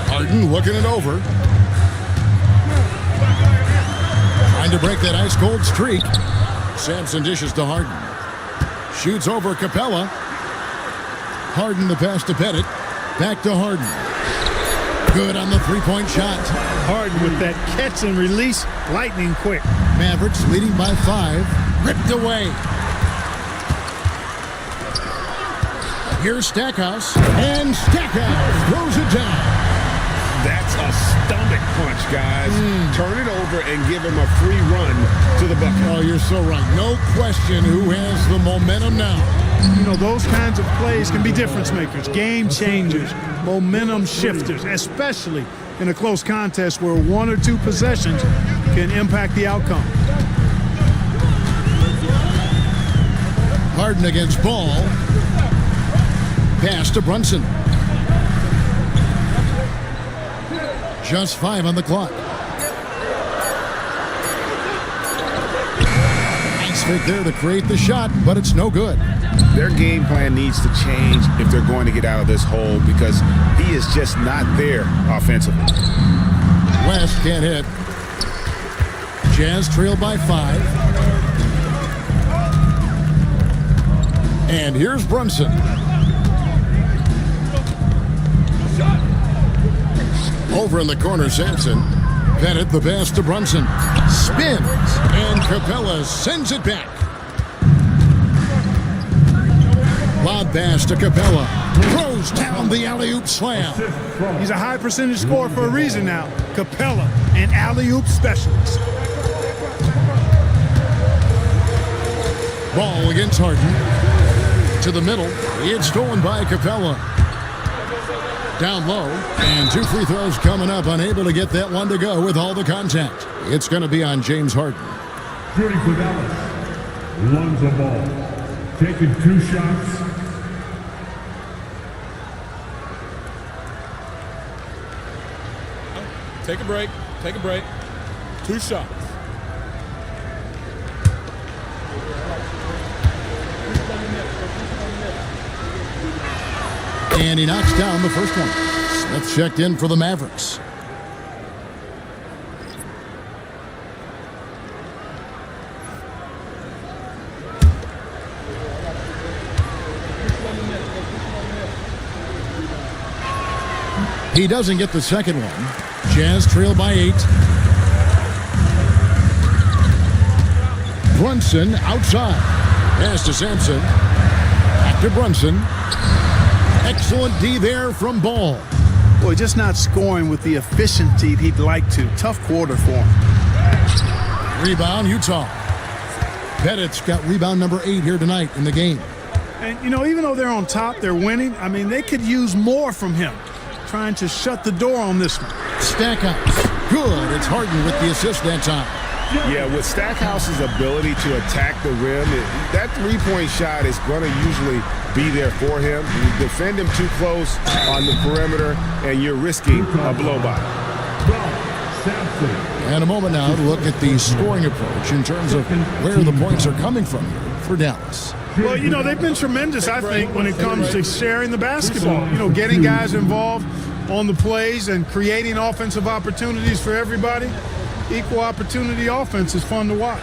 Harden looking it over. Trying to break that ice-cold streak. Sampson dishes to Harden. Shoots over Capella. Harden the pass to Pettit. Back to Harden. Good on the three-point shot. Harden with that catch and release, lightning quick. Mavericks leading by 5. Ripped away. Here's Stackhouse. And Stackhouse throws it down. That's a stomach punch, guys. Turn it over and give him a free run to the bucket. Oh, you're so right. No question who has the momentum now. You know, those kinds of plays can be difference makers, game changers, momentum shifters, especially in a close contest where 1 or 2 possessions can impact the outcome. Harden against Ball. Pass to Brunson. Just 5 on the clock. Nice Pass fake there to create the shot, but it's no good. Their game plan needs to change if they're going to get out of this hole because he is just not there offensively. West can't hit. Jazz trail by 5. And here's Brunson. Over in the corner, Sampson. Bennett the pass to Brunson. Spins, and Capella sends it back. Lob pass to Capella. Throws down the alley-oop slam. He's a high percentage scorer for a reason now. Capella, an alley-oop specialist. Ball against Harden. To the middle. It's stolen by Capella. Down low. And 2 free throws coming up. Unable to get that one to go with all the contact. It's going to be on James Harden. Shooting for Dallas. Lonzo Ball. Taking 2 shots. Take a break. Take a break. 2 shots. And he knocks down the first one. Smith checked in for the Mavericks. He doesn't get the second one. Jazz trail by 8. Brunson outside. Pass to Sampson. Back to Brunson. Excellent D there from Ball. Boy, just not scoring with the efficiency he'd like to. Tough quarter for him. Rebound, Utah. Pettit's got rebound number 8 here tonight in the game. And, you know, even though they're on top, they're winning. I mean, they could use more from him. Trying to shut the door on this one. Stackhouse. Good. It's Harden with the assist that time. Yeah, with Stackhouse's ability to attack the rim, that three-point shot is going to usually be there for him. You defend him too close on the perimeter, and you're risking a blow-by. And a moment now to look at the scoring approach in terms of where the points are coming from here for Dallas. Well, you know, they've been tremendous, I think, when it comes to sharing the basketball. You know, getting guys involved on the plays and creating offensive opportunities for everybody. Equal opportunity offense is fun to watch.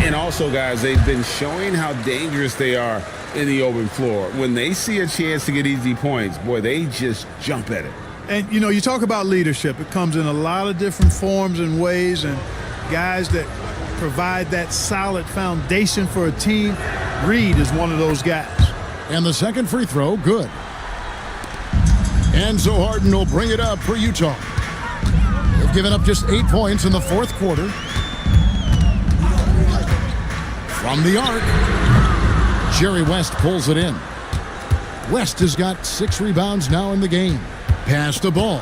And also, guys, they've been showing how dangerous they are in the open floor. When they see a chance to get easy points, boy, they just jump at it. And, you know, you talk about leadership. It comes in a lot of different forms and ways, and guys that provide that solid foundation for a team. Reed is one of those guys. And the second free throw, good. And so Harden will bring it up for Utah. They've given up just 8 points in the fourth quarter. From the arc, Jerry West pulls it in. West has got 6 rebounds now in the game. Pass the ball.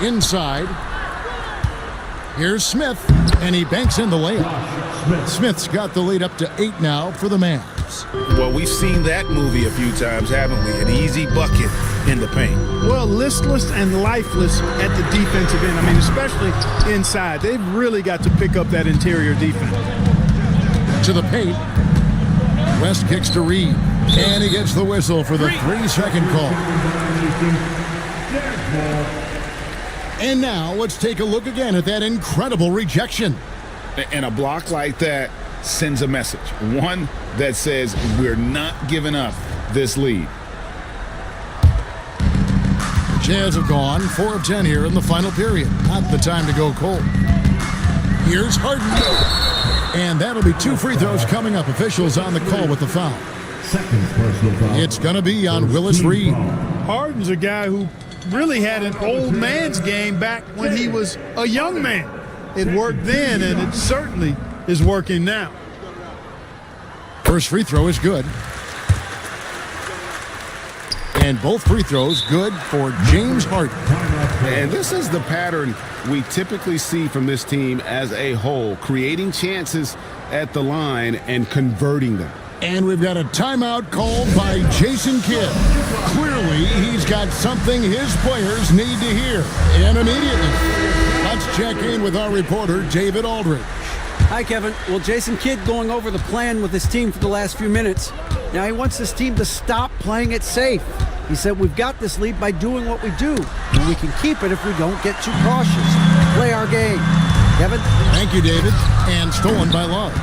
Inside. Here's Smith, and he banks in the layup. Smith's got the lead up to 8 now for the Mavs. Well, we've seen that movie a few times, haven't we? An easy bucket in the paint. Well, listless and lifeless at the defensive end. I mean, especially inside. They've really got to pick up that interior defense. To the paint. West kicks to Reed. And he gets the whistle for the 3-second call. And now let's take a look again at that incredible rejection. And a block like that sends a message. One that says we're not giving up this lead. The Jazz have gone 4 of 10 here in the final period. Not the time to go cold. Here's Harden. And that'll be 2 free throws coming up. Officials on the call with the foul. It's going to be on Willis Reed. Harden's a guy who really had an old man's game back when he was a young man. It worked then, and it certainly is working now. First free throw is good. And both free throws good for James Harden. And this is the pattern we typically see from this team as a whole, creating chances at the line and converting them. And we've got a timeout called by Jason Kidd. Clearly, he's got something his players need to hear. And immediately, let's check in with our reporter, David Aldridge. Hi, Kevin. Well, Jason Kidd going over the plan with his team for the last few minutes. Now he wants his team to stop playing it safe. He said, we've got this lead by doing what we do, and we can keep it if we don't get too cautious. Play our game. Kevin? Thank you, David. And stolen by Love.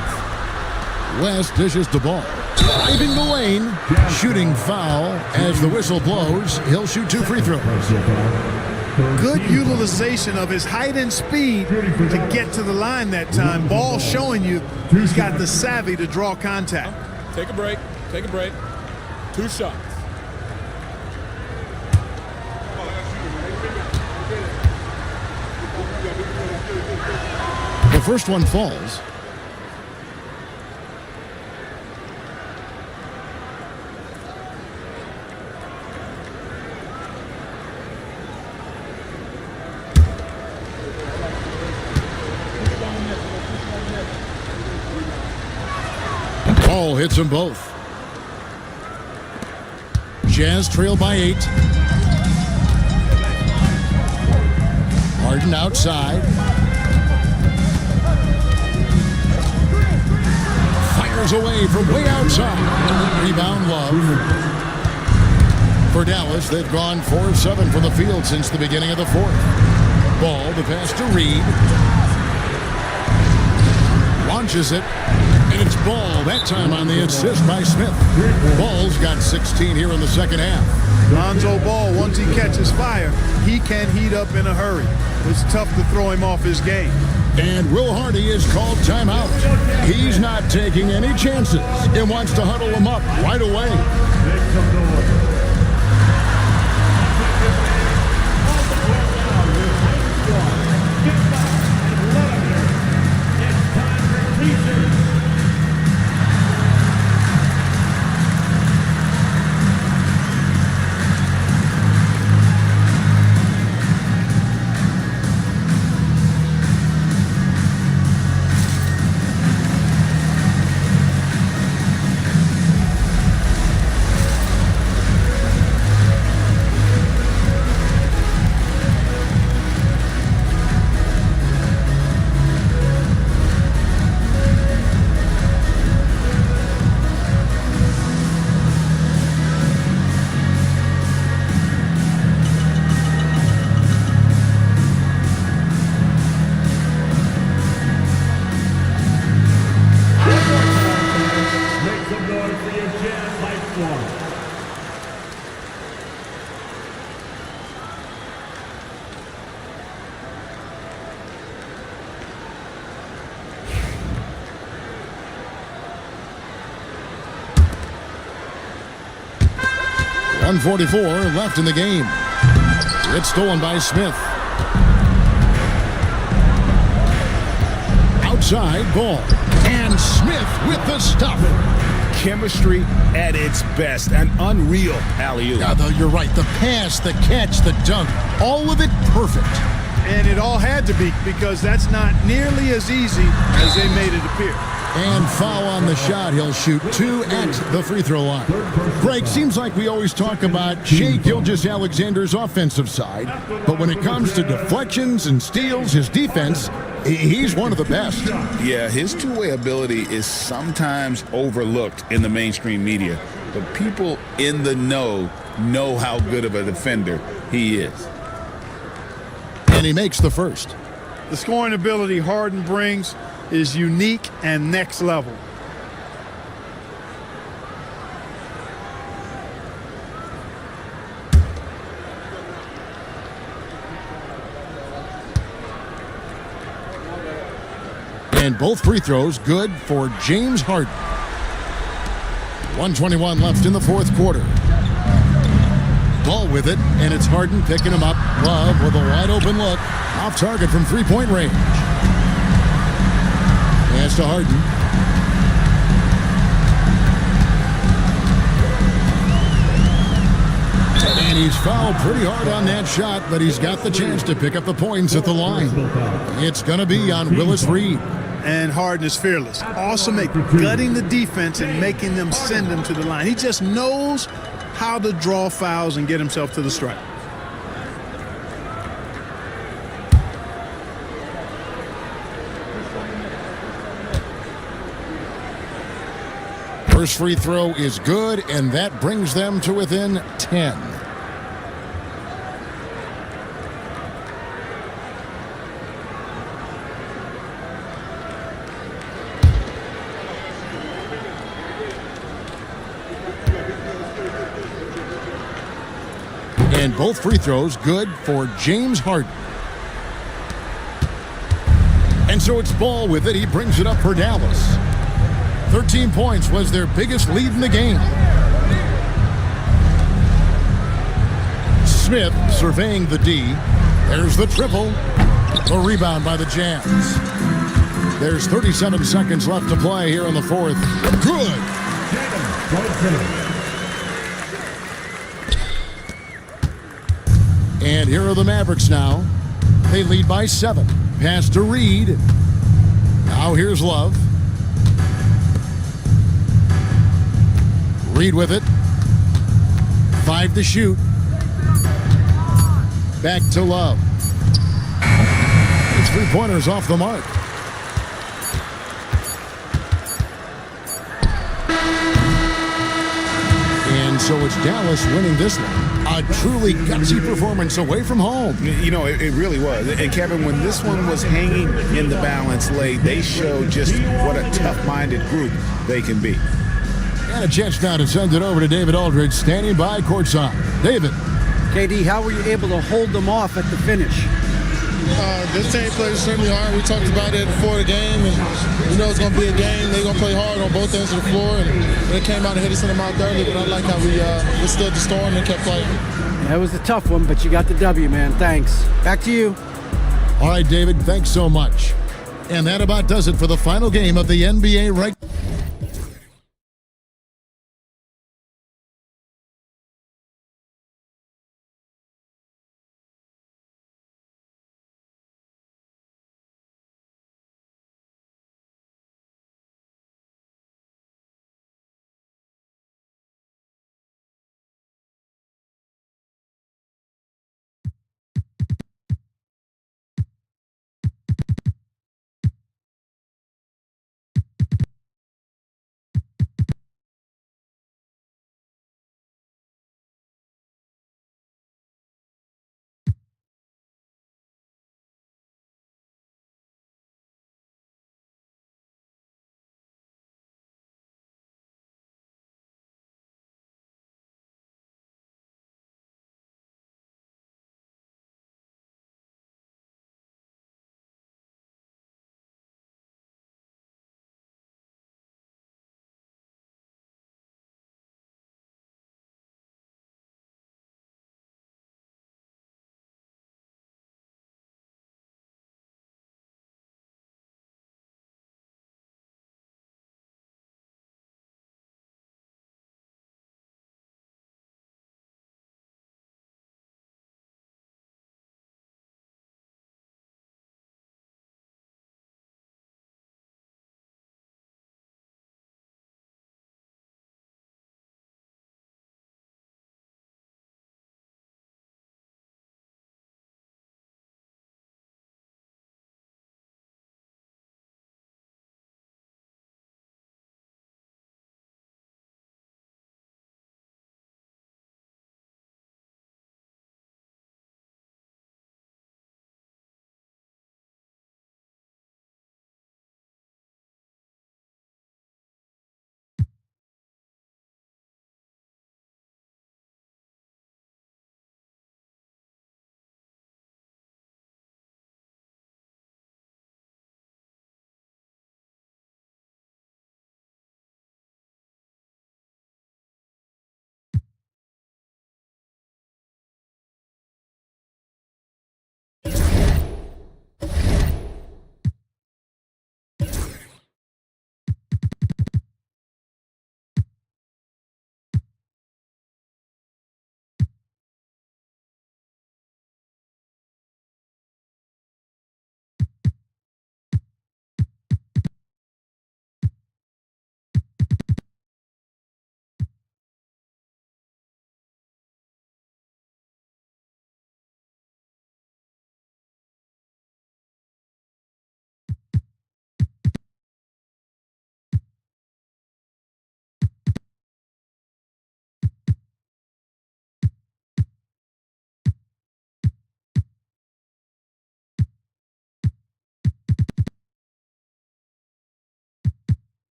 West dishes the ball. Driving the lane. Shooting foul. As the whistle blows, he'll shoot 2 free throws. Good utilization of his height and speed to get to the line that time. Ball showing you he's got the savvy to draw contact. Take a break. Take a break. 2 shots. The first one falls. Ball hits them both. Jazz trail by 8. Harden outside. Fires away from way outside. Rebound Love. For Dallas, they've gone 4 of 7 from the field since the beginning of the 4th. Ball, the pass to Reed. Launches it. And it's Ball, that time on the assist by Smith. Ball's got 16 here in the second half. Lonzo Ball, once he catches fire, he can heat up in a hurry. It's tough to throw him off his game. And Will Hardy is called timeout. He's not taking any chances and wants to huddle him up right away. .144 left in the game. It's stolen by Smith. Outside Ball. And Smith with the stuff. Chemistry at its best. An unreal alley-oop. Yeah, though you're right. The pass, the catch, the dunk, all of it perfect. And it all had to be, because that's not nearly as easy as they made it appear. And foul on the shot. He'll shoot 2 at the free throw line. Greg, seems like we always talk about Shai Gilgeous-Alexander's offensive side, but when it comes to deflections and steals, his defense, he's one of the best. Yeah, his two-way ability is sometimes overlooked in the mainstream media, but people in the know how good of a defender he is. And he makes the first. The scoring ability Harden brings is unique and next level. And both free throws good for James Harden. 1:21 left in the 4th quarter. Ball with it, and it's Harden picking him up. Love with a wide open look. Off target from three-point range. Pass to Harden. And he's fouled pretty hard on that shot, but he's got the chance to pick up the points at the line. It's going to be on Willis Reed. And Harden is fearless. Awesome at gutting the defense and making them send him to the line. He just knows how to draw fouls and get himself to the stripe. First free throw is good, and that brings them to within 10. And both free throws good for James Harden. And so it's Ball with it. He brings it up for Dallas. 13 points was their biggest lead in the game. Smith surveying the D. There's the triple. The rebound by the Jazz. There's 37 seconds left to play here in the fourth. Good. And here are the Mavericks now. They lead by 7. Pass to Reed. Now here's Love. Reed with it. 5 to shoot. Back to Love. It's 3-pointers off the mark. And so it's Dallas winning this one. A truly gutsy performance away from home. You know, it really was. And Kevin, when this one was hanging in the balance late, they showed just what a tough-minded group they can be. And a chance now to send it over to David Aldridge, standing by courtside. David. KD, how were you able to hold them off at the finish? This team plays extremely hard. We talked about it before the game, and we know it's going to be a game. They're going to play hard on both ends of the floor, and they came out and hit us in the mouth early, but I like how we withstood the storm and kept playing. That was a tough one, but you got the W, man. Thanks. Back to you. All right, David, thanks so much. And that about does it for the final game of the NBA right